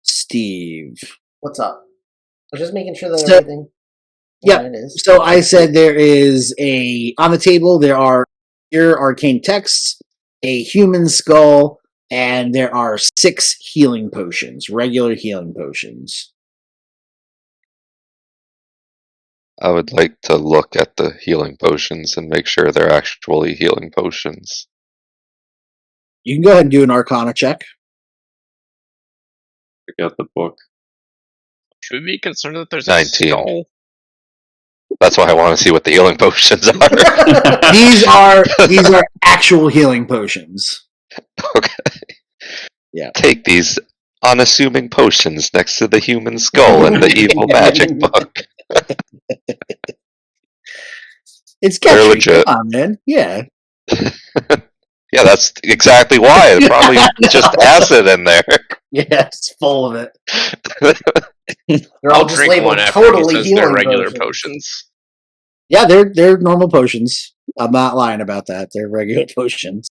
[SPEAKER 1] Steve.
[SPEAKER 2] What's up? I was just making sure that everything.
[SPEAKER 1] Yeah. It is. So I said there is on the table, there are your arcane texts, a human skull, and there are 6 healing potions, regular healing potions.
[SPEAKER 3] I would like to look at the healing potions and make sure they're actually healing potions.
[SPEAKER 1] You can go ahead and do an Arcana check.
[SPEAKER 4] Check out the book.
[SPEAKER 5] Should we be concerned that there's
[SPEAKER 3] 19.
[SPEAKER 5] a skull?
[SPEAKER 3] That's why I want to see what the healing potions are.
[SPEAKER 1] These are actual healing potions.
[SPEAKER 3] Okay.
[SPEAKER 1] Yeah.
[SPEAKER 3] Take these unassuming potions next to the human skull in the evil magic book.
[SPEAKER 1] It's GETRI. Come on, man. Yeah.
[SPEAKER 3] Yeah, that's exactly why. It's probably just acid in there.
[SPEAKER 1] Yeah, it's full of it.
[SPEAKER 2] They're all just labeled totally healing
[SPEAKER 5] they're regular potions.
[SPEAKER 1] Yeah, they're normal potions. I'm not lying about that. They're regular potions.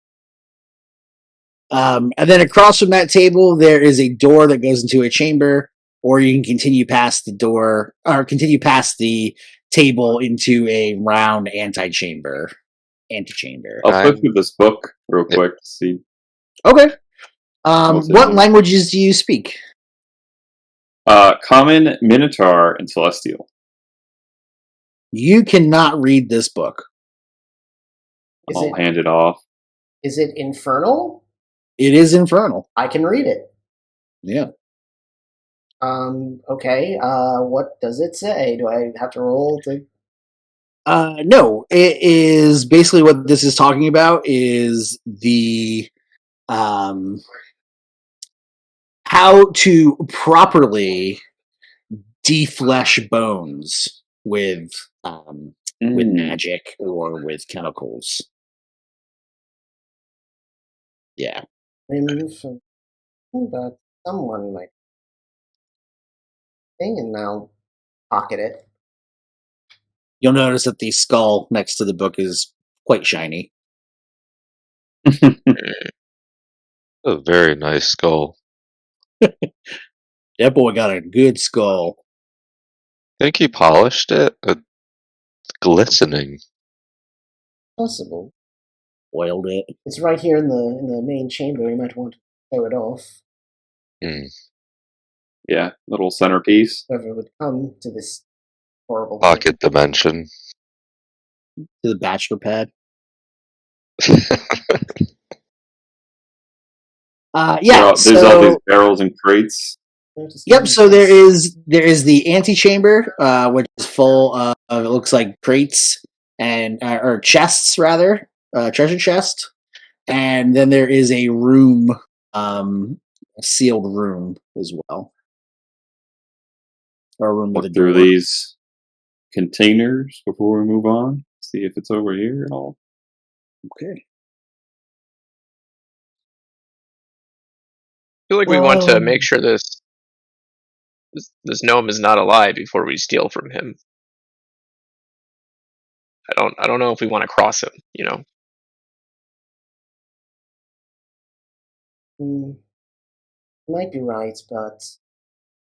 [SPEAKER 1] And then across from that table, there is a door that goes into a chamber, or you can continue past the door, or continue past the table into a round antechamber.
[SPEAKER 4] I'll flip through this book real quick to see.
[SPEAKER 1] Okay. What languages do you speak?
[SPEAKER 4] Common, Minotaur, and Celestial.
[SPEAKER 1] You cannot read this book.
[SPEAKER 4] I'll hand it off.
[SPEAKER 2] Is it infernal?
[SPEAKER 1] It is infernal.
[SPEAKER 2] I can read it.
[SPEAKER 1] Yeah.
[SPEAKER 2] Okay. What does it say? Do I have to roll to?
[SPEAKER 1] No. It is basically what this is talking about is the how to properly deflesh bones with magic or with chemicals. Yeah.
[SPEAKER 2] Remove that someone might thing, and I'll pocket it.
[SPEAKER 1] You'll notice that the skull next to the book is quite shiny.
[SPEAKER 3] A very nice skull.
[SPEAKER 1] That boy got a good skull.
[SPEAKER 3] I think he polished it. It's glistening.
[SPEAKER 2] Possible.
[SPEAKER 1] Oiled it.
[SPEAKER 2] It's right here in the main chamber. You might want to show it off.
[SPEAKER 4] Yeah, little centerpiece.
[SPEAKER 2] Whoever would come to this horrible
[SPEAKER 3] pocket dimension.
[SPEAKER 1] To the bachelor pad. Yeah.
[SPEAKER 4] There's all these barrels and crates.
[SPEAKER 1] Yep. So there is the antechamber, which is full of it looks like crates and or chests rather, treasure chest, and then there is a room, a sealed room as well, or a room with a door.
[SPEAKER 4] Look through these containers before we move on. See if it's over here at all.
[SPEAKER 1] Okay.
[SPEAKER 5] I feel like we want to make sure this gnome is not alive before we steal from him. I don't know if we want to cross him, you know.
[SPEAKER 2] You might be right, but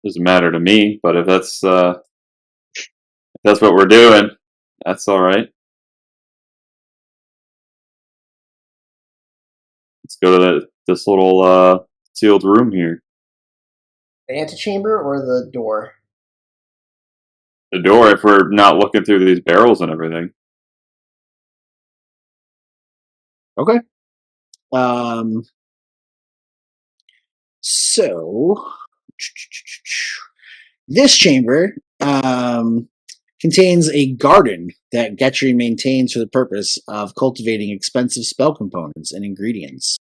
[SPEAKER 4] doesn't matter to me. But if that's what we're doing, that's all right. Let's go to this little sealed room here.
[SPEAKER 2] The antechamber or the door?
[SPEAKER 4] The door, if we're not looking through these barrels and everything.
[SPEAKER 1] Okay. So this chamber contains a garden that GETRI maintains for the purpose of cultivating expensive spell components and ingredients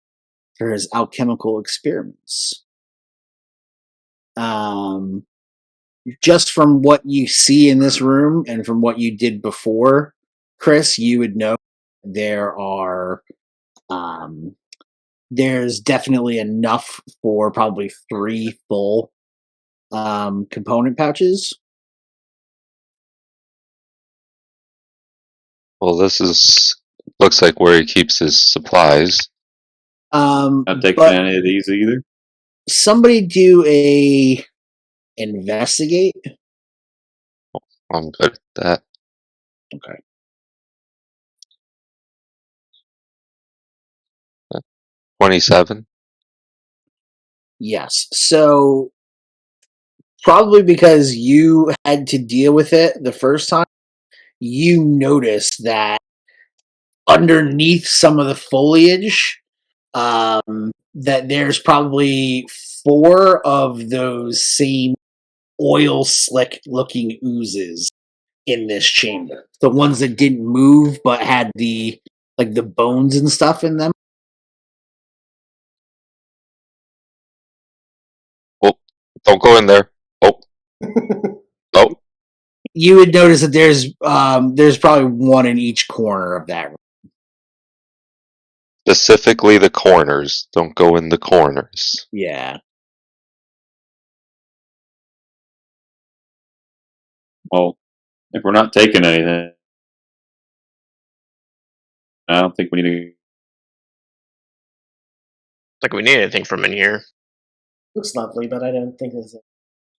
[SPEAKER 1] for his alchemical experiments. Just from what you see in this room and from what you did before, Chris, you would know there are there's definitely enough for probably 3 full component pouches.
[SPEAKER 3] Well, this looks like where he keeps his supplies.
[SPEAKER 4] Not taking any of these either.
[SPEAKER 1] Somebody do a investigate.
[SPEAKER 3] I'm good at that.
[SPEAKER 1] Okay.
[SPEAKER 3] 27.
[SPEAKER 1] Yes. So probably because you had to deal with it the first time, you noticed that underneath some of the foliage, that there's probably 4 of those same oil slick looking oozes in this chamber. The ones that didn't move but had the bones and stuff in them.
[SPEAKER 3] Oh, don't go in there. Oh. Oh.
[SPEAKER 1] You would notice that there's probably 1 in each corner of that room.
[SPEAKER 3] Specifically the corners. Don't go in the corners.
[SPEAKER 1] Yeah.
[SPEAKER 4] Well, if we're not taking anything, I don't think we need to.
[SPEAKER 5] Like we need anything from in here.
[SPEAKER 2] Looks lovely, but I don't think it's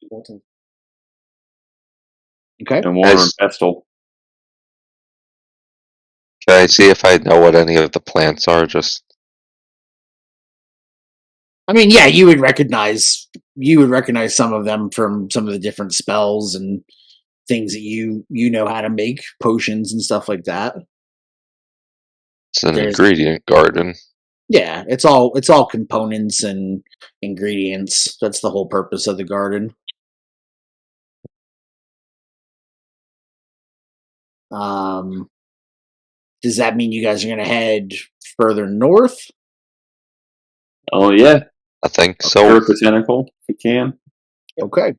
[SPEAKER 2] important.
[SPEAKER 1] Okay.
[SPEAKER 4] And water and pestle.
[SPEAKER 3] Can I see if I know what any of the plants are?
[SPEAKER 1] I mean, yeah, you would recognize some of them from some of the different spells and things that you know how to make, potions and stuff like that.
[SPEAKER 3] It's an ingredient garden.
[SPEAKER 1] Yeah, it's all components and ingredients. That's the whole purpose of the garden. Does that mean you guys are going to head further north?
[SPEAKER 4] Oh yeah,
[SPEAKER 3] I think so.
[SPEAKER 4] Earth botanical, if we can.
[SPEAKER 1] Okay.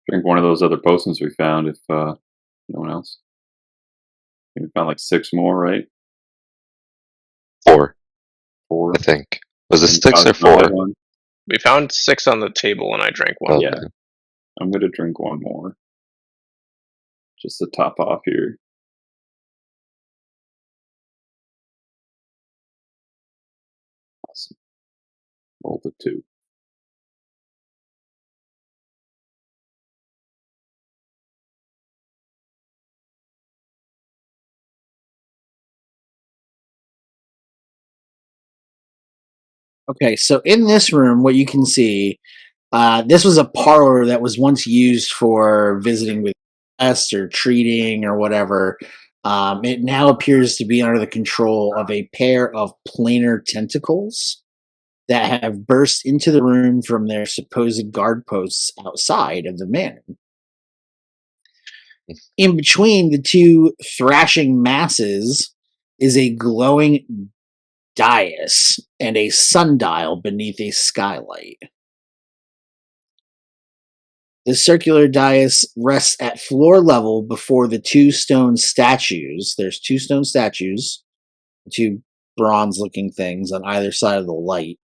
[SPEAKER 4] Drink one of those other potions we found. If no one else, we found like 6 more, right?
[SPEAKER 3] 4.
[SPEAKER 4] 4.
[SPEAKER 3] I think. Was it 6 or 4?
[SPEAKER 5] We found 6 on the table, and I drank 1.
[SPEAKER 3] Okay.
[SPEAKER 4] Yeah, I'm gonna drink 1 more, just to top off here. Awesome. Roll the 2.
[SPEAKER 1] Okay, so in this room, what you can see, this was a parlor that was once used for visiting with guests or treating or whatever. It now appears to be under the control of a pair of planar tentacles that have burst into the room from their supposed guard posts outside of the manor. In between the 2 thrashing masses is a glowing dais and a sundial beneath a skylight. The circular dais rests at floor level before the 2 stone statues. There's 2 stone statues, 2 bronze-looking things on either side of the light.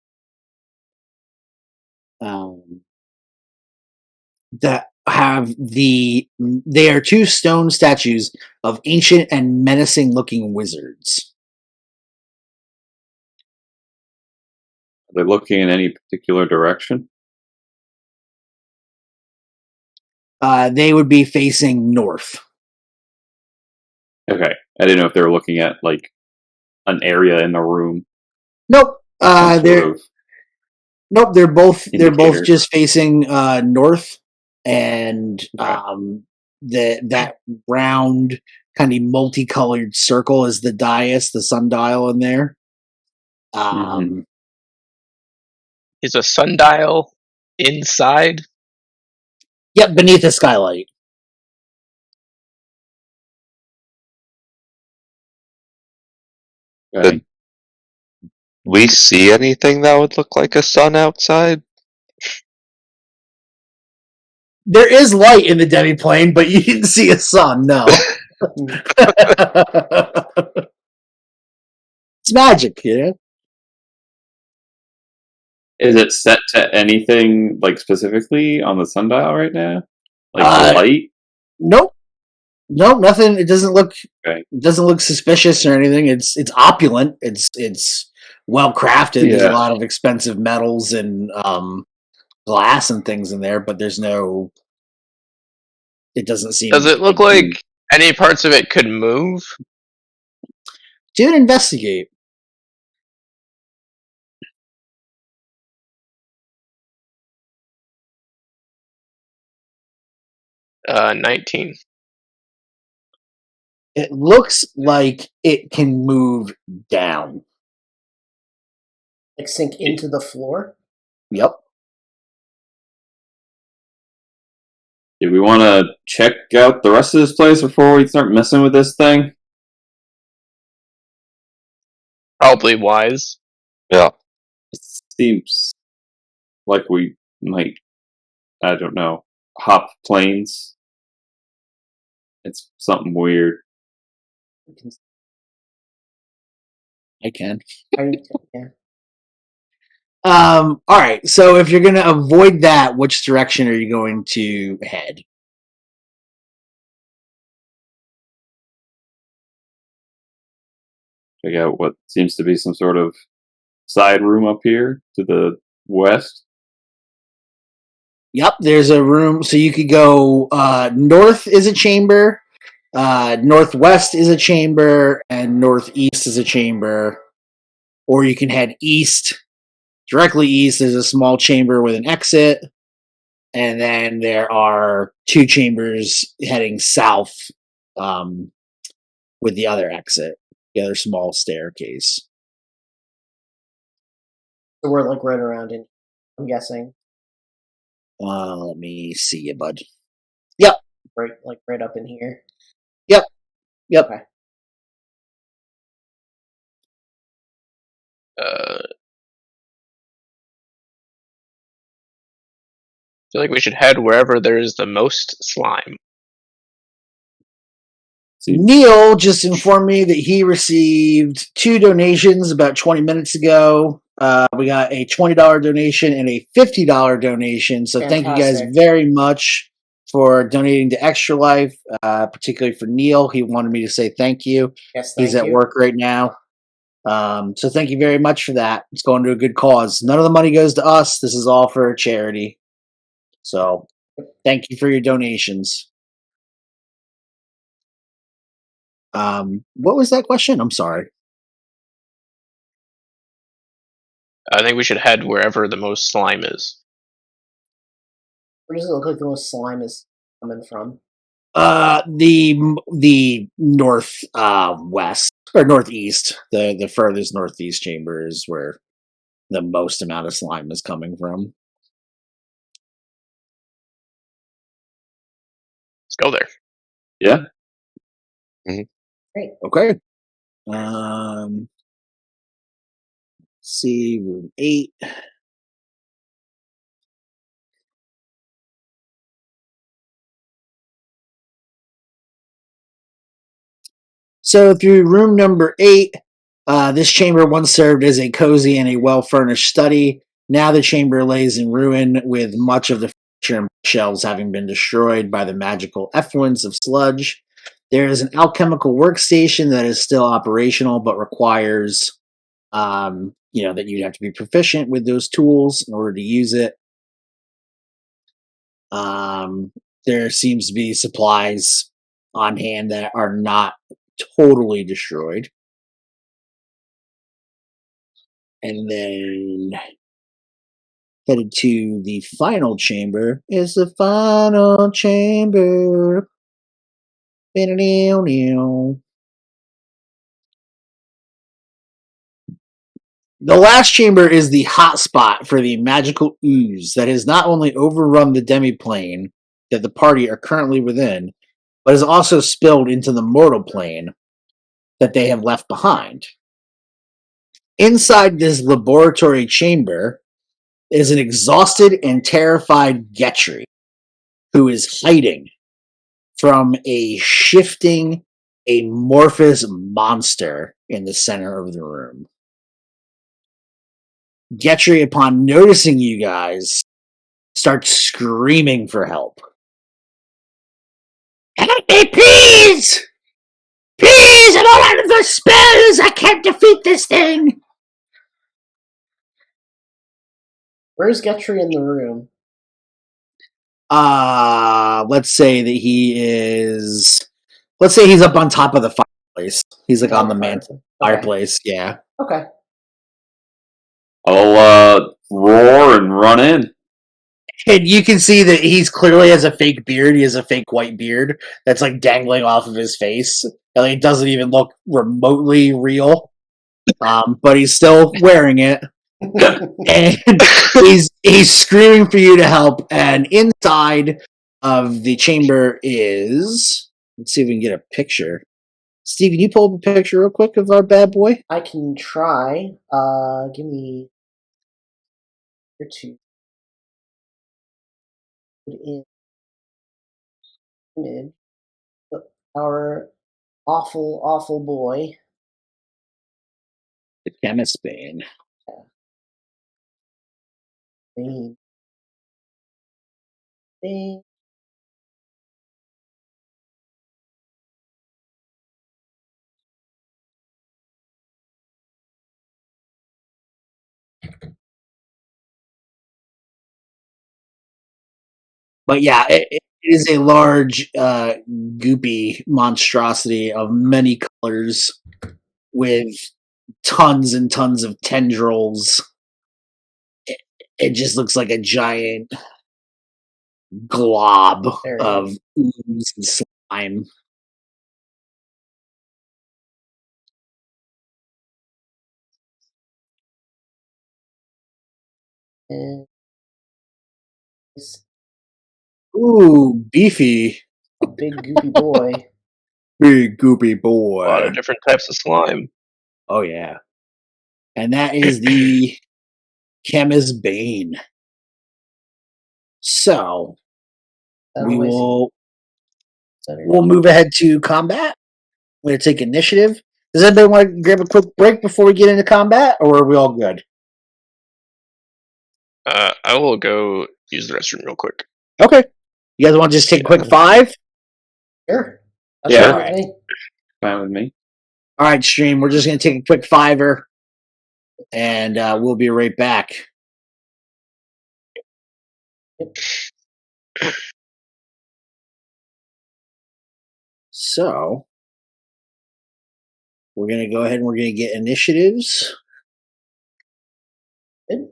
[SPEAKER 1] They are 2 stone statues of ancient and menacing-looking wizards.
[SPEAKER 4] Are they looking in any particular direction?
[SPEAKER 1] They would be facing north.
[SPEAKER 4] Okay, I didn't know if they were looking at like an area in the room.
[SPEAKER 1] Nope. Nope. They're both just facing north, and that round kind of multicolored circle is the dais, the sundial in there.
[SPEAKER 5] Is a sundial inside?
[SPEAKER 1] Yep, beneath a skylight.
[SPEAKER 4] Okay.
[SPEAKER 3] Did we see anything that would look like a sun outside?
[SPEAKER 1] There is light in the demiplane, but you didn't see a sun, no. It's magic, yeah.
[SPEAKER 4] Is it set to anything like specifically on the sundial right now? Like the light?
[SPEAKER 1] Nope. Nope, nothing. It doesn't look suspicious or anything. It's opulent. It's well crafted. Yeah. There's a lot of expensive metals and glass and things in there, but there's no. It doesn't seem.
[SPEAKER 5] Does it look like any parts of it could move?
[SPEAKER 1] Do an investigate.
[SPEAKER 5] Uh, 19.
[SPEAKER 1] It looks like it can move down.
[SPEAKER 2] Like sink into the floor?
[SPEAKER 1] Yep.
[SPEAKER 4] Do we want to check out the rest of this place before we start messing with this thing?
[SPEAKER 5] Probably wise.
[SPEAKER 3] Yeah.
[SPEAKER 4] It seems like we might, I don't know, hop planes. It's something weird.
[SPEAKER 1] I can.
[SPEAKER 2] Yeah.
[SPEAKER 1] All right. So if you're going to avoid that, which direction are you going to head?
[SPEAKER 4] Check out what seems to be some sort of side room up here to the west.
[SPEAKER 1] Yep, there's a room. So you could go north is a chamber, northwest is a chamber, and northeast is a chamber. Or you can head east. Directly east is a small chamber with an exit. And then there are two chambers heading south with the other exit, the other small staircase.
[SPEAKER 2] So we're like right around in, I'm guessing.
[SPEAKER 1] Let me see you, bud. Yep.
[SPEAKER 2] Right up in here.
[SPEAKER 1] Yep.
[SPEAKER 2] Okay.
[SPEAKER 5] I feel like we should head wherever there's the most slime.
[SPEAKER 1] Neil just informed me that he received 2 donations about 20 minutes ago. We got a $20 donation and a $50 donation. So
[SPEAKER 2] Fantastic.
[SPEAKER 1] Thank you guys very much for donating to ExtraLife, particularly for Neil. He wanted me to say thank you.
[SPEAKER 2] Yes,
[SPEAKER 1] He's at work right now. So thank you very much for that. It's going to a good cause. None of the money goes to us. This is all for a charity. So thank you for your donations. What was that question? I'm sorry.
[SPEAKER 5] I think we should head wherever the most slime is.
[SPEAKER 2] Where does it look like the most slime is coming from?
[SPEAKER 1] The north west or northeast. The furthest northeast chamber is where the most amount of slime is coming from.
[SPEAKER 5] Let's go there.
[SPEAKER 4] Yeah.
[SPEAKER 2] Mm-hmm. Great.
[SPEAKER 1] Okay. See, room 8. So through room number 8, this chamber once served as a cozy and a well-furnished study. Now the chamber lays in ruin, with much of the furniture and shelves having been destroyed by the magical effluence of sludge. There is an alchemical workstation that is still operational, but requires, that you'd have to be proficient with those tools in order to use it. There seems to be supplies on hand that are not totally destroyed. And then headed to the final chamber is the final chamber. The last chamber is the hot spot for the magical ooze that has not only overrun the demiplane that the party are currently within, but has also spilled into the mortal plane that they have left behind. Inside this laboratory chamber is an exhausted and terrified GETRI, who is hiding from a shifting, amorphous monster in the center of the room. Getri, upon noticing you guys, starts screaming for help. Help me, please! Please, I'm all out of the spells! I can't defeat this thing!
[SPEAKER 2] Where's Getri in the room?
[SPEAKER 1] Let's say that he is... Let's say he's up on top of the fireplace. He's like on the mantle fireplace, yeah.
[SPEAKER 2] Okay.
[SPEAKER 4] I'll roar and run in.
[SPEAKER 1] And you can see that he's clearly has a fake beard. He has a fake white beard that's like dangling off of his face. And it doesn't even look remotely real. But he's still wearing it. And he's screaming for you to help. And inside of the chamber is... Let's see if we can get a picture. Steve, can you pull up a picture real quick of our bad boy?
[SPEAKER 2] I can try. Give me... Here two. Put in image. Our awful, awful boy.
[SPEAKER 1] The chemist Bane.
[SPEAKER 2] Bane. Bane.
[SPEAKER 1] But yeah, it is a large, goopy monstrosity of many colors with tons and tons of tendrils. It just looks like a giant glob of ooze and slime.
[SPEAKER 2] And
[SPEAKER 1] ooh, beefy.
[SPEAKER 2] a big goopy boy.
[SPEAKER 1] Big goopy boy.
[SPEAKER 5] A lot of different types of slime.
[SPEAKER 1] Oh, yeah. And that is the chemist Bane. So, we'll move ahead to combat. We're going to take initiative. Does anybody want to grab a quick break before we get into combat, or are we all good?
[SPEAKER 5] I will go use the restroom real quick.
[SPEAKER 1] Okay. You guys want to just take a quick 5?
[SPEAKER 2] Sure.
[SPEAKER 4] That's
[SPEAKER 1] fine with
[SPEAKER 2] me.
[SPEAKER 4] Fine with me.
[SPEAKER 1] All right, stream. We're just going to take a quick 5-er, and we'll be right back. So, we're going to go ahead and we're going to get initiatives.
[SPEAKER 2] Good.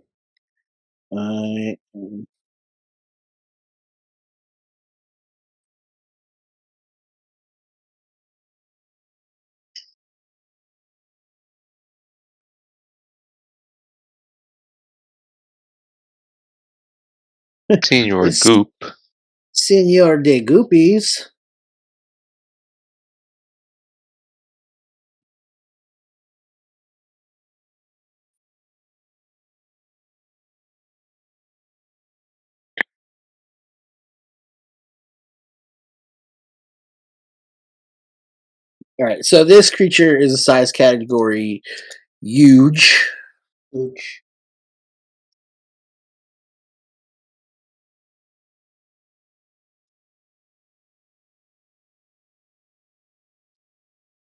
[SPEAKER 3] Senor Goop.
[SPEAKER 1] Senor de Goopies. All right, so this creature is a size category huge.
[SPEAKER 2] Huge.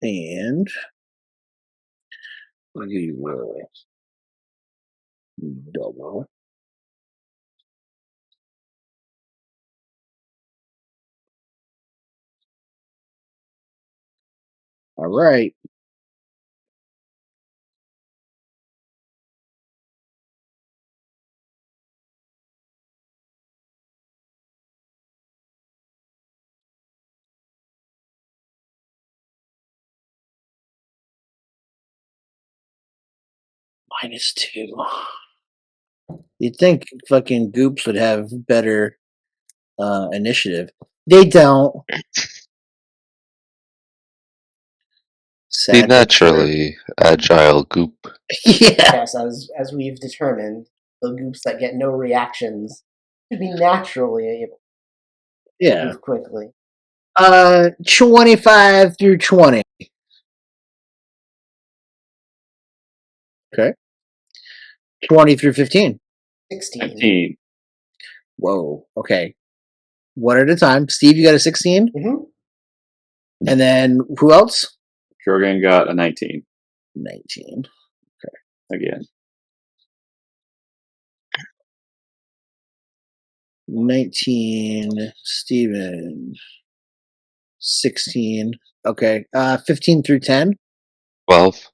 [SPEAKER 1] And we will double. All right. -2. You'd think fucking Goops would have better initiative. They don't.
[SPEAKER 3] The naturally agile Goop.
[SPEAKER 1] Yeah.
[SPEAKER 2] Yes, as we've determined, the goops that get no reactions should be naturally able.
[SPEAKER 1] Yeah.
[SPEAKER 2] Move quickly.
[SPEAKER 1] 25 through 20. Okay. 20 through 15.
[SPEAKER 2] 16.
[SPEAKER 4] 19.
[SPEAKER 1] Whoa. Okay. One at a time. Steve, you got a 16?
[SPEAKER 2] Mm-hmm.
[SPEAKER 1] And then who else?
[SPEAKER 4] Jorgen got a 19.
[SPEAKER 1] 19.
[SPEAKER 4] Again.
[SPEAKER 1] 19. Steven. 16. Okay. 15 through 10.
[SPEAKER 3] 12.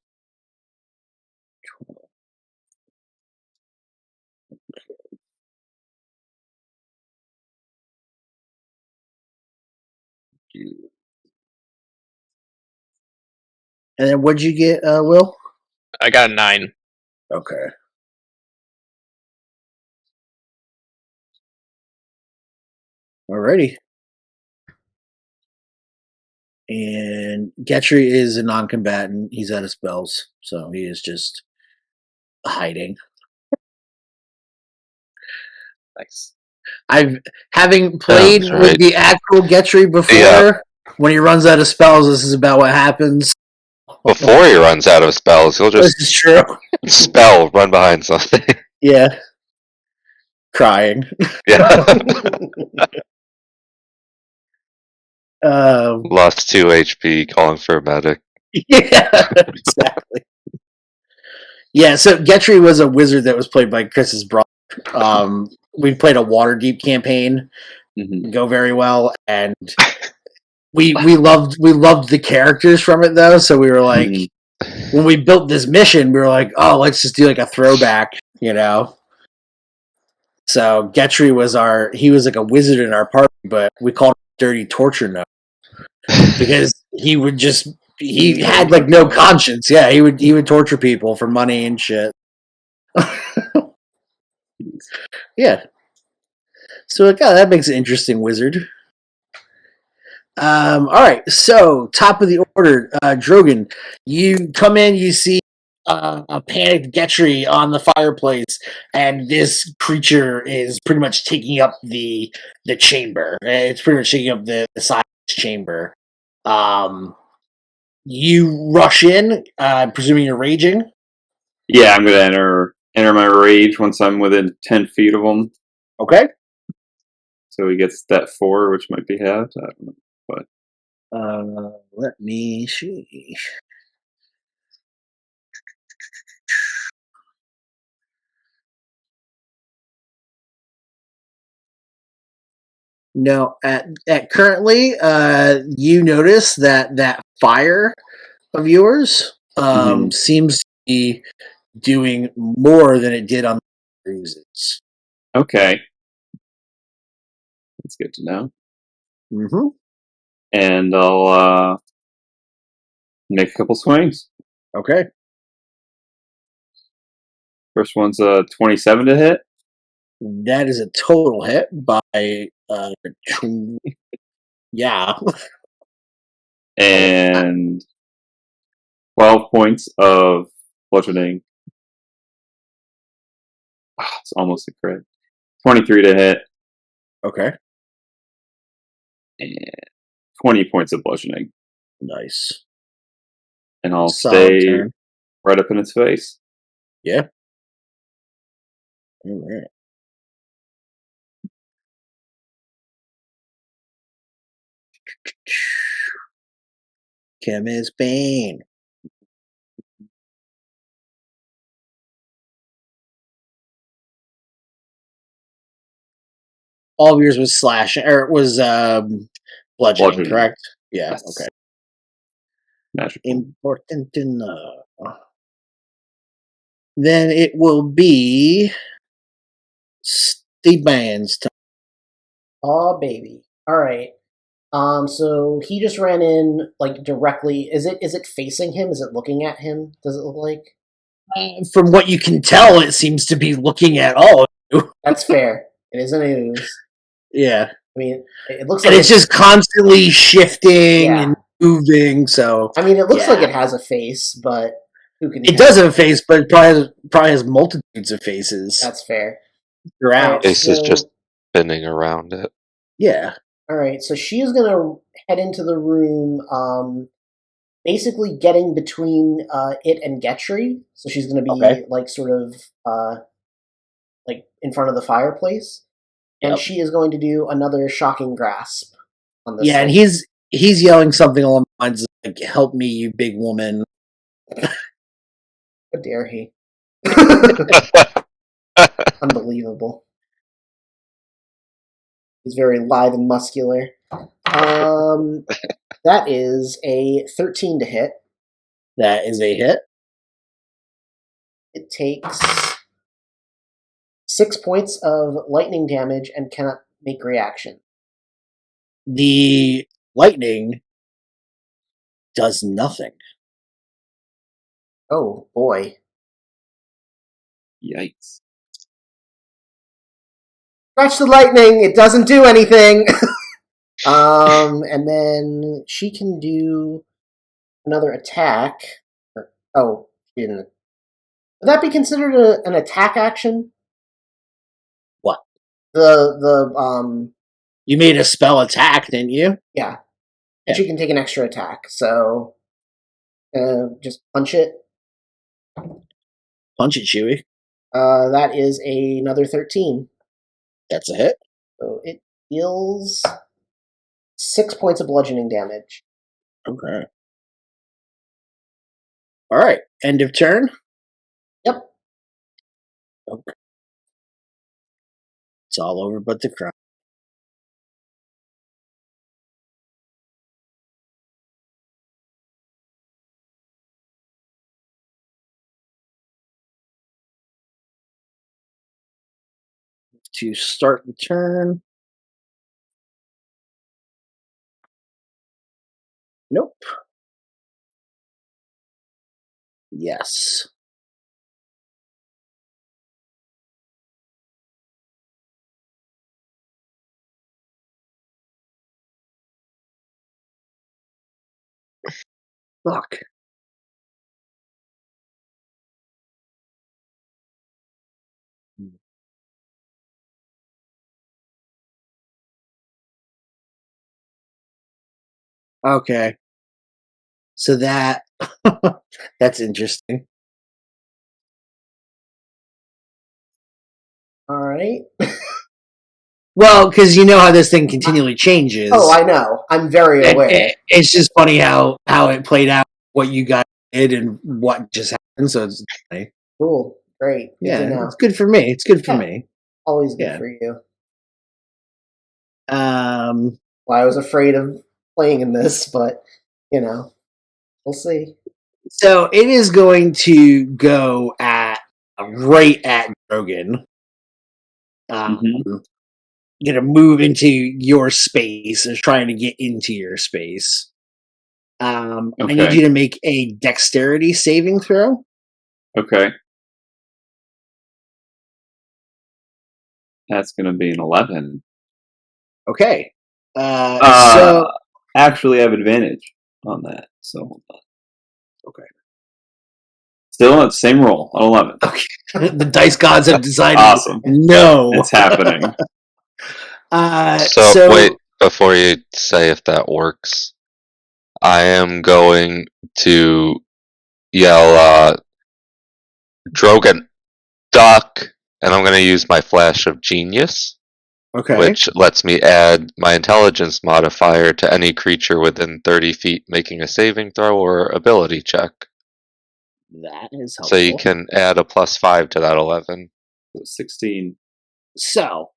[SPEAKER 1] And then what'd you get, Will?
[SPEAKER 5] I got a 9.
[SPEAKER 1] Okay. Alrighty. And Getri is a non-combatant. He's out of spells, so he is just hiding.
[SPEAKER 5] Nice.
[SPEAKER 1] Having played
[SPEAKER 3] That's
[SPEAKER 1] with
[SPEAKER 3] right.
[SPEAKER 1] the actual Getri before,
[SPEAKER 3] Yeah.
[SPEAKER 1] when he runs out of spells, this is about what happens.
[SPEAKER 3] Before he runs out of spells, he'll
[SPEAKER 1] This
[SPEAKER 3] just
[SPEAKER 1] is true.
[SPEAKER 3] spell, run behind something.
[SPEAKER 1] Yeah. Crying.
[SPEAKER 3] Yeah. Lost 2 HP, calling for a medic.
[SPEAKER 1] Yeah, exactly. Yeah, so Getri was a wizard that was played by Chris's brother. We played a Waterdeep campaign, go very well, and we loved the characters from it though. So we were like, when we built this mission, we were like, oh, let's just do like a throwback, you know. So Getri was he was like a wizard in our party, but we called him Dirty Torture Note because he had like no conscience. Yeah, he would torture people for money and shit. Yeah. So like, oh, that makes an interesting wizard. All right, so top of the order, Drogon, you come in, you see a panicked Getri on the fireplace, and this creature is pretty much taking up the chamber. It's pretty much taking up the side of this chamber. You rush in, presuming you're raging.
[SPEAKER 4] Yeah, I'm going to enter my rage once I'm within 10 feet of him.
[SPEAKER 1] Okay.
[SPEAKER 4] So he gets that 4, which might be halved. I don't know. But
[SPEAKER 1] let me see. No, at currently, you notice that fire of yours seems to be doing more than it did on the bruises.
[SPEAKER 4] Okay. That's good to know.
[SPEAKER 1] Mm-hmm.
[SPEAKER 4] And I'll make a couple swings.
[SPEAKER 1] Okay.
[SPEAKER 4] First one's a 27 to hit.
[SPEAKER 1] That is a total hit by yeah.
[SPEAKER 4] And 12 points of bludgeoning. Oh, it's almost a crit. 23 to hit.
[SPEAKER 1] Okay.
[SPEAKER 4] And 20 points of bludgeoning.
[SPEAKER 1] Nice.
[SPEAKER 4] And I'll
[SPEAKER 1] Solid
[SPEAKER 4] stay
[SPEAKER 1] turn.
[SPEAKER 4] right up in its face.
[SPEAKER 1] Yeah. All right. Chemist Bane. All of yours was slashing, or it was bludgeoning, correct? Yeah.
[SPEAKER 4] Yes.
[SPEAKER 1] Okay.
[SPEAKER 4] Magical.
[SPEAKER 1] Important to know. Then it will be Steve Man's turn.
[SPEAKER 2] Oh, baby. All right. So he just ran in like directly. Is it facing him? Is it looking at him? Does it look like?
[SPEAKER 1] From what you can tell, it seems to be looking at all of you.
[SPEAKER 2] That's fair. It is an ooze.
[SPEAKER 1] Yeah.
[SPEAKER 2] I mean, it looks
[SPEAKER 1] And
[SPEAKER 2] like
[SPEAKER 1] it's just constantly shifting and moving. So
[SPEAKER 2] I mean, it looks like it has a face, but who can?
[SPEAKER 1] It does have a face, but it probably has multitudes of faces.
[SPEAKER 2] That's fair.
[SPEAKER 1] Throughout.
[SPEAKER 3] Face is just spinning around it.
[SPEAKER 1] Yeah.
[SPEAKER 2] All right, so she is going to head into the room, basically getting between it and Getri. So she's going to be like sort of like in front of the fireplace, and she is going to do another shocking grasp on this.
[SPEAKER 1] Yeah, and he's yelling something along the lines of like, "Help me, you big woman!"
[SPEAKER 2] How dare he? Unbelievable. He's very lithe and muscular. That is a 13 to hit.
[SPEAKER 1] That is a hit.
[SPEAKER 2] It takes 6 points of lightning damage and cannot make reaction.
[SPEAKER 1] The lightning does nothing.
[SPEAKER 2] Oh, boy.
[SPEAKER 4] Yikes.
[SPEAKER 2] Scratch the lightning! It doesn't do anything! And then she can do another attack. Oh, she didn't. Would that be considered an attack action?
[SPEAKER 1] What?
[SPEAKER 2] The
[SPEAKER 1] You made a spell attack, didn't you?
[SPEAKER 2] Yeah. And she can take an extra attack, so just punch it.
[SPEAKER 1] Punch it, Chewie.
[SPEAKER 2] That is another 13.
[SPEAKER 1] That's a hit.
[SPEAKER 2] So it deals 6 points of bludgeoning damage.
[SPEAKER 1] Okay. All right. End of turn?
[SPEAKER 2] Yep.
[SPEAKER 1] Okay. It's all over but the crown. To start the turn. Nope. Yes. Fuck. Okay. So that that's interesting.
[SPEAKER 2] All right.
[SPEAKER 1] Well, because you know how this thing continually changes.
[SPEAKER 2] Oh, I know. I'm very aware.
[SPEAKER 1] It's just funny how it played out, what you guys did, and what just happened. So it's funny.
[SPEAKER 2] Cool. Great. Good to know.
[SPEAKER 1] It's good for me. It's good for me.
[SPEAKER 2] Always good for you.
[SPEAKER 1] Well,
[SPEAKER 2] I was afraid of playing in this, but we'll see.
[SPEAKER 1] So it is going to go right at Grogan. Gonna move into your space, is trying to get into your space. I need you to make a dexterity saving throw.
[SPEAKER 4] Okay. That's going to be an 11.
[SPEAKER 1] Okay.
[SPEAKER 4] So actually, I have advantage on that. So hold on.
[SPEAKER 1] Okay.
[SPEAKER 4] Still on the same roll on 11.
[SPEAKER 1] Okay. The dice gods have decided.
[SPEAKER 4] Awesome.
[SPEAKER 1] No,
[SPEAKER 4] it's happening.
[SPEAKER 3] So wait, before you say if that works, I am going to yell, Drogon, duck, and I'm going to use my Flash of Genius.
[SPEAKER 1] Okay.
[SPEAKER 3] Which lets me add my intelligence modifier to any creature within 30 feet making a saving throw or ability check.
[SPEAKER 1] That is helpful.
[SPEAKER 3] So you can add a +5 to that 11.
[SPEAKER 4] 16.
[SPEAKER 1] So,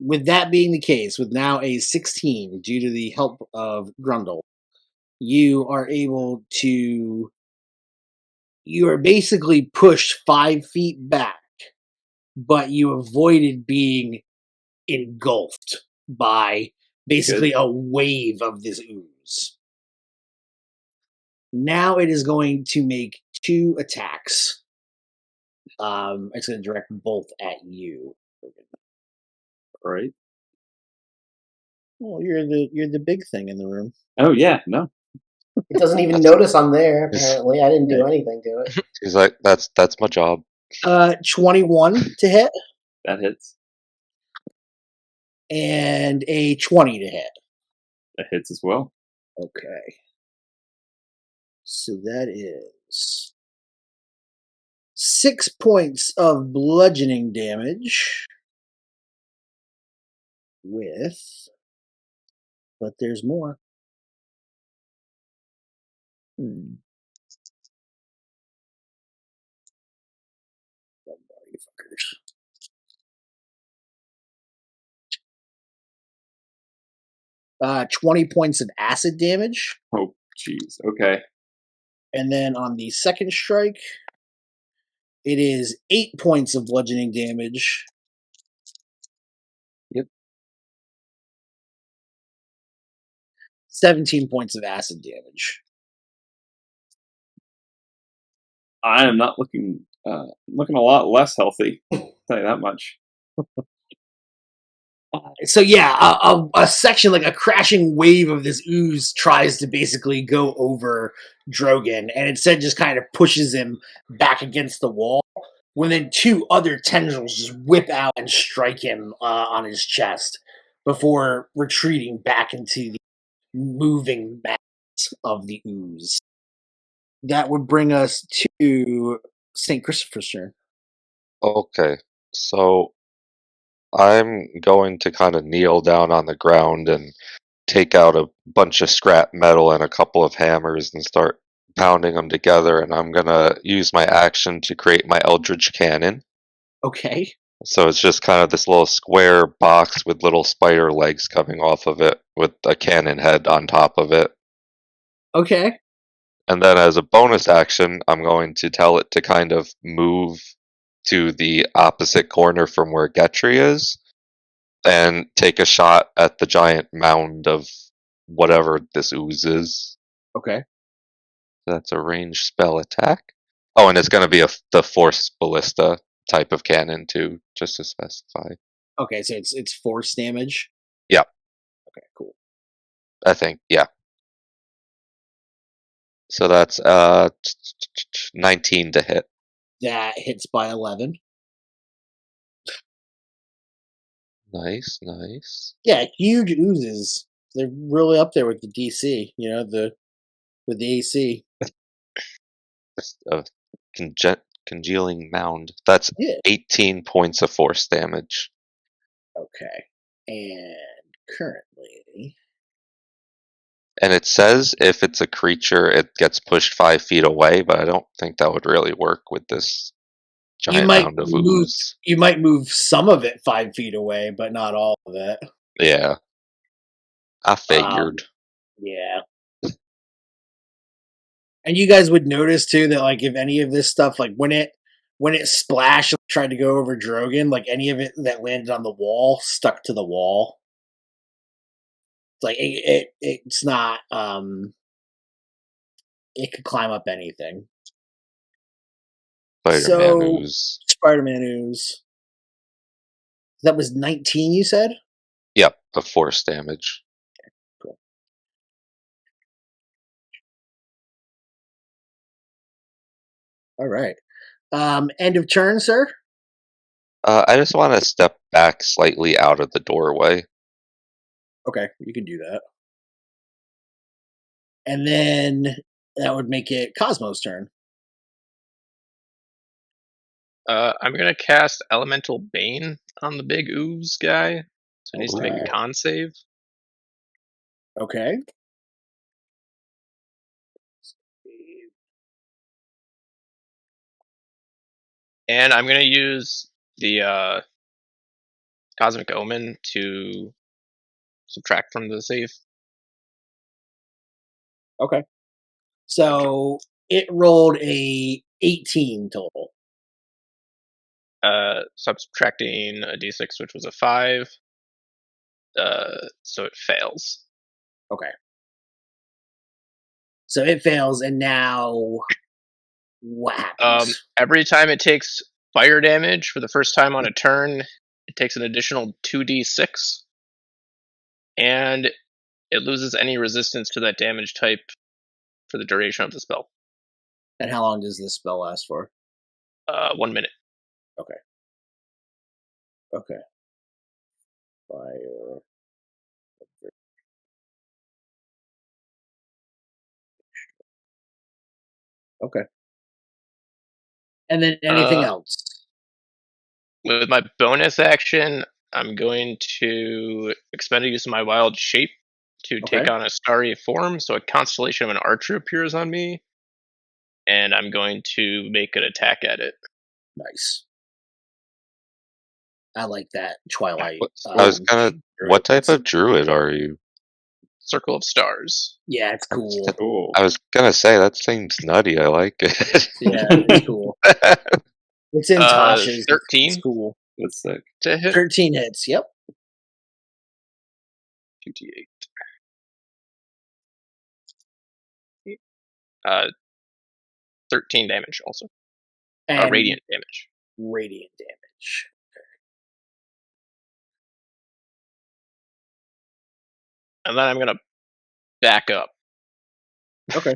[SPEAKER 1] with that being the case, with now a 16, due to the help of Grundle, you are able to... You are basically pushed 5 feet back, but you avoided being engulfed by basically a wave of this ooze. Now it is going to make 2 attacks. It's going to direct both at you.
[SPEAKER 4] All right.
[SPEAKER 1] Well, you're the big thing in the room.
[SPEAKER 4] Oh yeah, no.
[SPEAKER 2] It doesn't even notice I'm there. Apparently, I didn't do anything to it.
[SPEAKER 3] He's like, that's my job.
[SPEAKER 1] 21 to hit.
[SPEAKER 4] That hits.
[SPEAKER 1] And a 20 to hit.
[SPEAKER 4] That hits as well.
[SPEAKER 1] Okay. So that is 6 points of bludgeoning damage but there's more. You fuckers. 20 points of acid damage.
[SPEAKER 4] Oh, jeez. Okay.
[SPEAKER 1] And then on the second strike, it is 8 points of bludgeoning damage.
[SPEAKER 4] Yep.
[SPEAKER 1] 17 points of acid damage.
[SPEAKER 4] I am not looking a lot less healthy. I'll tell you that much.
[SPEAKER 1] So yeah, a section, like a crashing wave of this ooze tries to basically go over Drogon, and instead just kind of pushes him back against the wall, when then 2 other tendrils just whip out and strike him on his chest before retreating back into the moving mass of the ooze. That would bring us to St. Christopher's turn.
[SPEAKER 3] Okay, so I'm going to kind of kneel down on the ground and take out a bunch of scrap metal and a couple of hammers and start pounding them together, and I'm going to use my action to create my Eldritch Cannon.
[SPEAKER 1] Okay.
[SPEAKER 3] So it's just kind of this little square box with little spider legs coming off of it with a cannon head on top of it.
[SPEAKER 1] Okay.
[SPEAKER 3] And then as a bonus action, I'm going to tell it to kind of move to the opposite corner from where Getri is and take a shot at the giant mound of whatever this ooze is.
[SPEAKER 1] Okay.
[SPEAKER 3] That's a ranged spell attack. Oh, and it's going to be the Force Ballista type of cannon too, just to specify.
[SPEAKER 1] Okay, so it's force damage?
[SPEAKER 3] Yeah.
[SPEAKER 1] Okay, cool.
[SPEAKER 3] I think, yeah. So that's 19 to hit.
[SPEAKER 1] That hits by 11.
[SPEAKER 3] Nice, nice.
[SPEAKER 1] Yeah, huge oozes. They're really up there with the DC, with the AC.
[SPEAKER 3] A congealing mound. That's 18 points of force damage.
[SPEAKER 1] Okay. And currently...
[SPEAKER 3] And it says if it's a creature, it gets pushed 5 feet away, but I don't think that would really work with this giant mound of ooze.
[SPEAKER 1] You might move some of it 5 feet away, but not all of it.
[SPEAKER 3] Yeah. I figured.
[SPEAKER 1] Yeah. And you guys would notice too that, like, if any of this stuff, like when it splashed and tried to go over Drogon, like any of it that landed on the wall stuck to the wall. Like it's not it could climb up anything.
[SPEAKER 3] Spider-Man ooze.
[SPEAKER 1] Spider-Man ooze. That was 19, you said?
[SPEAKER 3] Yep, of force damage.
[SPEAKER 1] Okay, cool. All right. End of turn, sir?
[SPEAKER 3] I just want to step back slightly out of the doorway.
[SPEAKER 1] Okay, you can do that. And then that would make it Cosmo's turn.
[SPEAKER 5] I'm going to cast Elemental Bane on the big ooze guy. So he needs to make a con save.
[SPEAKER 1] Okay.
[SPEAKER 5] And I'm going to use the Cosmic Omen to subtract from the save.
[SPEAKER 1] Okay. So it rolled a 18 total.
[SPEAKER 5] Subtracting a d6, which was a 5. So it fails.
[SPEAKER 1] Okay. So it fails, and now what happens?
[SPEAKER 5] Every time it takes fire damage for the first time on a turn, it takes an additional 2d6. And it loses any resistance to that damage type for the duration of the spell.
[SPEAKER 1] And how long does this spell last for?
[SPEAKER 5] 1 minute.
[SPEAKER 1] Okay. Okay. Fire. Okay. And then anything else?
[SPEAKER 5] With my bonus action, I'm going to expend a use of my wild shape to take on a starry form, so a constellation of an archer appears on me, and I'm going to make an attack at it.
[SPEAKER 1] Nice. I like that Twilight.
[SPEAKER 3] I was gonna. What type of druid are you?
[SPEAKER 5] Circle of Stars.
[SPEAKER 1] Yeah, it's cool.
[SPEAKER 4] Cool.
[SPEAKER 3] I was gonna say that seems nutty. I like it.
[SPEAKER 1] Yeah, it's cool. It's in Tasha's.
[SPEAKER 5] 13.
[SPEAKER 1] It's cool.
[SPEAKER 4] That's sick.
[SPEAKER 5] To hit.
[SPEAKER 1] 13 hits. Yep.
[SPEAKER 5] 2d8. 13 damage also.
[SPEAKER 1] And
[SPEAKER 5] Radiant damage.
[SPEAKER 1] Radiant damage.
[SPEAKER 5] And then I'm going to back up.
[SPEAKER 1] Okay.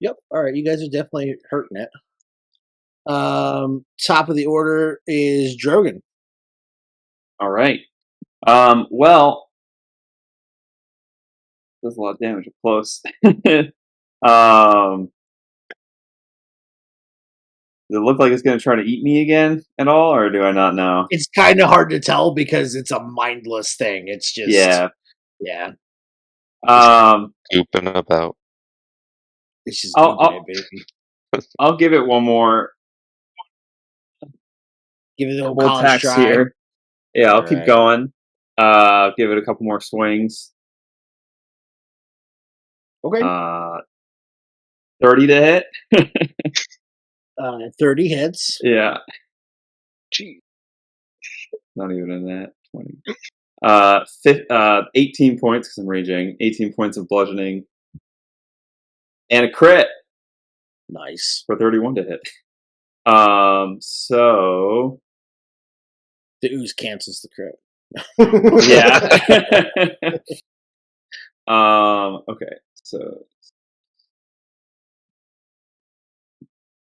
[SPEAKER 1] Yep. All right. You guys are definitely hurting it. Top of the order is Drogon.
[SPEAKER 4] All right. Well, does a lot of damage up close. Does it look like it's going to try to eat me again at all, or do I not know?
[SPEAKER 1] It's kind of hard to tell because it's a mindless thing. It's just
[SPEAKER 4] Yeah.
[SPEAKER 3] Gooping about.
[SPEAKER 1] It's just baby.
[SPEAKER 4] I'll give it one more.
[SPEAKER 1] Give it the old
[SPEAKER 4] Couple
[SPEAKER 1] college
[SPEAKER 4] attacks
[SPEAKER 1] try.
[SPEAKER 4] here. Yeah, I'll keep
[SPEAKER 1] Alright.
[SPEAKER 4] going. Give it a couple more swings.
[SPEAKER 1] Okay.
[SPEAKER 4] 30 to hit.
[SPEAKER 1] 30 hits.
[SPEAKER 4] Yeah.
[SPEAKER 5] Gee.
[SPEAKER 4] Not even in that. 20. 18 points because I'm raging. 18 points of bludgeoning. And a crit
[SPEAKER 1] Nice.
[SPEAKER 4] for 31 to hit. So
[SPEAKER 1] The ooze cancels the crit.
[SPEAKER 4] yeah. Okay. So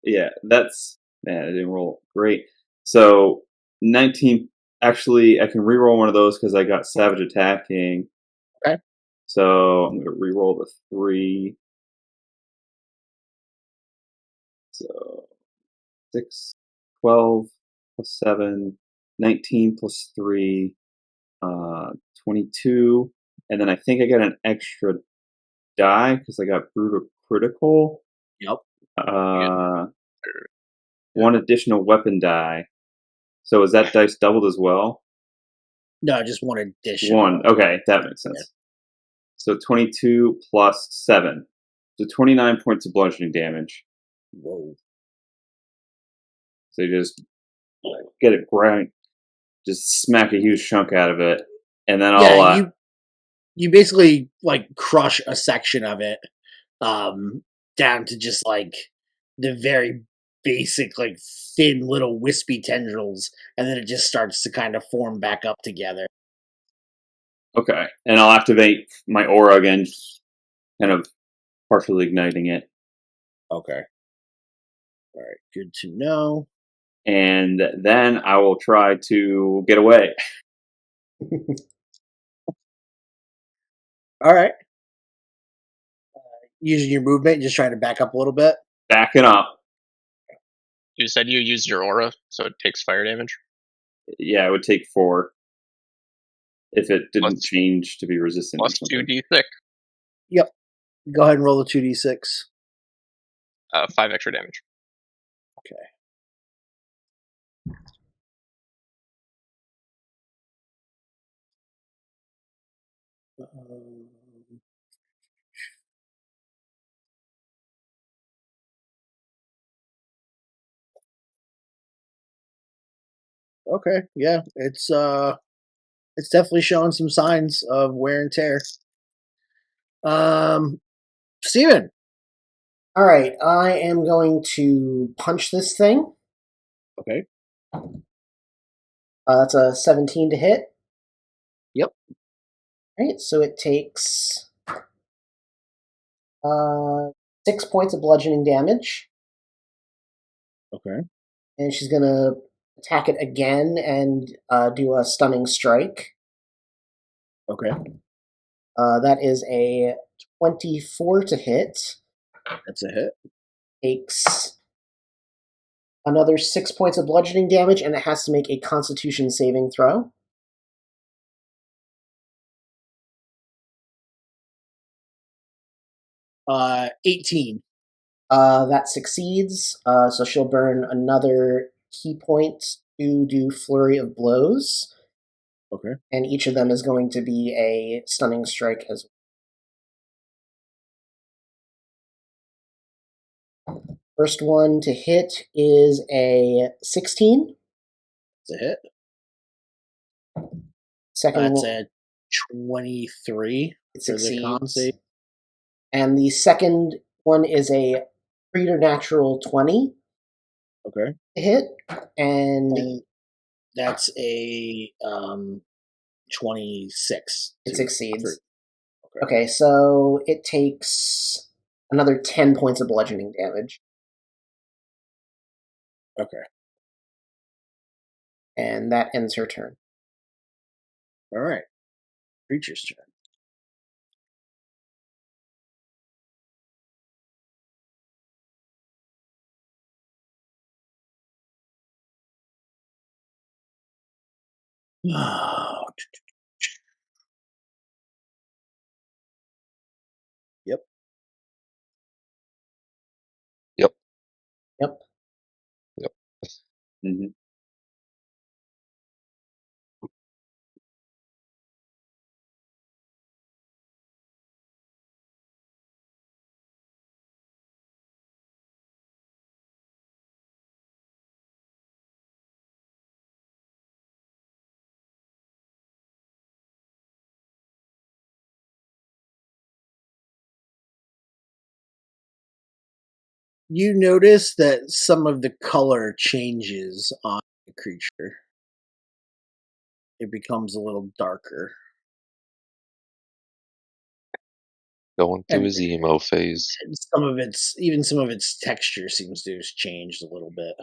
[SPEAKER 4] yeah, that's man, I didn't roll great. So 19. Actually, I can reroll one of those because I got savage attacking.
[SPEAKER 1] Okay.
[SPEAKER 4] So I'm gonna reroll the 3. So 6, 12 plus 7, 19 plus 3, 22, and then I think I got an extra die because I got brutal critical.
[SPEAKER 1] Yep.
[SPEAKER 4] One additional weapon die. So is that dice doubled as well?
[SPEAKER 1] No, just one addition.
[SPEAKER 4] One. Okay, that makes sense. Yeah. So 22 plus 7. So 29 points of bludgeoning damage.
[SPEAKER 1] Whoa.
[SPEAKER 4] So you just get it grind, just smack a huge chunk out of it, and then I'll.
[SPEAKER 1] You basically like crush a section of it, down to just like the very basic, like thin little wispy tendrils, and then it just starts to kind of form back up together.
[SPEAKER 4] Okay, and I'll activate my aura again, kind of partially igniting it.
[SPEAKER 1] Okay. All right, good to know.
[SPEAKER 4] And then I will try to get away.
[SPEAKER 1] All right. Using your movement, just trying to back up a little bit.
[SPEAKER 4] Backing up.
[SPEAKER 5] You said you used your aura, so it takes fire damage?
[SPEAKER 4] Yeah, it would take 4. If it didn't change to be resistant.
[SPEAKER 5] Plus 2d6.
[SPEAKER 1] Yep. Go ahead and roll the 2d6.
[SPEAKER 5] 5 extra damage.
[SPEAKER 1] Okay. Okay, yeah, it's definitely showing some signs of wear and tear. Steven.
[SPEAKER 2] All right, I am going to punch this thing.
[SPEAKER 1] Okay.
[SPEAKER 2] That's a 17 to hit.
[SPEAKER 1] Yep.
[SPEAKER 2] All right, so it takes 6 points of bludgeoning damage.
[SPEAKER 1] Okay.
[SPEAKER 2] And she's going to attack it again and do a stunning strike.
[SPEAKER 1] Okay.
[SPEAKER 2] That is a 24 to hit.
[SPEAKER 1] That's a hit.
[SPEAKER 2] Takes another 6 points of bludgeoning damage, and it has to make a Constitution saving throw.
[SPEAKER 1] Uh, 18.
[SPEAKER 2] That succeeds, so she'll burn another key point to do Flurry of Blows.
[SPEAKER 1] Okay.
[SPEAKER 2] And each of them is going to be a stunning strike as well. First one to hit is a 16.
[SPEAKER 1] It's a hit.
[SPEAKER 2] Second
[SPEAKER 1] That's
[SPEAKER 2] one,
[SPEAKER 1] a 23.
[SPEAKER 2] it
[SPEAKER 1] for the con
[SPEAKER 2] succeeds.
[SPEAKER 1] save.
[SPEAKER 2] And the second one is a preternatural 20
[SPEAKER 1] Okay.
[SPEAKER 2] to hit. And
[SPEAKER 1] that's a 26.
[SPEAKER 2] it succeeds.
[SPEAKER 1] Okay.
[SPEAKER 2] Okay, so it takes another 10 points of bludgeoning damage.
[SPEAKER 1] Okay.
[SPEAKER 2] And that ends her turn.
[SPEAKER 1] All right. Creature's turn. Yep.
[SPEAKER 3] Yep.
[SPEAKER 2] Yep.
[SPEAKER 3] Yep.
[SPEAKER 4] Mm-hmm.
[SPEAKER 1] You notice that some of the color changes on the creature. It becomes a little darker.
[SPEAKER 3] Going through
[SPEAKER 1] And-
[SPEAKER 3] his emo phase.
[SPEAKER 1] And some of its texture seems to have changed a little bit.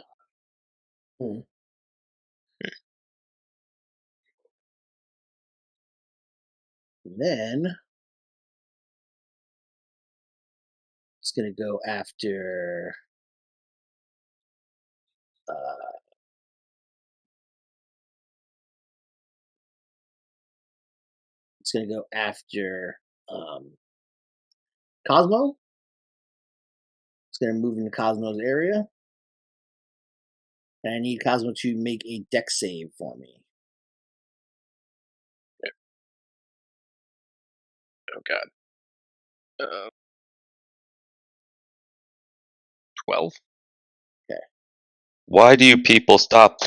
[SPEAKER 1] Then it's going to go after it's going to go after Cosmo. It's going to move into Cosmo's area. And I need Cosmo to make a dex save for me.
[SPEAKER 5] Oh god. 12.
[SPEAKER 3] Why do you people stop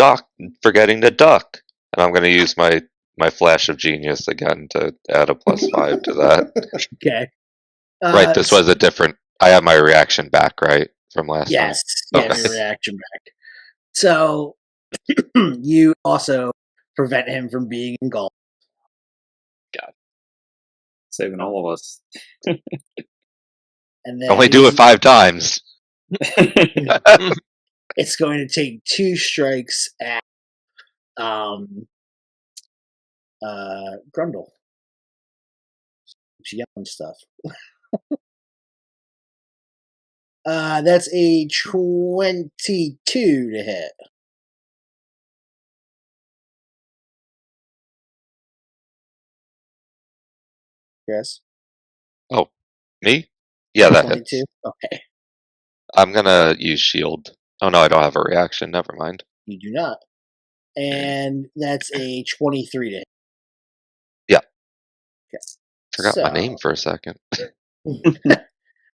[SPEAKER 3] forgetting to duck? And I'm going to use my flash of genius again to add a +5 to that.
[SPEAKER 1] Okay.
[SPEAKER 3] Right, this was a different. I have my reaction back, right, from last time.
[SPEAKER 1] Yes, you have your reaction back. So you also prevent him from being engulfed.
[SPEAKER 5] God.
[SPEAKER 4] Saving all of us.
[SPEAKER 1] And then
[SPEAKER 3] Only do it 5 times.
[SPEAKER 1] It's going to take 2 strikes at Grundle. She yelling stuff. That's a 22 to hit. Yes.
[SPEAKER 3] Oh, me? Yeah, that
[SPEAKER 1] 22.
[SPEAKER 3] hits.
[SPEAKER 1] Okay.
[SPEAKER 3] I'm gonna use shield. Oh no, I don't have a reaction. Never mind.
[SPEAKER 1] You do not. And that's a 23 to hit.
[SPEAKER 3] Yeah.
[SPEAKER 1] Okay.
[SPEAKER 3] Forgot my name for a second.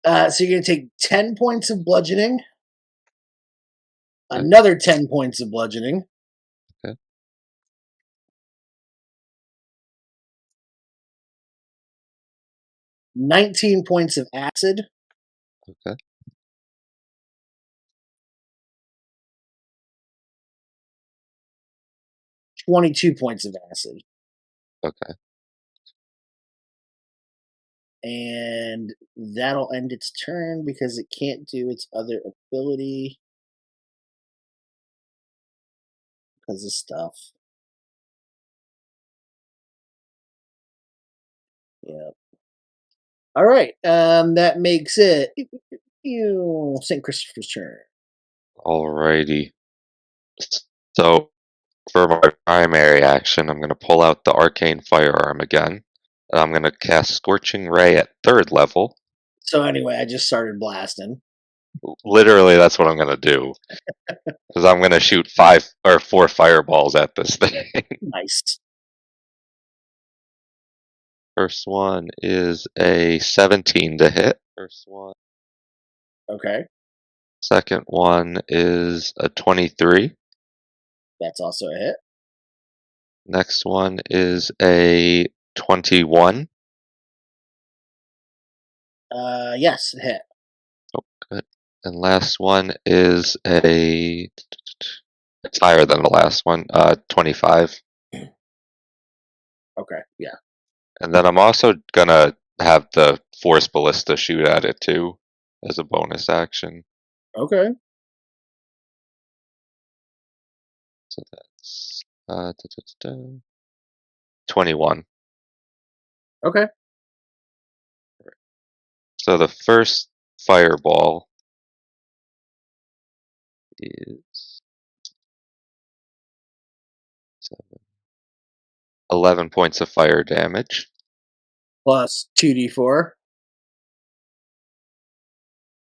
[SPEAKER 1] So you're going to take 10 points of bludgeoning. Another 10 points of bludgeoning.
[SPEAKER 3] Okay.
[SPEAKER 1] 19 points of acid.
[SPEAKER 3] Okay.
[SPEAKER 1] 22 points of acid.
[SPEAKER 3] Okay.
[SPEAKER 1] And that'll end its turn because it can't do its other ability. because of stuff. Yeah. All right. That makes it St. Christopher's turn.
[SPEAKER 3] Alrighty. So, for my primary action, I'm going to pull out the Arcane Firearm again. And I'm going to cast Scorching Ray at 3rd level.
[SPEAKER 1] So anyway, I just started blasting.
[SPEAKER 3] Literally, that's what I'm going to do. Because I'm going to shoot 4 fireballs at this thing.
[SPEAKER 1] Nice.
[SPEAKER 3] First one is a 17 to hit. First one.
[SPEAKER 1] Okay.
[SPEAKER 3] Second one is a 23.
[SPEAKER 1] That's also a hit.
[SPEAKER 3] Next one is a 21.
[SPEAKER 1] Yes, hit.
[SPEAKER 3] Oh, good. And last one is a... It's higher than the last one. 25.
[SPEAKER 1] Okay, yeah.
[SPEAKER 3] And then I'm also gonna have the Force Ballista shoot at it too, as a bonus action.
[SPEAKER 1] Okay.
[SPEAKER 3] So that's 21.
[SPEAKER 1] Okay.
[SPEAKER 3] So the first fireball is 11 points of fire damage.
[SPEAKER 1] Plus 2d4.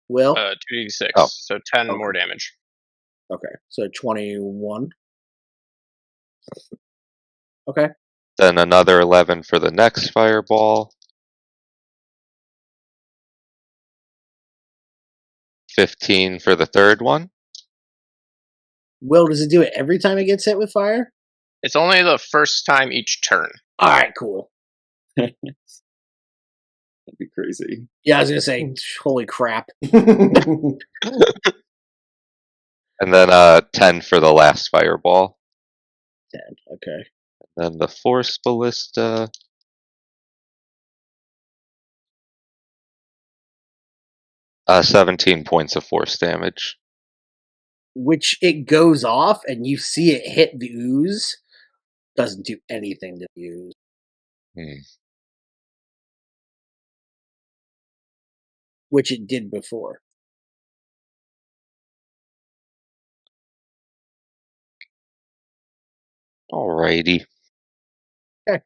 [SPEAKER 1] Will?
[SPEAKER 5] 2d6,
[SPEAKER 3] Oh.
[SPEAKER 5] so 10
[SPEAKER 1] Okay.
[SPEAKER 5] more damage.
[SPEAKER 1] Okay, so 21. Okay.
[SPEAKER 3] Then another 11 for the next fireball. 15 for the third one.
[SPEAKER 1] Will, does it do it every time it gets hit with fire?
[SPEAKER 5] It's only the first time each turn.
[SPEAKER 1] Alright, cool.
[SPEAKER 4] That'd be crazy.
[SPEAKER 1] Yeah, I was gonna say, holy crap.
[SPEAKER 3] And then 10 for the last fireball.
[SPEAKER 1] 10, okay.
[SPEAKER 3] Then the Force Ballista. Uh, 17 points of force damage.
[SPEAKER 1] Which it goes off and you see it hit the ooze. Doesn't do anything to the ooze. Which it did before.
[SPEAKER 3] Alrighty.
[SPEAKER 1] Okay.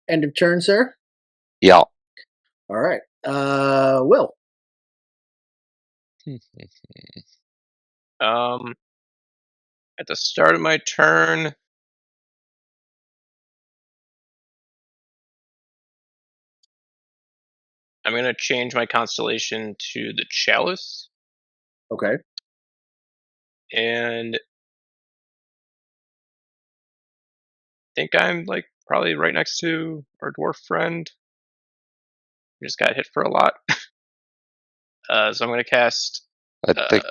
[SPEAKER 1] End of turn, sir?
[SPEAKER 3] Yeah.
[SPEAKER 1] Alright. Will.
[SPEAKER 5] At the start of my turn, I'm going to change my constellation to the Chalice.
[SPEAKER 1] Okay.
[SPEAKER 5] And I think I'm like probably right next to our dwarf friend. We just got hit for a lot. So I'm going to cast
[SPEAKER 3] I think.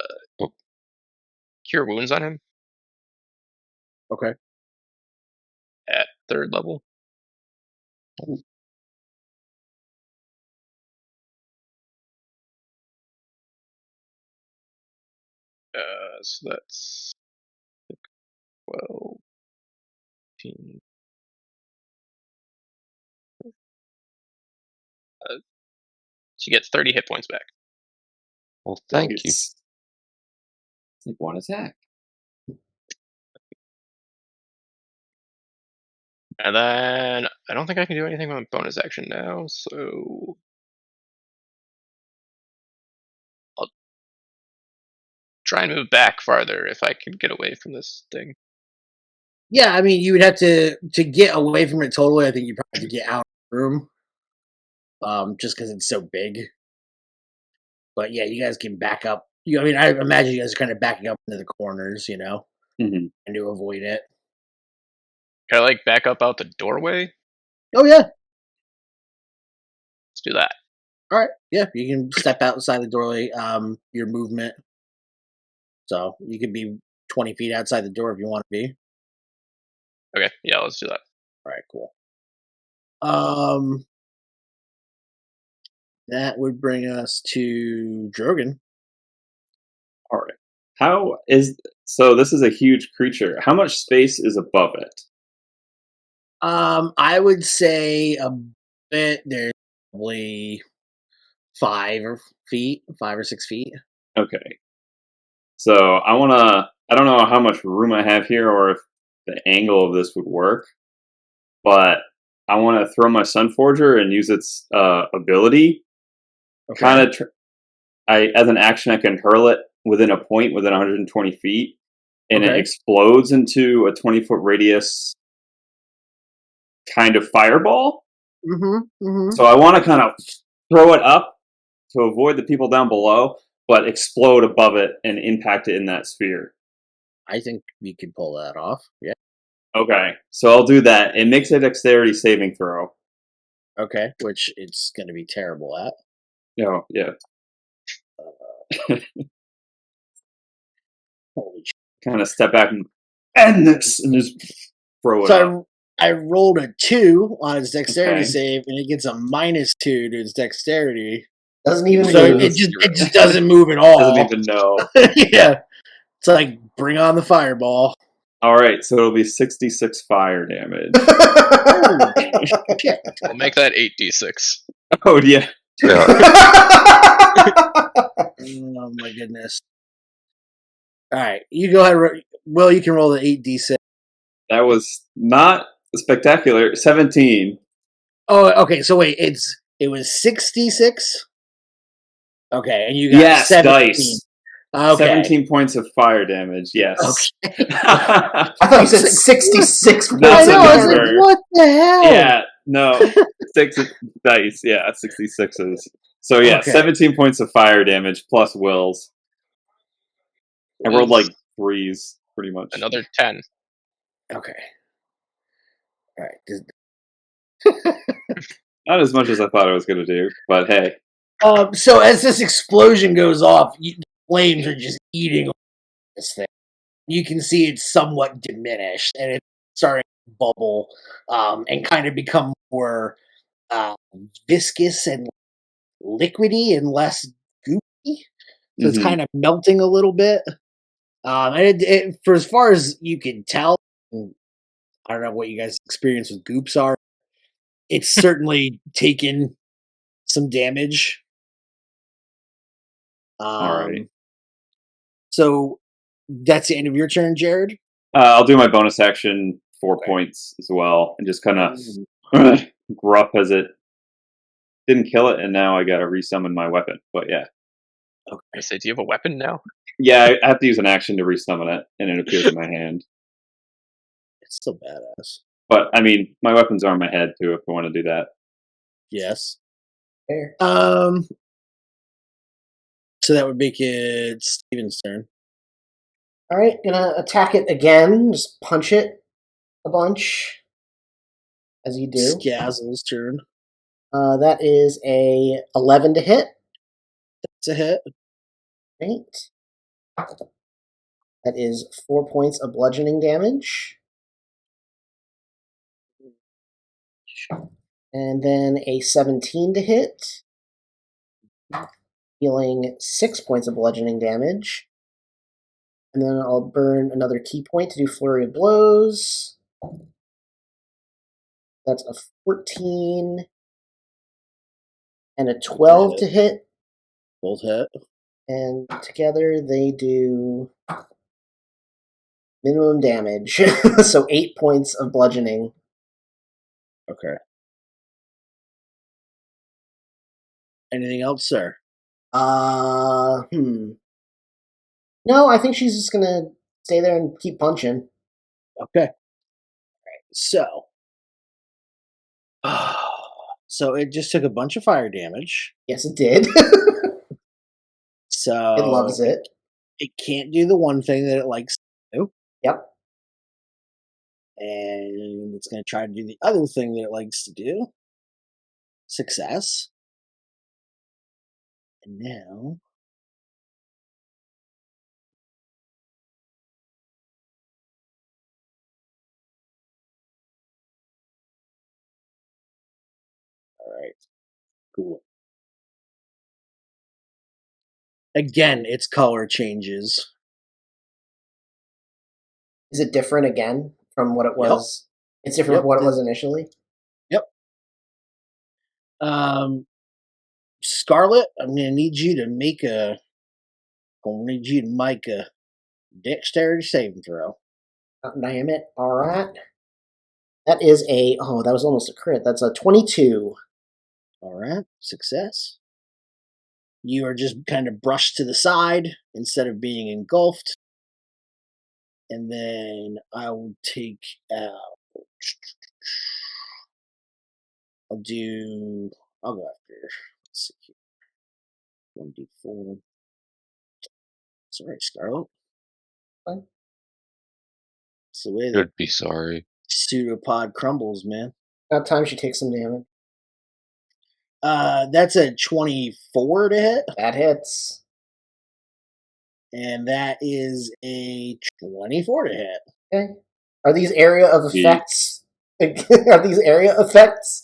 [SPEAKER 5] Cure Wounds on him
[SPEAKER 1] Okay.
[SPEAKER 5] at 3rd level. So that's 12, 15. She gets 30 hit points back.
[SPEAKER 3] Well, thank you.
[SPEAKER 4] It's like one attack.
[SPEAKER 5] And then I don't think I can do anything with bonus action now, so I'll try and move back farther if I can get away from this thing.
[SPEAKER 1] Yeah, I mean, you would have to get away from it totally. I think you probably have to get out of the room. Just because it's so big. But yeah, you guys can back up. I mean, I imagine you guys are kind of backing up into the corners, and to avoid it.
[SPEAKER 5] Can I like back up out the doorway?
[SPEAKER 1] Oh yeah.
[SPEAKER 5] Let's do that.
[SPEAKER 1] All right. Yeah, you can step outside the doorway. Your movement. So you could be 20 feet outside the door if you want to be.
[SPEAKER 5] Okay, yeah, let's do that.
[SPEAKER 1] All right, cool. That would bring us to Drogon.
[SPEAKER 4] All right. How is So this is a huge creature. How much space is above it?
[SPEAKER 1] I would say a bit. There's probably 5 or 6 feet.
[SPEAKER 4] Okay. So I don't know how much room I have here or if the angle of this would work, but I want to throw my Sunforger and use its ability.
[SPEAKER 1] Okay.
[SPEAKER 4] Kind of, as an action, I can hurl it within a point within 120 feet, and it explodes into a 20-foot radius kind of fireball. So I want to kind of throw it up to avoid the people down below, but explode above it and impact it in that sphere.
[SPEAKER 1] I think we can pull that off. Yeah.
[SPEAKER 4] Okay, so I'll do that. It makes a dexterity saving throw.
[SPEAKER 1] Okay, which it's going to be terrible at.
[SPEAKER 4] Oh, yeah.
[SPEAKER 1] Holy shit.
[SPEAKER 4] Kind of step back and end this and just throw it up.
[SPEAKER 1] I rolled a 2 on its dexterity save, and it gets a -2 to its dexterity.
[SPEAKER 2] Doesn't even
[SPEAKER 1] move. It just doesn't move at all.
[SPEAKER 4] Doesn't even know.
[SPEAKER 1] Yeah. It's like, bring on the fireball.
[SPEAKER 4] Alright, so it'll be 66 fire damage.
[SPEAKER 5] We'll make that 8d6.
[SPEAKER 4] Oh, yeah.
[SPEAKER 1] Oh, my goodness. Alright, you go ahead. Will, you can roll the 8d6.
[SPEAKER 4] That was not spectacular. 17.
[SPEAKER 1] Oh, okay, so wait, it was 66? Okay, and you got 17.
[SPEAKER 4] Dice.
[SPEAKER 1] Okay.
[SPEAKER 4] 17 points of fire damage, yes.
[SPEAKER 2] Okay. I thought you said 66 points.
[SPEAKER 4] That's
[SPEAKER 1] I know,
[SPEAKER 4] a
[SPEAKER 1] I was like,
[SPEAKER 4] number.
[SPEAKER 1] what the hell?
[SPEAKER 4] Yeah, no. 6 dice, yeah, 66s. So yeah, 17 points of fire damage plus Will's. I rolled like 3s, pretty much.
[SPEAKER 5] Another 10.
[SPEAKER 1] Okay. Alright.
[SPEAKER 4] Not as much as I thought I was going to do, but hey.
[SPEAKER 1] So as this explosion goes off, the flames are just eating this thing. You can see it's somewhat diminished, and it's starting to bubble and kind of become more viscous and liquidy and less goopy. So it's kind of melting a little bit. And for as far as you can tell, I don't know what you guys' experience with goops are. It's certainly taken some damage.
[SPEAKER 4] Alright.
[SPEAKER 1] So that's the end of your turn, Jared?
[SPEAKER 4] I'll do my bonus action 4 points as well, and just kind of gruff as it didn't kill it, and now I gotta resummon my weapon. But yeah.
[SPEAKER 5] Okay. I say, do you have a weapon now?
[SPEAKER 4] Yeah, I have to use an action to resummon it, and it appears in my hand.
[SPEAKER 1] It's still badass.
[SPEAKER 4] But, I mean, my weapons are on my head, too, if I want to do that.
[SPEAKER 1] Yes.
[SPEAKER 2] Fair.
[SPEAKER 1] So that would make it Steven's turn.
[SPEAKER 2] Alright, gonna attack it again. Just punch it a bunch. As you do.
[SPEAKER 1] Skazzle's turn.
[SPEAKER 2] That is a 11 to hit.
[SPEAKER 1] That's a hit.
[SPEAKER 2] Right. That is 4 points of bludgeoning damage. And then a 17 to hit. Healing 6 points of bludgeoning damage. And then I'll burn another key point to do Flurry of Blows. That's a 14 and a 12 to hit.
[SPEAKER 1] Both hit.
[SPEAKER 2] And together they do minimum damage. So 8 points of bludgeoning.
[SPEAKER 1] Okay. Anything else, sir?
[SPEAKER 2] No, I think she's just gonna stay there and keep punching.
[SPEAKER 1] Okay. Alright, so. So it just took a bunch of fire damage.
[SPEAKER 2] Yes, it did.
[SPEAKER 1] So
[SPEAKER 2] it loves it.
[SPEAKER 1] It can't do the one thing that it likes to do.
[SPEAKER 2] Yep.
[SPEAKER 1] And it's going to try to do the other thing that it likes to do. Success. And now. Alright. Cool. Again, its color changes.
[SPEAKER 2] Is it different again from what it was? It's different from what it was initially?
[SPEAKER 1] Yep. Scarlet, I'm gonna need you to make a dexterity saving throw.
[SPEAKER 2] Damn it. Alright. That is that was almost a crit. That's a 22.
[SPEAKER 1] Alright, success. You are just kind of brushed to the side instead of being engulfed. And then I will take out. I'll go after. Let's see here. 1d4. Sorry, Scarlet.
[SPEAKER 2] Fine.
[SPEAKER 1] It's the way
[SPEAKER 3] Should be sorry.
[SPEAKER 1] pseudopod crumbles, man.
[SPEAKER 2] About time she takes some damage.
[SPEAKER 1] That's a 24 to hit.
[SPEAKER 2] That hits.
[SPEAKER 1] And that is a 24 to hit.
[SPEAKER 2] Okay. Are these area of effects? Are these area effects?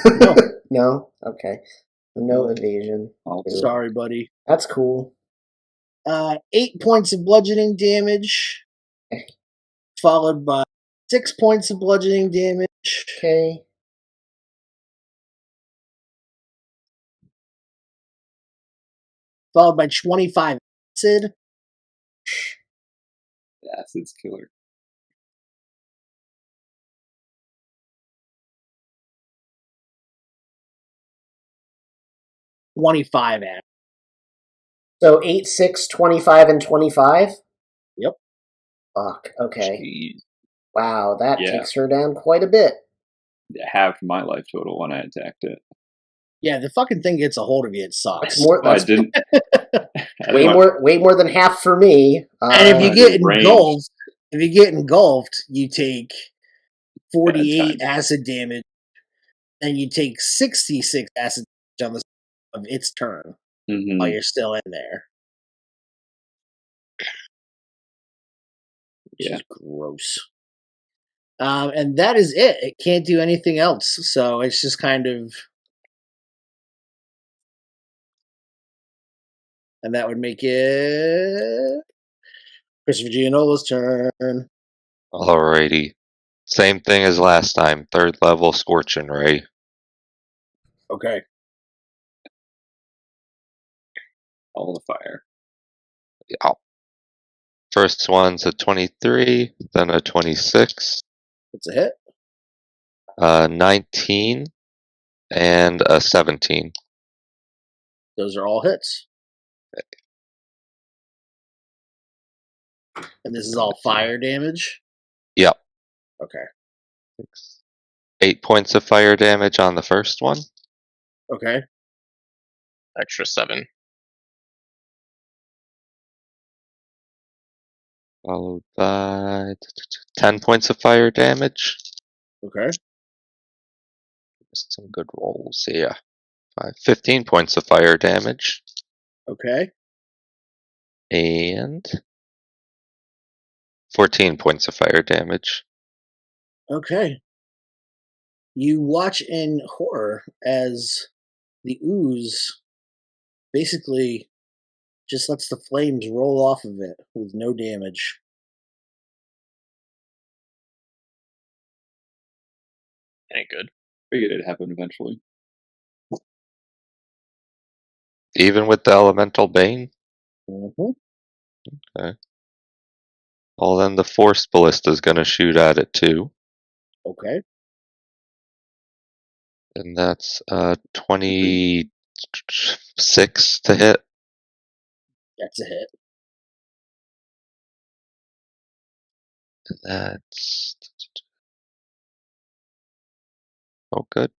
[SPEAKER 1] No.
[SPEAKER 2] No? Okay. No evasion.
[SPEAKER 1] Sorry, buddy.
[SPEAKER 2] That's cool.
[SPEAKER 1] 8 points of bludgeoning damage.
[SPEAKER 2] Okay.
[SPEAKER 1] Followed by 6 points of bludgeoning damage.
[SPEAKER 2] Okay.
[SPEAKER 1] Followed by 25 acid.
[SPEAKER 4] Acid's killer.
[SPEAKER 1] $25 acid.
[SPEAKER 2] So 8, 6, 25, and 25?
[SPEAKER 1] Yep.
[SPEAKER 2] Fuck. Okay.
[SPEAKER 4] Jeez.
[SPEAKER 2] Wow, that takes her down quite a bit.
[SPEAKER 4] Halved my life total when I attacked it.
[SPEAKER 1] Yeah, the fucking thing gets a hold of you. It sucks.
[SPEAKER 2] That's more. That's
[SPEAKER 4] I didn't.
[SPEAKER 2] way more than half for me.
[SPEAKER 1] And if you get engulfed, you take 48 acid damage, and you take 66 acid damage on the of its turn while you're still in there. Which is gross. And that is it. It can't do anything else. So it's just kind of. And that would make it Christopher Gianola's turn.
[SPEAKER 3] Alrighty. Same thing as last time. 3rd level Scorching Ray.
[SPEAKER 1] Okay.
[SPEAKER 4] All the fire.
[SPEAKER 3] Yeah. First one's a 23, then a 26.
[SPEAKER 1] That's a hit.
[SPEAKER 3] 19, and a 17.
[SPEAKER 1] Those are all hits. And this is all fire damage?
[SPEAKER 3] Yep.
[SPEAKER 1] Okay.
[SPEAKER 3] 8 points of fire damage on the first one.
[SPEAKER 1] Okay.
[SPEAKER 5] Extra 7.
[SPEAKER 3] Followed by 10 points of fire damage.
[SPEAKER 1] Okay.
[SPEAKER 3] Just some good rolls here. 15 points of fire damage.
[SPEAKER 1] Okay.
[SPEAKER 3] And 14 points of fire damage.
[SPEAKER 1] Okay. You watch in horror as the ooze basically just lets the flames roll off of it with no damage.
[SPEAKER 5] Ain't good.
[SPEAKER 4] Figured it'd happen eventually.
[SPEAKER 3] Even with the elemental bane?
[SPEAKER 1] Mm-hmm.
[SPEAKER 3] Okay. Well, then the force ballista is going to shoot at it too.
[SPEAKER 1] Okay.
[SPEAKER 3] And that's 26 to hit.
[SPEAKER 1] That's a hit.
[SPEAKER 3] That's good.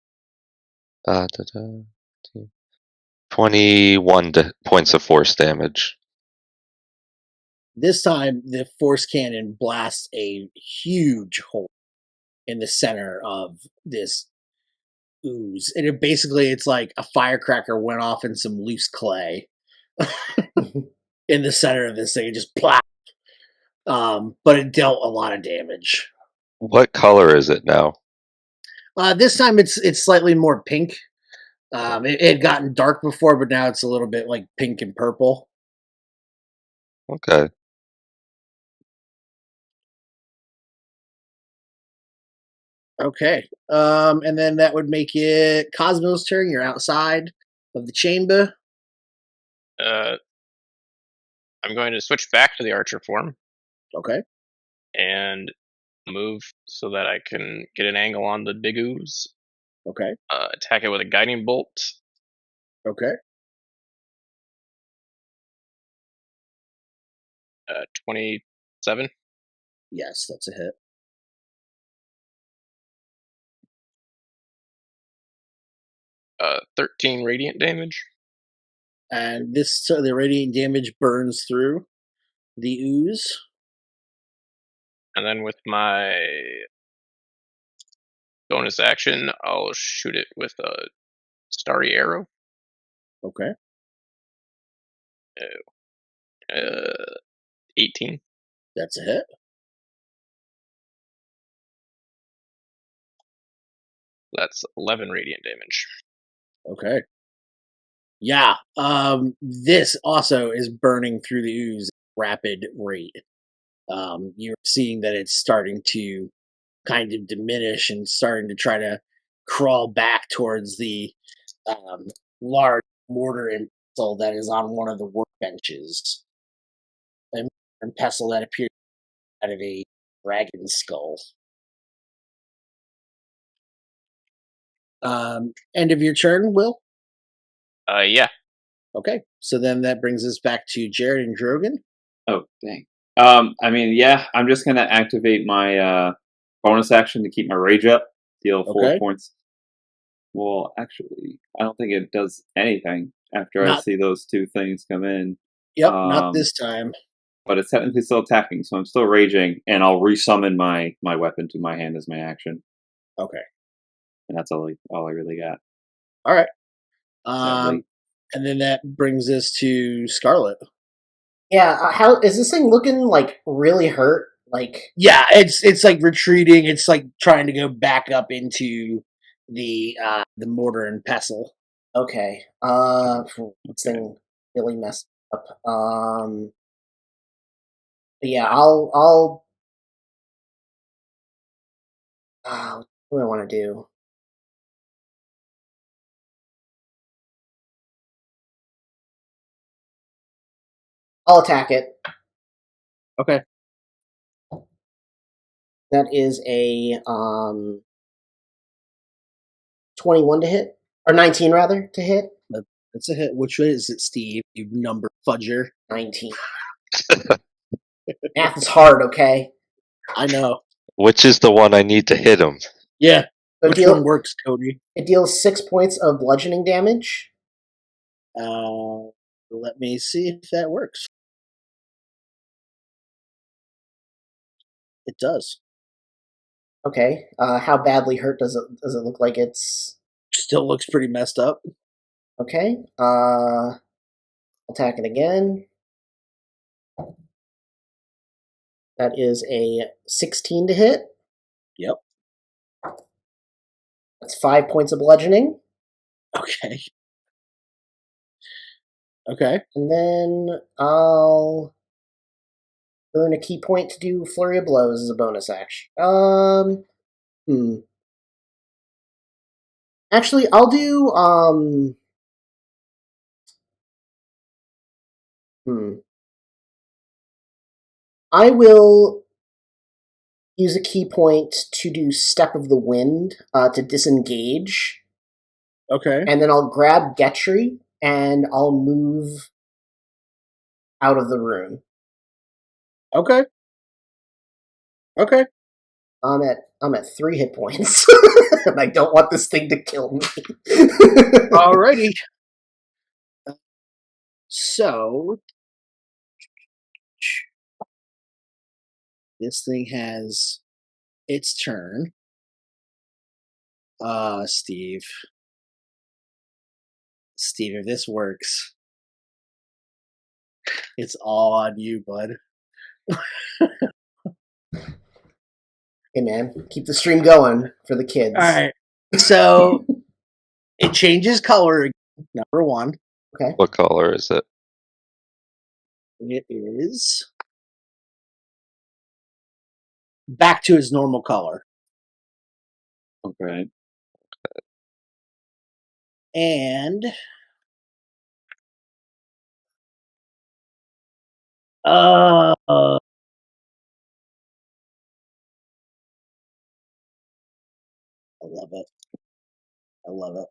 [SPEAKER 3] 21 points of force damage.
[SPEAKER 1] This time, the force cannon blasts a huge hole in the center of this ooze. And it's like a firecracker went off in some loose clay in the center of this thing. It just plop. But it dealt a lot of damage.
[SPEAKER 3] What color is it now?
[SPEAKER 1] This time it's slightly more pink. It had gotten dark before, but now it's a little bit like pink and purple.
[SPEAKER 3] Okay.
[SPEAKER 1] Okay. And then that would make it Cosmo's turn. You're outside of the chamber.
[SPEAKER 5] I'm going to switch back to the archer form.
[SPEAKER 1] Okay.
[SPEAKER 5] And move so that I can get an angle on the big ooze.
[SPEAKER 1] Okay.
[SPEAKER 5] Attack it with a guiding bolt.
[SPEAKER 1] Okay.
[SPEAKER 5] 27.
[SPEAKER 1] Yes, that's a hit.
[SPEAKER 5] Uh, 13 radiant damage.
[SPEAKER 1] And the radiant damage burns through the ooze.
[SPEAKER 5] And then with my bonus action, I'll shoot it with a starry arrow.
[SPEAKER 1] Okay.
[SPEAKER 5] 18.
[SPEAKER 1] That's a hit.
[SPEAKER 5] That's 11 radiant damage.
[SPEAKER 1] Okay. Yeah. This also is burning through the ooze at a rapid rate. You're seeing that it's starting to kind of diminish and starting to try to crawl back towards the large mortar and pestle that is on one of the workbenches. A mortar and pestle that appears out of a dragon's skull. End of your turn, Will?
[SPEAKER 5] Yeah.
[SPEAKER 1] Okay, so then that brings us back to Jared and Drogon.
[SPEAKER 4] Oh, dang. Yeah, I'm just gonna activate my bonus action to keep my rage up. Deal 4 points. Well, actually, I don't think it does anything after I see those two things come in.
[SPEAKER 1] Yep, not this time.
[SPEAKER 4] But it's technically still attacking, so I'm still raging, and I'll resummon my weapon to my hand as my action.
[SPEAKER 1] Okay.
[SPEAKER 4] And that's all I really got.
[SPEAKER 1] All right. And then that brings us to Scarlet.
[SPEAKER 2] Yeah, how is this thing looking like really hurt? Like,
[SPEAKER 1] yeah, it's like retreating. It's like trying to go back up into the mortar and pestle.
[SPEAKER 2] Okay. This thing really messed up. But yeah, I'll. What do I want to do? I'll attack it.
[SPEAKER 1] Okay.
[SPEAKER 2] That is a 21 to hit, or 19 rather to hit.
[SPEAKER 1] That's a hit. Which way is it, Steve? You number fudger.
[SPEAKER 2] 19. Math is hard, okay?
[SPEAKER 1] I know.
[SPEAKER 3] Which is the one I need to hit him?
[SPEAKER 1] Yeah. Which one works, Cody?
[SPEAKER 2] It deals 6 points of bludgeoning damage.
[SPEAKER 1] Let me see if that works. It does.
[SPEAKER 2] Okay. How badly hurt does it look like it's?
[SPEAKER 1] Still looks pretty messed up.
[SPEAKER 2] Okay. Attack it again. That is a 16 to hit.
[SPEAKER 1] Yep.
[SPEAKER 2] That's 5 points of bludgeoning.
[SPEAKER 1] Okay. Okay.
[SPEAKER 2] And then I'll earn a key point to do Flurry of Blows as a bonus action. Actually, I'll do I will use a key point to do Step of the Wind to disengage.
[SPEAKER 1] Okay.
[SPEAKER 2] And then I'll grab Getri and I'll move out of the room.
[SPEAKER 1] Okay. Okay.
[SPEAKER 2] I'm at 3 hit points. And I don't want this thing to kill me.
[SPEAKER 1] Alrighty. So this thing has its turn. Steve, if this works, it's all on you, bud.
[SPEAKER 2] Hey man, keep the stream going for the kids.
[SPEAKER 1] Alright. So it changes color again, number 1.
[SPEAKER 2] Okay.
[SPEAKER 3] What color is it?
[SPEAKER 1] It is back to its normal color.
[SPEAKER 4] Okay.
[SPEAKER 1] And I love it. I love it.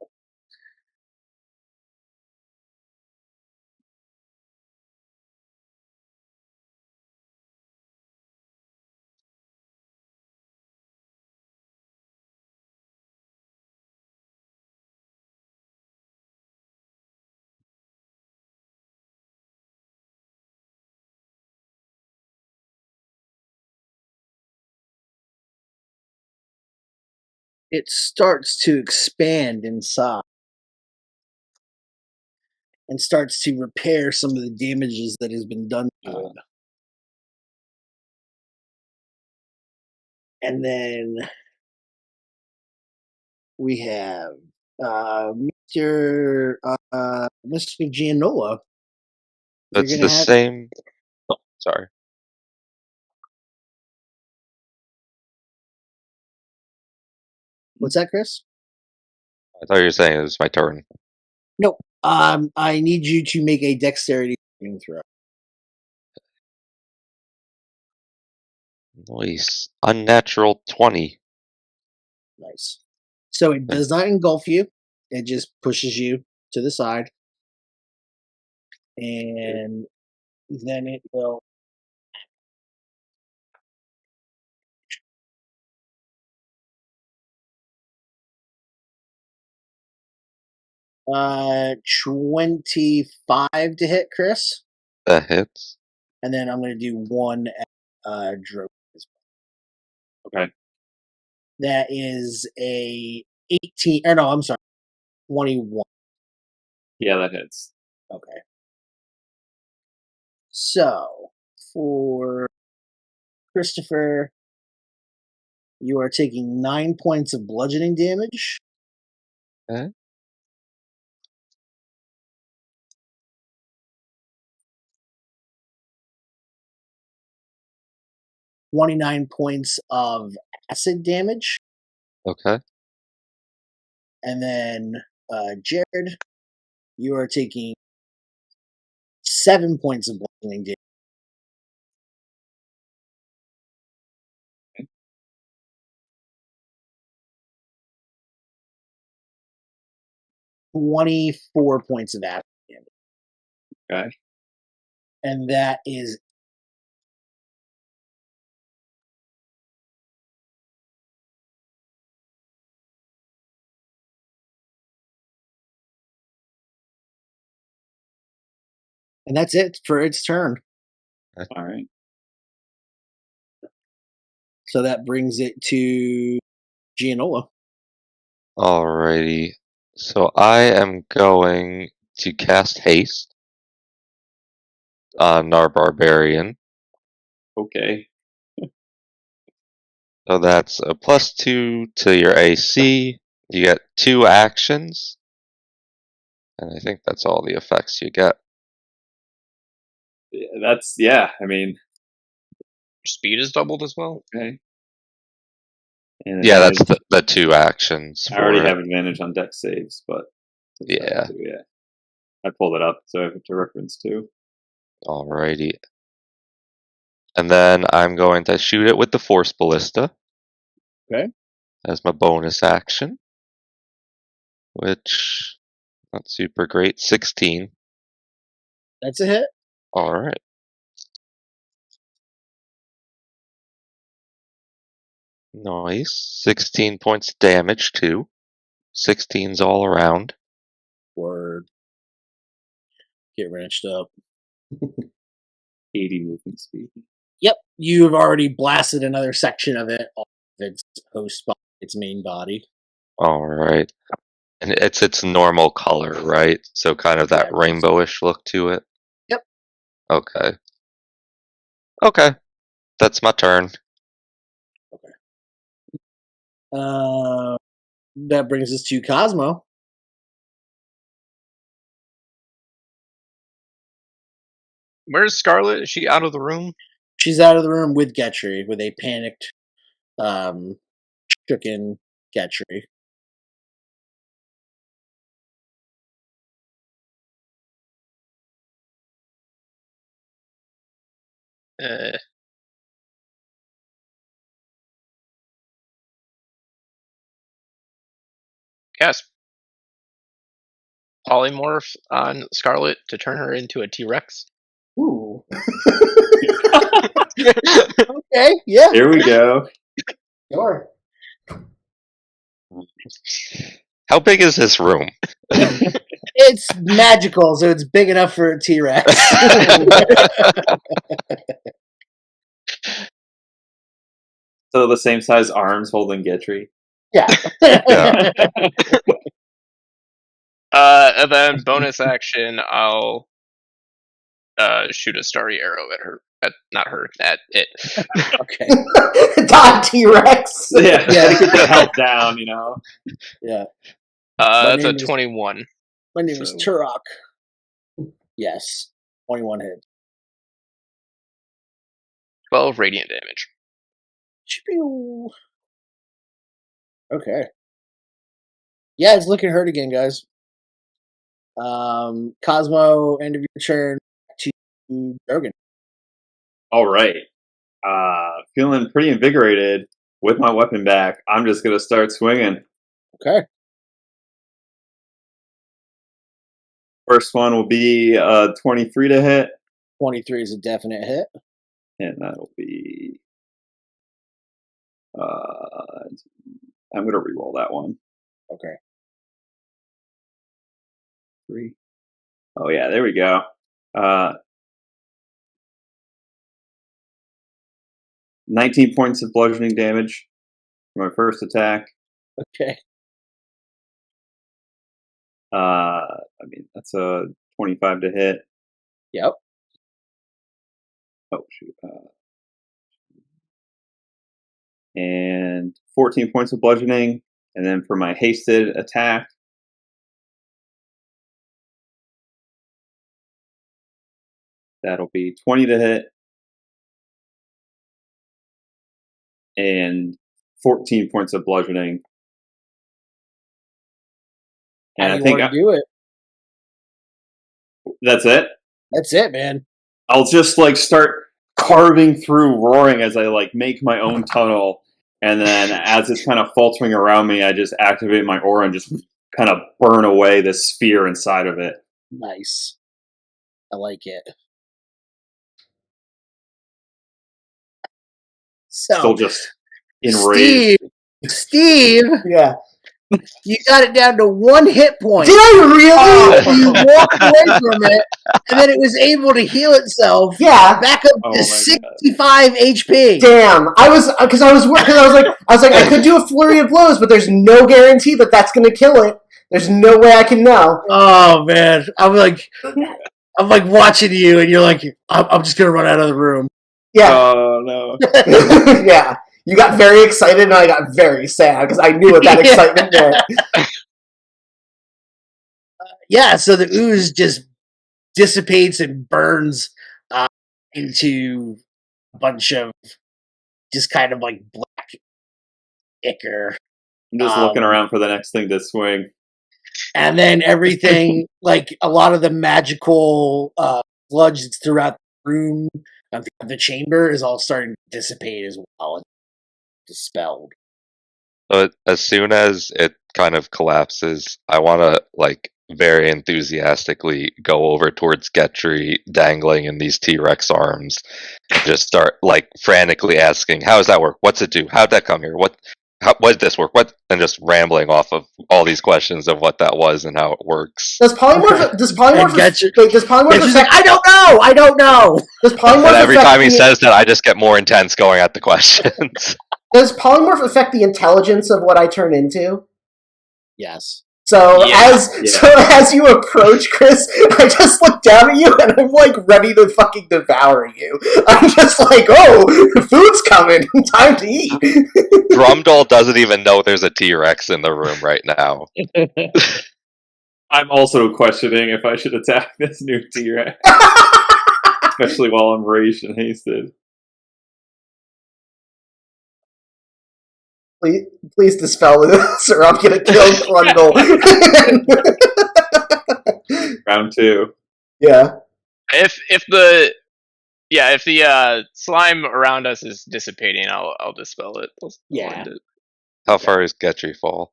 [SPEAKER 1] It starts to expand inside and starts to repair some of the damages that has been done to it. And then we have Mr. Gianola.
[SPEAKER 3] That's the same. Oh, sorry.
[SPEAKER 1] What's that, Chris?
[SPEAKER 3] I thought you were saying it was my turn.
[SPEAKER 1] Nope. I need you to make a dexterity saving throw.
[SPEAKER 3] Nice. Unnatural 20.
[SPEAKER 1] Nice. So it does not engulf you. It just pushes you to the side. And then it will... 25 to hit, Chris.
[SPEAKER 3] That hits.
[SPEAKER 1] And then I'm going to do one at Drove as
[SPEAKER 4] well. Okay.
[SPEAKER 1] That is a 18. Or no, I'm sorry. 21.
[SPEAKER 4] Yeah, that hits.
[SPEAKER 1] Okay. So, for Christopher, you are taking 9 points of bludgeoning damage.
[SPEAKER 3] Okay.
[SPEAKER 1] $29 points of acid damage.
[SPEAKER 3] Okay.
[SPEAKER 1] And then, Jared, you are taking 7 points of bludgeoning damage.
[SPEAKER 4] Okay.
[SPEAKER 1] 24 points of acid damage.
[SPEAKER 4] Okay.
[SPEAKER 1] And that is and that's it for its turn.
[SPEAKER 4] All right.
[SPEAKER 1] So that brings it to Gianola.
[SPEAKER 3] Alrighty. So I am going to cast haste on our barbarian.
[SPEAKER 4] Okay.
[SPEAKER 3] So that's a +2 to your AC. You get 2 actions. And I think that's all the effects you get.
[SPEAKER 4] Yeah, I mean...
[SPEAKER 5] Speed is doubled as well?
[SPEAKER 4] Okay. And
[SPEAKER 3] yeah, that's the 2 actions.
[SPEAKER 4] I already have advantage on dex saves, but...
[SPEAKER 3] Yeah.
[SPEAKER 4] Yeah. I pulled it up, so I have to reference too.
[SPEAKER 3] Alrighty. And then I'm going to shoot it with the Force Ballista.
[SPEAKER 1] Okay.
[SPEAKER 3] As my bonus action. Which, not super great. 16.
[SPEAKER 1] That's a hit.
[SPEAKER 3] Alright. Nice. 16 points of damage, too. 16's all around.
[SPEAKER 1] Word. Get wrenched up.
[SPEAKER 4] 80 movement speed.
[SPEAKER 1] Yep, you've already blasted another section of it off its host body, its main body.
[SPEAKER 3] Alright. And it's its normal color, right? So kind of that rainbowish look to it?
[SPEAKER 1] Yep.
[SPEAKER 3] Okay. Okay. That's my turn.
[SPEAKER 1] Okay. That brings us to Cosmo.
[SPEAKER 5] Where's Scarlet? Is she out of the room?
[SPEAKER 1] She's out of the room with Getri, with a panicked, chicken Getri.
[SPEAKER 5] Cast polymorph on Scarlet to turn her into a T-Rex.
[SPEAKER 2] Ooh.
[SPEAKER 1] Okay, yeah.
[SPEAKER 4] Here we go.
[SPEAKER 2] Sure.
[SPEAKER 3] How big is this room?
[SPEAKER 1] It's magical, so it's big enough for a T-Rex.
[SPEAKER 4] So the same size arms holding Getri.
[SPEAKER 1] Yeah.
[SPEAKER 3] Yeah.
[SPEAKER 5] And then bonus action, I'll shoot a starry arrow at her. Not her, at it.
[SPEAKER 1] Okay.
[SPEAKER 2] Die, T-Rex!
[SPEAKER 4] Yeah, keep the health down, you know.
[SPEAKER 1] Yeah.
[SPEAKER 5] That's a
[SPEAKER 1] name is-
[SPEAKER 5] 21.
[SPEAKER 1] My name is Turok. Yes. 21 hit.
[SPEAKER 5] 12 radiant damage.
[SPEAKER 1] Chpew. Okay. Yeah, it's looking hurt again, guys. Cosmo, end of your turn to Drogon.
[SPEAKER 4] All right. Feeling pretty invigorated with my weapon back. I'm just gonna start swinging.
[SPEAKER 1] Okay.
[SPEAKER 4] First one will be 23 to hit,
[SPEAKER 1] 23 is a definite hit.
[SPEAKER 4] and that'll be. I'm gonna reroll that one.
[SPEAKER 1] Okay.
[SPEAKER 4] 3. Oh yeah, there we go. 19 points of bludgeoning damage for my first attack.
[SPEAKER 1] Okay.
[SPEAKER 4] I mean that's a 25 to hit.
[SPEAKER 1] Yep.
[SPEAKER 4] Oh shoot. And 14 points of bludgeoning, and then for my hasted attack, that'll be 20 to hit, and 14 points of bludgeoning. And
[SPEAKER 1] How do
[SPEAKER 4] I
[SPEAKER 1] you
[SPEAKER 4] think
[SPEAKER 1] want to do it?
[SPEAKER 4] that's it.
[SPEAKER 1] That's it, man.
[SPEAKER 4] I'll just like start carving through, roaring as I like make my own tunnel, and then as it's kind of faltering around me, I just activate my aura and just kind of burn away the sphere inside of it.
[SPEAKER 1] Nice. I like it. So,
[SPEAKER 4] Still just enraged.
[SPEAKER 1] Steve,
[SPEAKER 2] Yeah.
[SPEAKER 1] you got it down to 1 hit point.
[SPEAKER 2] Did I really?
[SPEAKER 1] You walked away from it, and then it was able to heal itself.
[SPEAKER 2] Yeah.
[SPEAKER 1] Back up
[SPEAKER 4] Oh
[SPEAKER 1] to
[SPEAKER 4] my
[SPEAKER 1] 65 HP.
[SPEAKER 2] Damn. I was like, I could do a flurry of blows, but there's no guarantee that that's going to kill it. There's no way I can know.
[SPEAKER 1] Oh man, I'm like watching you, and you're like, I'm just gonna run out of the room.
[SPEAKER 2] Yeah.
[SPEAKER 4] Oh no.
[SPEAKER 2] Yeah. You got very excited, and I got very sad because I knew what that excitement meant.
[SPEAKER 1] Yeah, so the ooze just dissipates and burns into a bunch of just kind of like black ichor.
[SPEAKER 4] I'm just looking around for the next thing to swing.
[SPEAKER 1] And then everything, like a lot of the magical sludge that's throughout the room, the chamber, is all starting to dissipate as well. And dispelled.
[SPEAKER 3] But as soon as it kind of collapses, I want to like very enthusiastically go over towards Getri dangling in these T-Rex arms and just start like frantically asking, how does that work? What's it do? How'd that come here? What did this work? What? And just rambling off of all these questions of what that was and how it works.
[SPEAKER 2] Does polymorph
[SPEAKER 1] She's like, I don't know.
[SPEAKER 2] Does polymorph
[SPEAKER 3] But every
[SPEAKER 2] affect
[SPEAKER 3] time he says that, I just get more intense going at the questions.
[SPEAKER 2] Does polymorph affect the intelligence of what I turn into?
[SPEAKER 1] Yes.
[SPEAKER 2] So
[SPEAKER 5] Yeah.
[SPEAKER 2] as you approach, Chris, I just look down at you and I'm like ready to fucking devour you. I'm just like, oh, food's coming, time to eat.
[SPEAKER 3] Drumdoll doesn't even know there's a T-Rex in the room right now.
[SPEAKER 4] I'm also questioning if I should attack this new T-Rex. Especially while I'm raged and hasted.
[SPEAKER 2] Please dispel this, or I'm gonna kill Grundle.
[SPEAKER 4] Round 2.
[SPEAKER 2] Yeah.
[SPEAKER 5] If the slime around us is dissipating, I'll dispel it. I'll end it.
[SPEAKER 3] How far is Getri fall?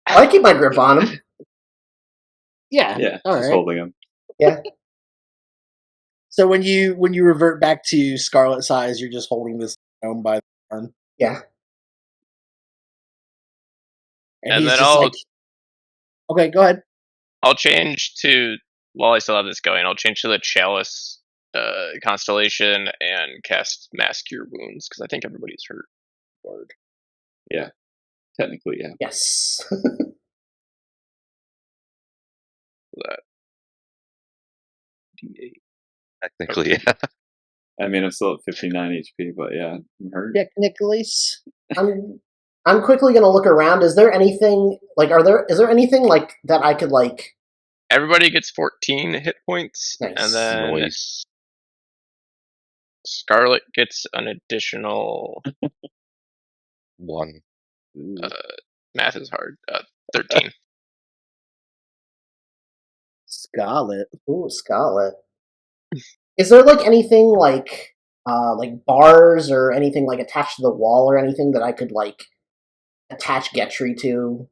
[SPEAKER 2] I keep my grip on him.
[SPEAKER 1] Yeah. All
[SPEAKER 4] just
[SPEAKER 1] right.
[SPEAKER 4] holding him.
[SPEAKER 2] Yeah.
[SPEAKER 1] So when you revert back to Scarlet size, you're just holding this gnome by the arm.
[SPEAKER 2] Yeah.
[SPEAKER 5] And
[SPEAKER 1] he's
[SPEAKER 5] then
[SPEAKER 1] just like, okay, go ahead.
[SPEAKER 5] I'll change to, while I still have this going, I'll change to the Chalice constellation and cast Mask Cure Wounds, because I think everybody's hurt. Bard.
[SPEAKER 4] Yeah. Technically, yeah.
[SPEAKER 2] Yes.
[SPEAKER 5] That. D8.
[SPEAKER 3] Technically, yeah.
[SPEAKER 4] I mean, I'm still at 59 HP, but yeah, I'm hurt.
[SPEAKER 1] Technically.
[SPEAKER 2] I'm quickly gonna look around. Is there anything like? Is there anything like that I could like?
[SPEAKER 5] Everybody gets 14 hit points,
[SPEAKER 2] Nice.
[SPEAKER 5] and then
[SPEAKER 3] Noise.
[SPEAKER 5] Scarlet gets an additional
[SPEAKER 3] 1.
[SPEAKER 5] math is hard. 13.
[SPEAKER 1] Scarlet.
[SPEAKER 2] Ooh, Scarlet. Is there like anything like bars or anything like attached to the wall or anything that I could like attach Getri to,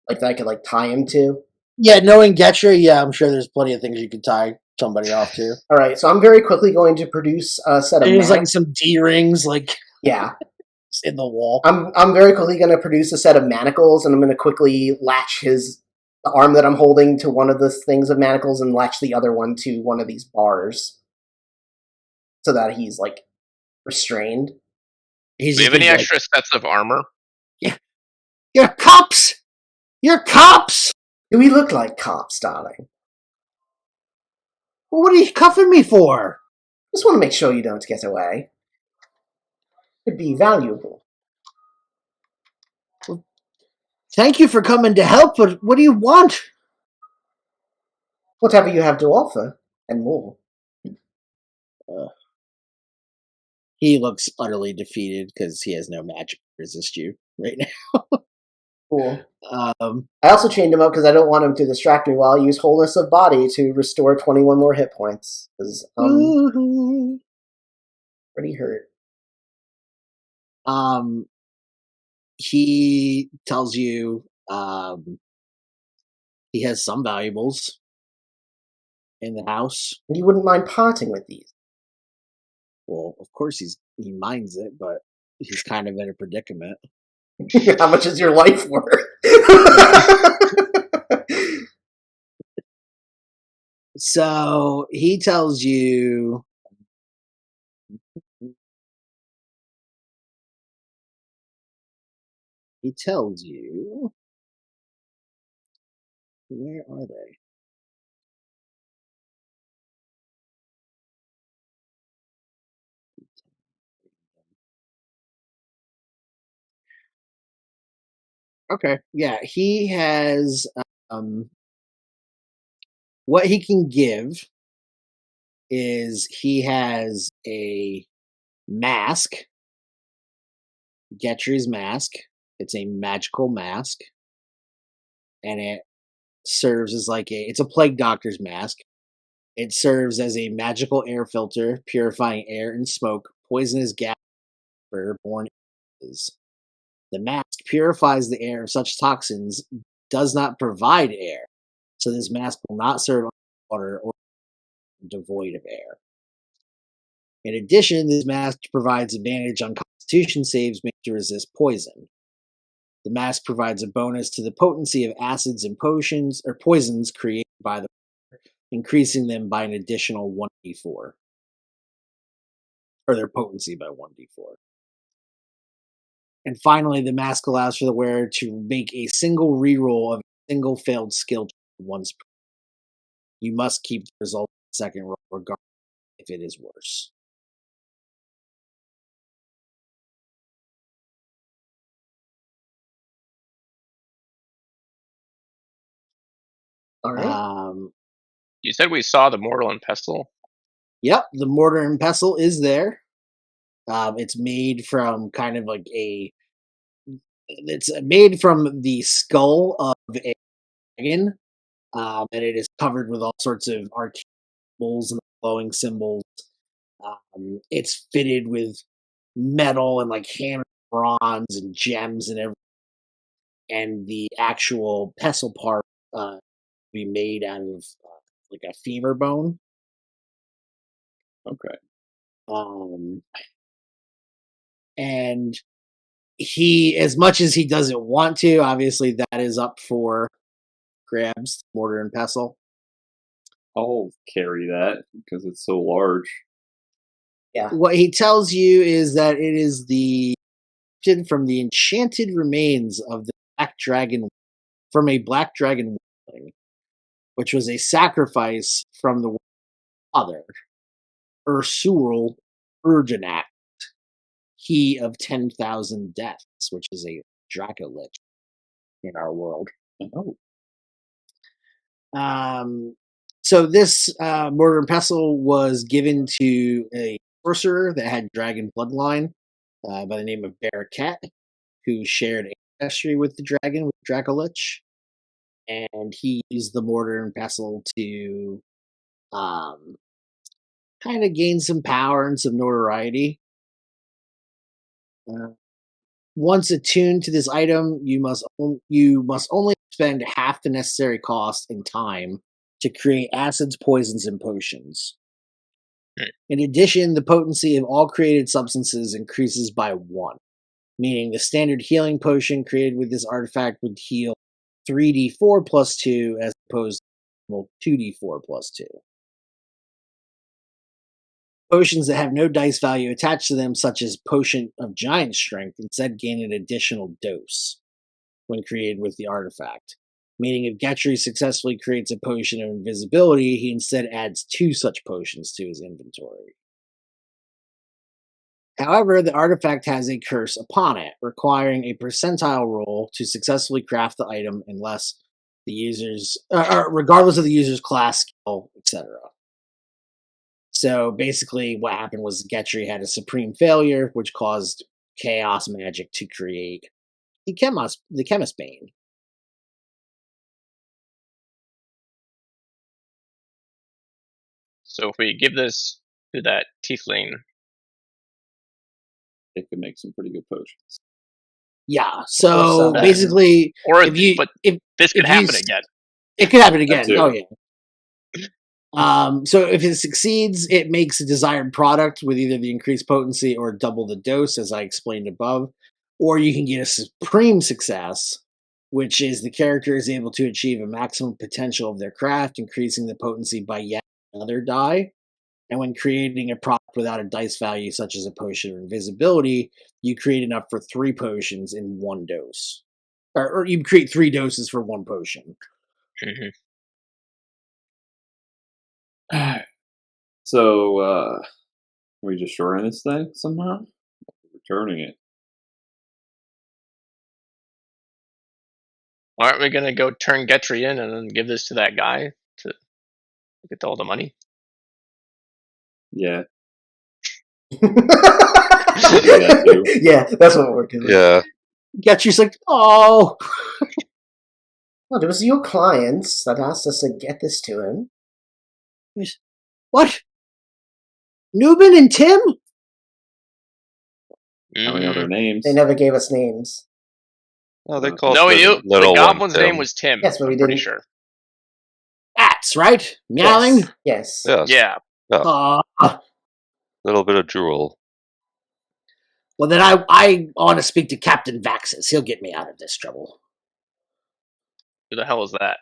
[SPEAKER 2] like that I could like tie him to?
[SPEAKER 1] Yeah, knowing Getri, yeah, I'm sure there's plenty of things you could tie somebody off to.
[SPEAKER 2] All right, so I'm very quickly going to produce a set of.
[SPEAKER 1] There's like some D rings, like
[SPEAKER 2] yeah,
[SPEAKER 1] in the wall.
[SPEAKER 2] I'm very quickly going to produce a set of manacles, and I'm going to quickly latch the arm that I'm holding to one of the things of manacles, and latch the other one to one of these bars, so that he's like restrained.
[SPEAKER 5] Do you have any extra sets of armor?
[SPEAKER 1] Yeah, you're cops. You're cops.
[SPEAKER 2] Do we look like cops, darling?
[SPEAKER 1] Well, what are you cuffing me for?
[SPEAKER 2] Just want to make sure you don't get away. Could be valuable.
[SPEAKER 1] Well, thank you for coming to help, but what do you want?
[SPEAKER 2] Whatever you have to offer, and more.
[SPEAKER 1] He looks utterly defeated because he has no magic to resist you right now.
[SPEAKER 2] Cool.
[SPEAKER 1] I
[SPEAKER 2] also chained him up because I don't want him to distract me while I use wholeness of body to restore 21 more hit points. Because pretty hurt.
[SPEAKER 1] He tells you he has some valuables in the house.
[SPEAKER 2] And you wouldn't mind parting with these?
[SPEAKER 1] Well, of course he minds it, but he's kind of in a predicament.
[SPEAKER 2] How much is your life worth?
[SPEAKER 1] So he tells you where are they? Okay, yeah, he has what he can give is he has a mask, Getri's mask. It's a magical mask, and it serves as it's a plague doctor's mask. It serves as a magical air filter, purifying air and smoke, poisonous gas for airborne illnesses. The mask purifies the air of such toxins, does not provide air, so this mask will not serve water or devoid of air. In addition, this mask provides advantage on Constitution saves made to resist poison. The mask provides a bonus to the potency of acids and potions or poisons created by the water, increasing them by an additional 1d4, or their potency by 1d4. And finally, the mask allows for the wearer to make a single reroll of a single failed skill check once per. You must keep the result of the second roll, regardless if it is worse.
[SPEAKER 2] All right.
[SPEAKER 5] You said we saw the mortal and pestle?
[SPEAKER 1] Yep, the mortar and pestle is there. It's made from kind of like a it's made from the skull of a dragon, and it is covered with all sorts of arcane symbols and glowing symbols. It's fitted with metal and like hammered bronze and gems and everything. And the actual pestle part be made out of like a femur bone.
[SPEAKER 4] Okay.
[SPEAKER 1] And he, as much as he doesn't want to, obviously that is up for grabs, mortar and pestle.
[SPEAKER 4] I'll carry that because it's so large.
[SPEAKER 2] Yeah.
[SPEAKER 1] What he tells you is that it is from the enchanted remains of the black dragon, from a black dragon wing, which was a sacrifice from the father, Ursul Urgenac, he of 10,000 deaths, which is a Dracolich in our world.
[SPEAKER 4] Oh.
[SPEAKER 1] So this mortar and pestle was given to a sorcerer that had dragon bloodline by the name of Barakat, who shared ancestry with the dragon, with Dracolich, and he used the mortar and pestle to kind of gain some power and some notoriety. Once attuned to this item, you must only spend half the necessary cost and time to create acids, poisons, and potions. In addition, the potency of all created substances increases by 1, meaning the standard healing potion created with this artifact would heal 3d4 plus 2 as opposed to 2d4 plus 2. Potions that have no dice value attached to them, such as Potion of Giant Strength, instead gain an additional dose when created with the artifact. Meaning if Getri successfully creates a potion of invisibility, he instead adds 2 such potions to his inventory. However, the artifact has a curse upon it, requiring a percentile roll to successfully craft the item unless the user's, regardless of the user's class, skill, etc. So basically what happened was Getri had a supreme failure, which caused chaos magic to create the Chemist Bane.
[SPEAKER 5] So if we give this to that tiefling,
[SPEAKER 4] They could make some pretty good potions.
[SPEAKER 1] Yeah, so
[SPEAKER 2] that.
[SPEAKER 1] basically,
[SPEAKER 5] or
[SPEAKER 1] if
[SPEAKER 5] this could
[SPEAKER 1] if you
[SPEAKER 5] happen
[SPEAKER 1] s-
[SPEAKER 5] again.
[SPEAKER 1] it could happen again.
[SPEAKER 4] too.
[SPEAKER 1] Oh yeah. So if it succeeds, it makes a desired product with either the increased potency or double the dose, as I explained above. Or you can get a supreme success, which is the character is able to achieve a maximum potential of their craft, increasing the potency by yet another die. And when creating a product without a dice value, such as a potion of invisibility, you create enough for 3 potions in 1 dose. Or you create 3 doses for 1 potion.
[SPEAKER 5] Mm-hmm.
[SPEAKER 4] So, are we destroying this thing somehow? Returning it.
[SPEAKER 5] Aren't we going to go turn Getri in and then give this to that guy to get all the money?
[SPEAKER 4] Yeah.
[SPEAKER 2] Yeah, that's what we're doing.
[SPEAKER 3] Yeah.
[SPEAKER 1] Getri's like, oh.
[SPEAKER 2] Well, it was your clients that asked us to get this to him.
[SPEAKER 1] What? Newman and Tim?
[SPEAKER 4] How many other names?
[SPEAKER 2] They never gave us names.
[SPEAKER 3] Oh, they called
[SPEAKER 5] No,
[SPEAKER 3] the
[SPEAKER 5] the
[SPEAKER 3] little
[SPEAKER 5] goblin's
[SPEAKER 3] one
[SPEAKER 5] name
[SPEAKER 3] Tim.
[SPEAKER 5] was Tim.
[SPEAKER 2] Yes, but we
[SPEAKER 5] I'm pretty
[SPEAKER 2] didn't.
[SPEAKER 5] sure.
[SPEAKER 1] Bats, right? Meowing?
[SPEAKER 2] Yes.
[SPEAKER 3] Yes.
[SPEAKER 5] Yeah.
[SPEAKER 3] Little bit of drool.
[SPEAKER 1] Well, then I want to speak to Captain Vaxis. He'll get me out of this trouble.
[SPEAKER 5] Who the hell is that?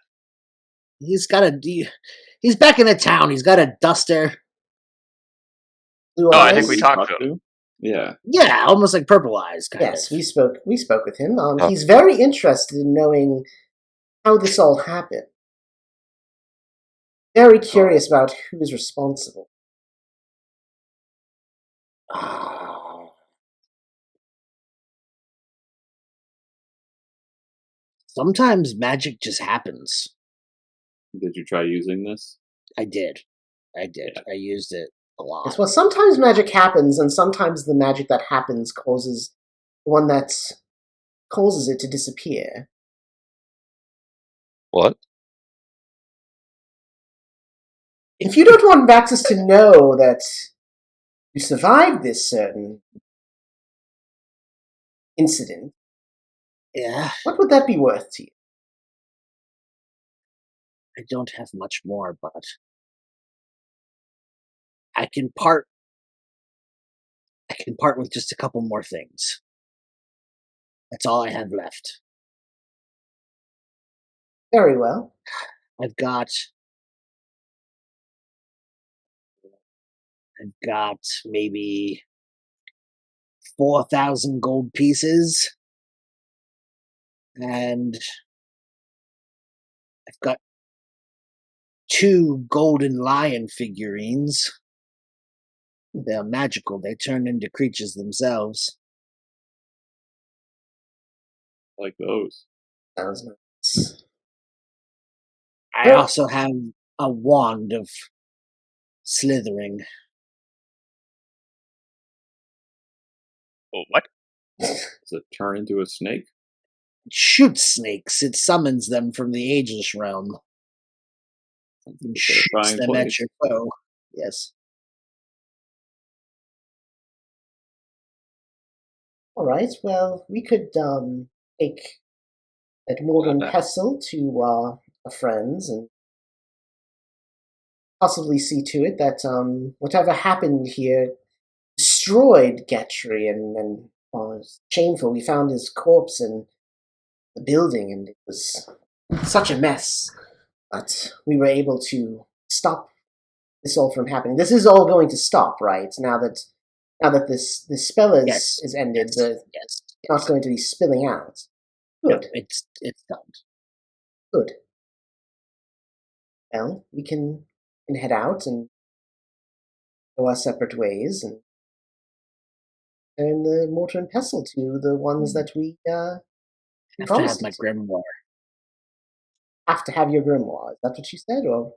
[SPEAKER 1] He's back in the town. He's got a duster.
[SPEAKER 2] Blue
[SPEAKER 5] Oh, I
[SPEAKER 2] eyes?
[SPEAKER 5] think we talked to him.
[SPEAKER 4] Yeah.
[SPEAKER 1] Yeah, almost like purple eyes, kind
[SPEAKER 2] Yes,
[SPEAKER 1] of.
[SPEAKER 2] we spoke with him.
[SPEAKER 3] Oh.
[SPEAKER 2] He's very interested in knowing how this all happened. Very curious about who's responsible.
[SPEAKER 1] Sometimes magic just happens.
[SPEAKER 4] Did you try using this?
[SPEAKER 1] I did.
[SPEAKER 4] Yeah.
[SPEAKER 1] I used it a lot.
[SPEAKER 2] Yes, well, sometimes magic happens, and sometimes the magic that happens causes one that's causes it to disappear.
[SPEAKER 3] What?
[SPEAKER 2] If you don't want Vaxus to know that you survived this certain incident,
[SPEAKER 1] Yeah,
[SPEAKER 2] what would that be worth to you?
[SPEAKER 1] I don't have much more, but I can part with just a couple more things. That's all I have left.
[SPEAKER 2] Very well.
[SPEAKER 1] I've got maybe 4,000 gold pieces, and I've got 2 golden lion figurines. They're magical. They turn into creatures themselves.
[SPEAKER 4] Like those.
[SPEAKER 2] Sounds nice.
[SPEAKER 1] I also have a wand of slithering.
[SPEAKER 5] Oh, what?
[SPEAKER 4] Does it turn into a snake?
[SPEAKER 1] It shoots snakes. It summons them from the ageless realm. And shoots them at your foe. Yes.
[SPEAKER 2] All right. Well, we could take that modern pestle to our friends and possibly see to it that whatever happened here destroyed Getri, and it's shameful. We found his corpse in the building, and it was such a mess. But we were able to stop this all from happening. This is all going to stop, right? Now that this spell is ended, it's not going to be spilling out. Good.
[SPEAKER 1] No, it's done.
[SPEAKER 2] Good. Well, we can head out and go our separate ways and turn the mortar and pestle to the ones that we
[SPEAKER 1] have to have my grimoire.
[SPEAKER 2] Have to have your grimoire. Is that what you said, or?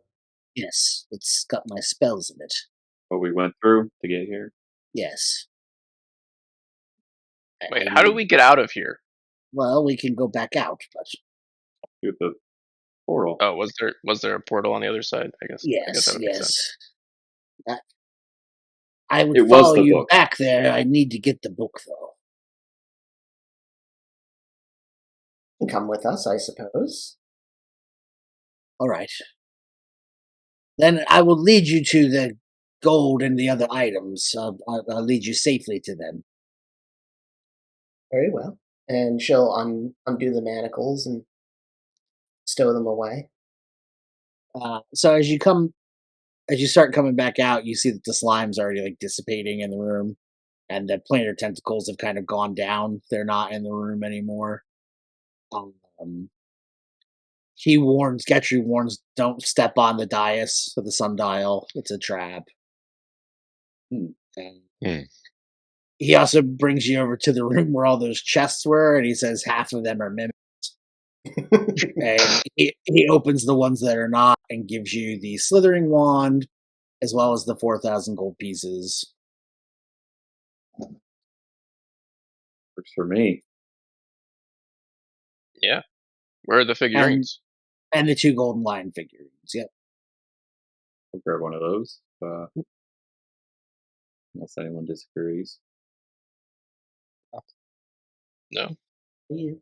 [SPEAKER 1] Yes, it's got my spells in it.
[SPEAKER 4] What we went through to get here?
[SPEAKER 1] Yes.
[SPEAKER 5] Wait, how do we get out of here?
[SPEAKER 1] Well, we can go back out, but
[SPEAKER 4] Through the portal.
[SPEAKER 5] Oh, was there a portal on the other side? I guess.
[SPEAKER 1] Yes,
[SPEAKER 5] that would make sense.
[SPEAKER 1] I would
[SPEAKER 4] It was
[SPEAKER 1] follow
[SPEAKER 4] the
[SPEAKER 1] you
[SPEAKER 4] book.
[SPEAKER 1] back there. I need to get the book, though.
[SPEAKER 2] You can come with us, I suppose.
[SPEAKER 1] All right. Then I will lead you to the gold and the other items. I'll lead you safely to them.
[SPEAKER 2] Very well. And she'll undo the manacles and stow them away.
[SPEAKER 1] So as you start coming back out, you see that the slime's already like dissipating in the room, and the planar tentacles have kind of gone down. They're not in the room anymore. Getri warns, don't step on the dais of the Sundial. It's a trap. And he also brings you over to the room where all those chests were, and he says half of them are mimics. And he opens the ones that are not and gives you the slithering wand as well as the 4,000 gold pieces.
[SPEAKER 4] Works for me.
[SPEAKER 5] Yeah. Where are the figurines?
[SPEAKER 1] And the 2 golden lion figurines, yep.
[SPEAKER 4] I'll grab one of those. Unless anyone disagrees.
[SPEAKER 5] No.
[SPEAKER 2] You.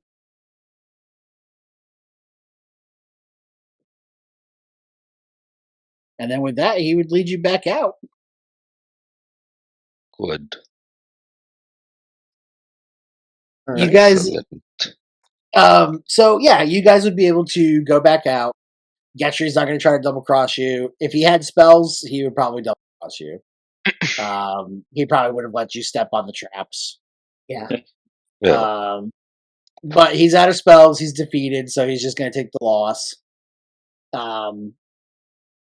[SPEAKER 1] And then with that, he would lead you back out.
[SPEAKER 3] Good.
[SPEAKER 1] You guys,
[SPEAKER 3] Excellent.
[SPEAKER 1] so yeah, you guys would be able to go back out. Getri's not going to try to double cross you. If he had spells, he would probably double cross you. He probably would have let you step on the traps.
[SPEAKER 2] Yeah.
[SPEAKER 3] Yeah.
[SPEAKER 1] But he's out of spells. He's defeated, so he's just going to take the loss.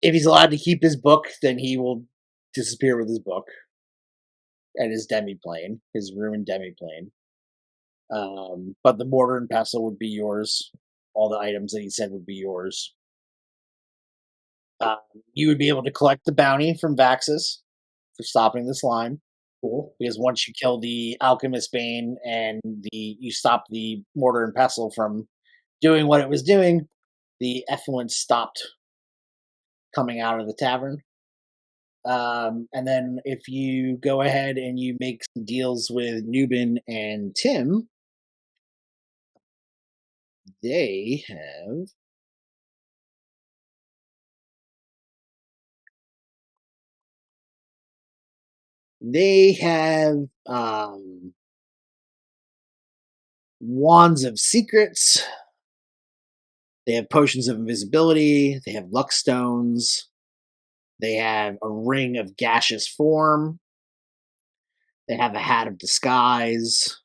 [SPEAKER 1] If he's allowed to keep his book, then he will disappear with his book and his demiplane, his ruined demiplane. But the mortar and pestle would be yours. All the items that he said would be yours. You would be able to collect the bounty from Vaxus for stopping the slime.
[SPEAKER 2] Cool.
[SPEAKER 1] Because once you kill the Alchemist Bane and you stop the Mortar and Pestle from doing what it was doing, the effluent stopped coming out of the tavern. And then if you go ahead and you make some deals with Nubin and Tim, they have Wands of Secrets. They have Potions of Invisibility. They have Luck Stones. They have a Ring of Gaseous Form. They have a Hat of Disguise.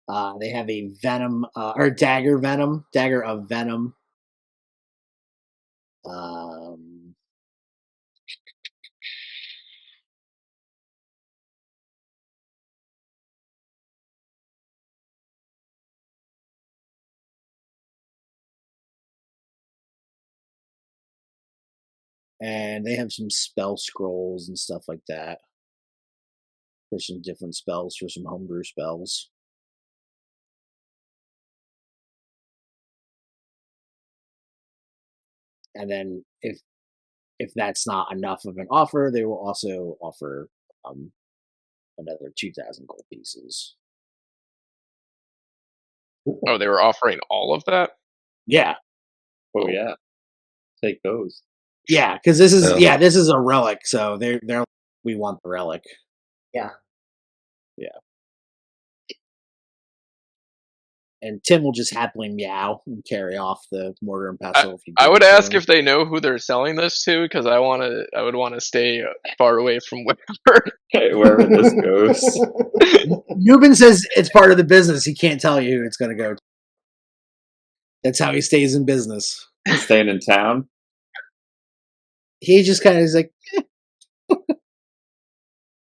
[SPEAKER 1] They have a Venom, or Dagger of Venom. And they have some spell scrolls and stuff like that. There's some different spells for some homebrew spells. And then if that's not enough of an offer, they will also offer another 2,000 gold pieces.
[SPEAKER 5] Oh, they were offering all of that?
[SPEAKER 1] Yeah.
[SPEAKER 4] Oh yeah, take those.
[SPEAKER 1] Yeah, because this is this is a relic, so they're we want the relic.
[SPEAKER 2] Yeah.
[SPEAKER 1] Yeah. And Tim will just happily meow and carry off the Mortar and Pestle.
[SPEAKER 5] I would ask if they know who they're selling this to, because I would want to stay far away from
[SPEAKER 4] wherever this goes.
[SPEAKER 1] Newman says it's part of the business. He can't tell you who it's going to go to. That's how he stays in business.
[SPEAKER 4] Staying in town.
[SPEAKER 1] He just kind of is like,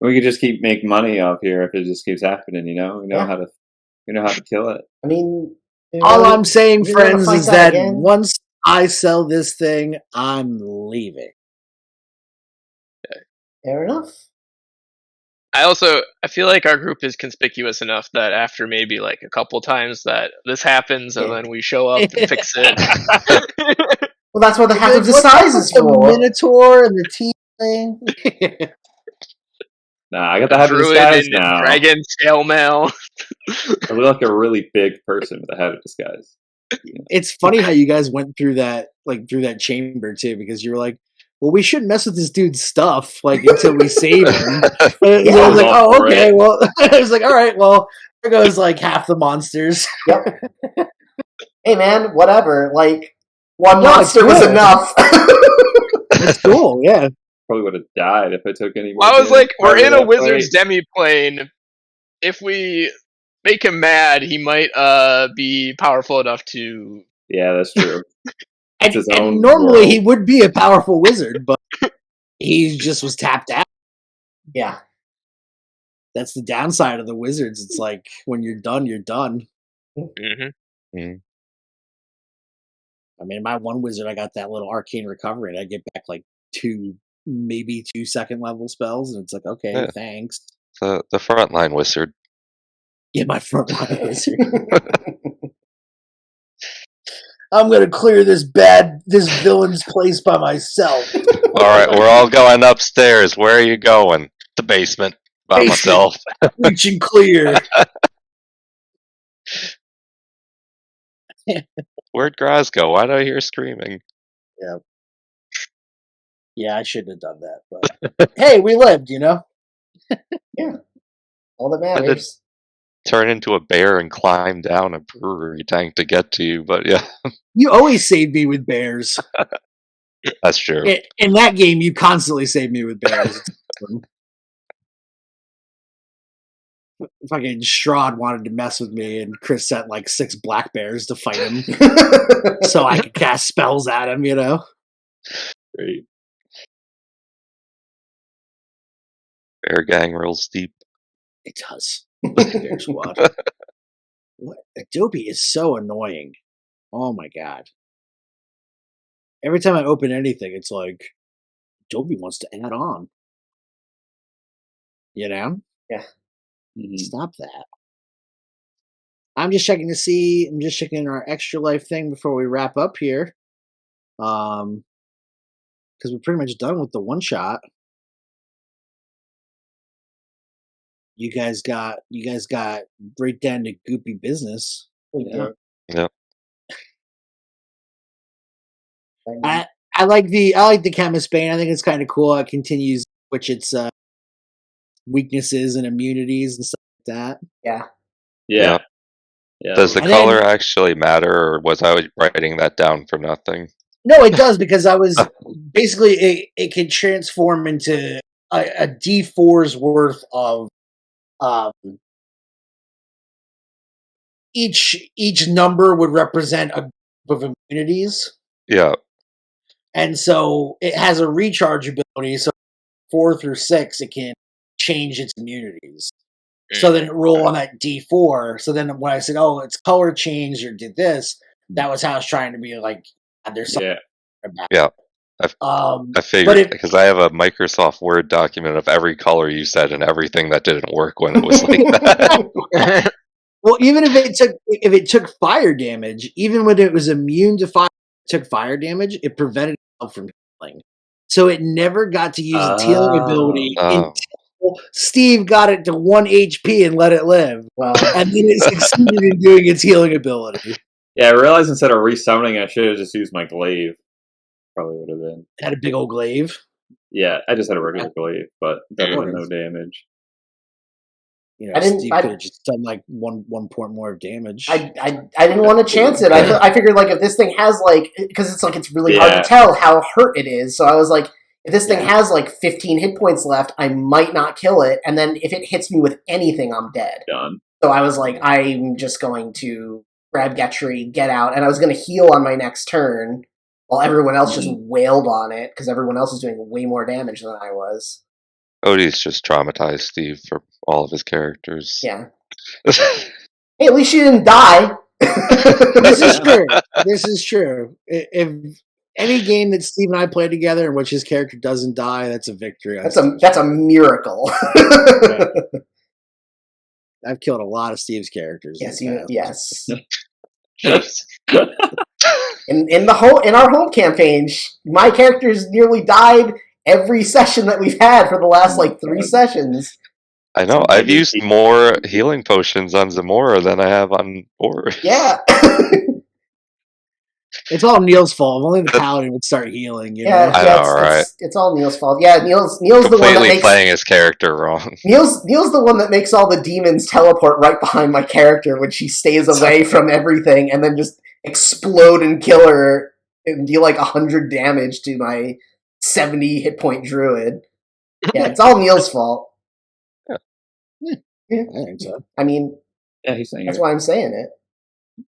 [SPEAKER 4] We could just keep making money off here if it just keeps happening. We know how to kill it.
[SPEAKER 2] I mean,
[SPEAKER 1] all I'm saying, friends, is that once I sell this thing, I'm leaving.
[SPEAKER 2] Fair enough.
[SPEAKER 5] I feel like our group is conspicuous enough that after maybe like a couple times that this happens and then we show up and fix it.
[SPEAKER 2] Well, that's what the Hat of Disguise is for.
[SPEAKER 1] The Minotaur and the tea thing.
[SPEAKER 4] Nah, I got the Hat of Disguise now.
[SPEAKER 5] Dragon scale mail.
[SPEAKER 4] I look like a really big person with a Hat of Disguise.
[SPEAKER 1] It's funny how you guys went through that chamber too, because you were like, well, we shouldn't mess with this dude's stuff until we save him. And I was like, oh, okay. Well, I was like, all right, well, there goes half the monsters.
[SPEAKER 2] Yep. Hey, man, whatever. One monster was enough.
[SPEAKER 1] It's cool, yeah.
[SPEAKER 4] Probably would have died if I took any more.
[SPEAKER 5] I was like, we're in a wizard's demiplane. If we make him mad, he might be powerful enough to...
[SPEAKER 4] Yeah, that's true.
[SPEAKER 1] and normally he would be a powerful wizard, but he just was tapped out.
[SPEAKER 2] Yeah.
[SPEAKER 1] That's the downside of the wizards. It's like, when you're done, you're done.
[SPEAKER 5] Mm-hmm.
[SPEAKER 3] Mm-hmm.
[SPEAKER 1] I mean, my one wizard, I got that little arcane recovery, and I get back maybe 2 second level spells, and it's like, okay, thanks.
[SPEAKER 3] The frontline wizard.
[SPEAKER 1] Yeah, my frontline wizard. I'm gonna clear this villain's place by myself.
[SPEAKER 3] All right, we're all going upstairs. Where are you going? The basement by myself.
[SPEAKER 1] Reaching clear.
[SPEAKER 3] Where'd Graz go? Why do I hear screaming?
[SPEAKER 1] Yeah. Yeah, I shouldn't have done that, but hey, we lived,
[SPEAKER 2] Yeah. All that matters.
[SPEAKER 3] Turn into a bear and climb down a brewery tank to get to you, but yeah.
[SPEAKER 1] You always save me with bears.
[SPEAKER 3] That's true.
[SPEAKER 1] In that game, you constantly save me with bears. Fucking Strahd wanted to mess with me, and Chris sent 6 black bears to fight him, so I could cast spells at him.
[SPEAKER 3] Great. Bear gang rolls deep.
[SPEAKER 1] It does. Bear squad. Adobe is so annoying. Oh my god. Every time I open anything, it's like, Adobe wants to add on. You know?
[SPEAKER 2] Yeah.
[SPEAKER 4] Mhm.
[SPEAKER 1] Stop that. I'm just checking our ExtraLife thing before we wrap up here. Because we're pretty much done with the one shot. You guys got right down to goopy business.
[SPEAKER 2] We
[SPEAKER 4] Yeah.
[SPEAKER 2] did.
[SPEAKER 3] Yep.
[SPEAKER 1] I like the chemist bane. I think it's kind of cool. It continues which its weaknesses and immunities and stuff like that.
[SPEAKER 2] Yeah.
[SPEAKER 4] Yeah.
[SPEAKER 3] Yep.
[SPEAKER 4] Yeah.
[SPEAKER 3] Does the
[SPEAKER 1] And
[SPEAKER 3] color
[SPEAKER 1] then-
[SPEAKER 3] actually matter, or was I writing that down for nothing?
[SPEAKER 1] No, it does, because I was basically it can transform into a D4's worth of each number would represent a group of immunities.
[SPEAKER 3] Yeah.
[SPEAKER 1] And so it has a recharge ability, so 4 through 6 it can change its immunities. So then it roll on that D4. So then when I said, "Oh, it's color changed or did this," that was how I was trying to be like, "There's something about."
[SPEAKER 3] Yeah. I figured, because I have a Microsoft Word document of every color you said and everything that didn't work when it was like that.
[SPEAKER 1] Well, even if it took fire damage, even when it was immune to fire, took fire damage, it prevented itself from healing. So it never got to use its healing ability until Steve got it to 1 HP and let it live.
[SPEAKER 2] Well,
[SPEAKER 1] and then it succeeded in doing its healing ability.
[SPEAKER 4] Yeah, I realized instead of resummoning, I should have just used my glaive. Probably would have been.
[SPEAKER 1] Had a big old glaive.
[SPEAKER 4] Yeah, I just had a regular glaive, but that would have no damage.
[SPEAKER 1] You know, Steve could have just done like one point more of damage.
[SPEAKER 2] I didn't want to chance it. I figured like if this thing has like, because it's really hard to tell how hurt it is. So I was like, if this thing has like 15 hit points left, I might not kill it. And then if it hits me with anything, I'm dead.
[SPEAKER 4] Done.
[SPEAKER 2] So I was like, I'm just going to grab Getri, get out, and I was going to heal on my next turn while everyone else just wailed on it because everyone else is doing way more damage than I was.
[SPEAKER 3] Odie's just traumatized Steve for all of his characters.
[SPEAKER 2] Yeah. Hey, at least she didn't die.
[SPEAKER 1] This is true. This is true. If any game that Steve and I play together in which his character doesn't die, that's a victory.
[SPEAKER 2] That's a miracle.
[SPEAKER 1] I've killed a lot of Steve's characters.
[SPEAKER 2] Yes,
[SPEAKER 3] Yes.
[SPEAKER 2] in our home campaign, my characters nearly died every session that we've had for the last like 3 sessions.
[SPEAKER 3] I know. I've used more healing potions on Zamora than I have on Boris.
[SPEAKER 2] Yeah.
[SPEAKER 1] It's all Neil's fault. If only the paladin would start healing. You know?
[SPEAKER 2] It's all Neil's fault. Yeah, Neil's the one that makes
[SPEAKER 3] playing his character wrong.
[SPEAKER 2] Neil's the one that makes all the demons teleport right behind my character when she stays away from everything, and then just explode and kill her and deal like 100 damage to my 70 hit point druid. Yeah, it's all Neil's fault.
[SPEAKER 1] Yeah. I think so.
[SPEAKER 2] I mean,
[SPEAKER 4] he's saying
[SPEAKER 2] that's why I'm saying it.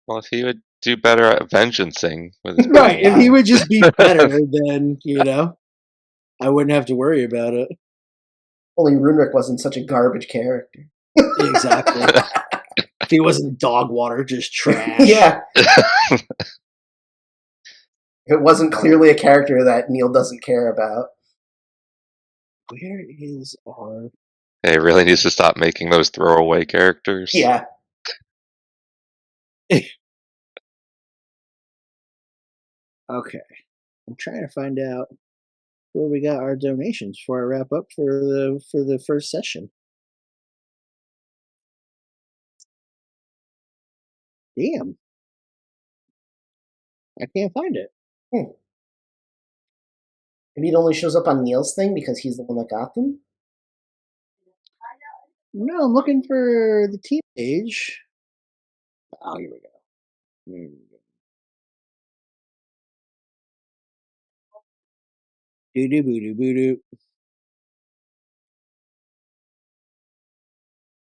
[SPEAKER 3] Well, if he would do better at vengeancing with his
[SPEAKER 1] right, if he would just be better, then I wouldn't have to worry about it.
[SPEAKER 2] Only Runerick wasn't such a garbage character.
[SPEAKER 1] Exactly. If he wasn't dog water, just trash.
[SPEAKER 2] Yeah. If it wasn't clearly a character that Neil doesn't care about.
[SPEAKER 1] Where is our...
[SPEAKER 3] He really needs to stop making those throwaway characters.
[SPEAKER 2] Yeah.
[SPEAKER 1] Okay. I'm trying to find out where we got our donations before I wrap up for the first session. Damn. I can't find it.
[SPEAKER 2] Maybe it only shows up on Neil's thing because he's the one that got them?
[SPEAKER 1] No, I'm looking for the team page. Oh, here we go. Boo-doo, boo-doo, boo-doo.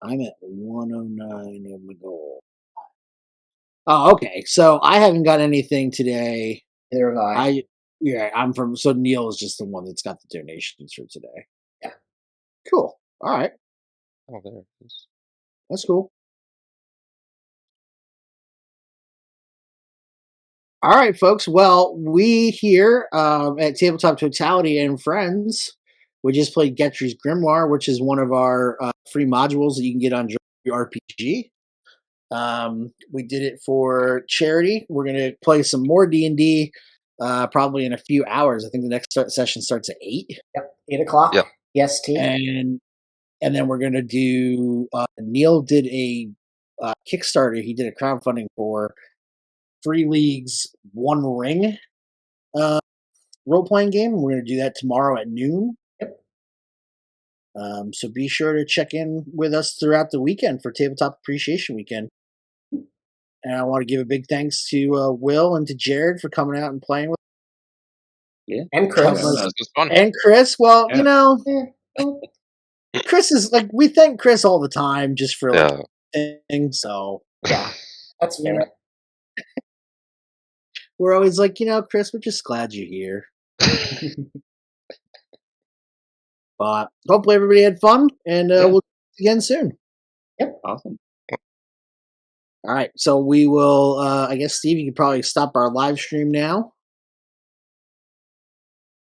[SPEAKER 1] I'm at 109 of my goal. Oh, okay. So I haven't got anything today.
[SPEAKER 2] Neither have I.
[SPEAKER 1] So Neil is just the one that's got the donations for today.
[SPEAKER 2] Yeah.
[SPEAKER 1] Cool. All right.
[SPEAKER 3] Oh, there it is.
[SPEAKER 1] That's cool. All right, folks. Well, we here at Tabletop Totality and Friends, we just played GETRI'S GRIMOIRE, which is one of our free modules that you can get on DrivethruRPG. We did it for charity. We're going to play some more D&D probably in a few hours. I think the next session starts at 8.
[SPEAKER 2] Yep, 8 o'clock.
[SPEAKER 3] Yep.
[SPEAKER 2] EST.
[SPEAKER 1] And then we're going to do, Neil did a Kickstarter. He did a crowdfunding for Free League's One Ring role-playing game. We're going to do that tomorrow at noon.
[SPEAKER 2] Yep.
[SPEAKER 1] So be sure to check in with us throughout the weekend for Tabletop Appreciation Weekend. And I want to give a big thanks to Will and to Jared for coming out and playing with us.
[SPEAKER 2] Yeah. And Chris.
[SPEAKER 5] This was fun.
[SPEAKER 1] And Chris, well,
[SPEAKER 4] Yeah.
[SPEAKER 1] you know, Chris is like, we thank Chris all the time just for like things. So
[SPEAKER 2] yeah, that's fair.
[SPEAKER 1] We're always like, you know, Chris, we're just glad you're here. But hopefully everybody had fun, and we'll see you again soon.
[SPEAKER 2] Yep.
[SPEAKER 4] Awesome.
[SPEAKER 1] All right, so we will. I guess Steve, you could probably stop our live stream now.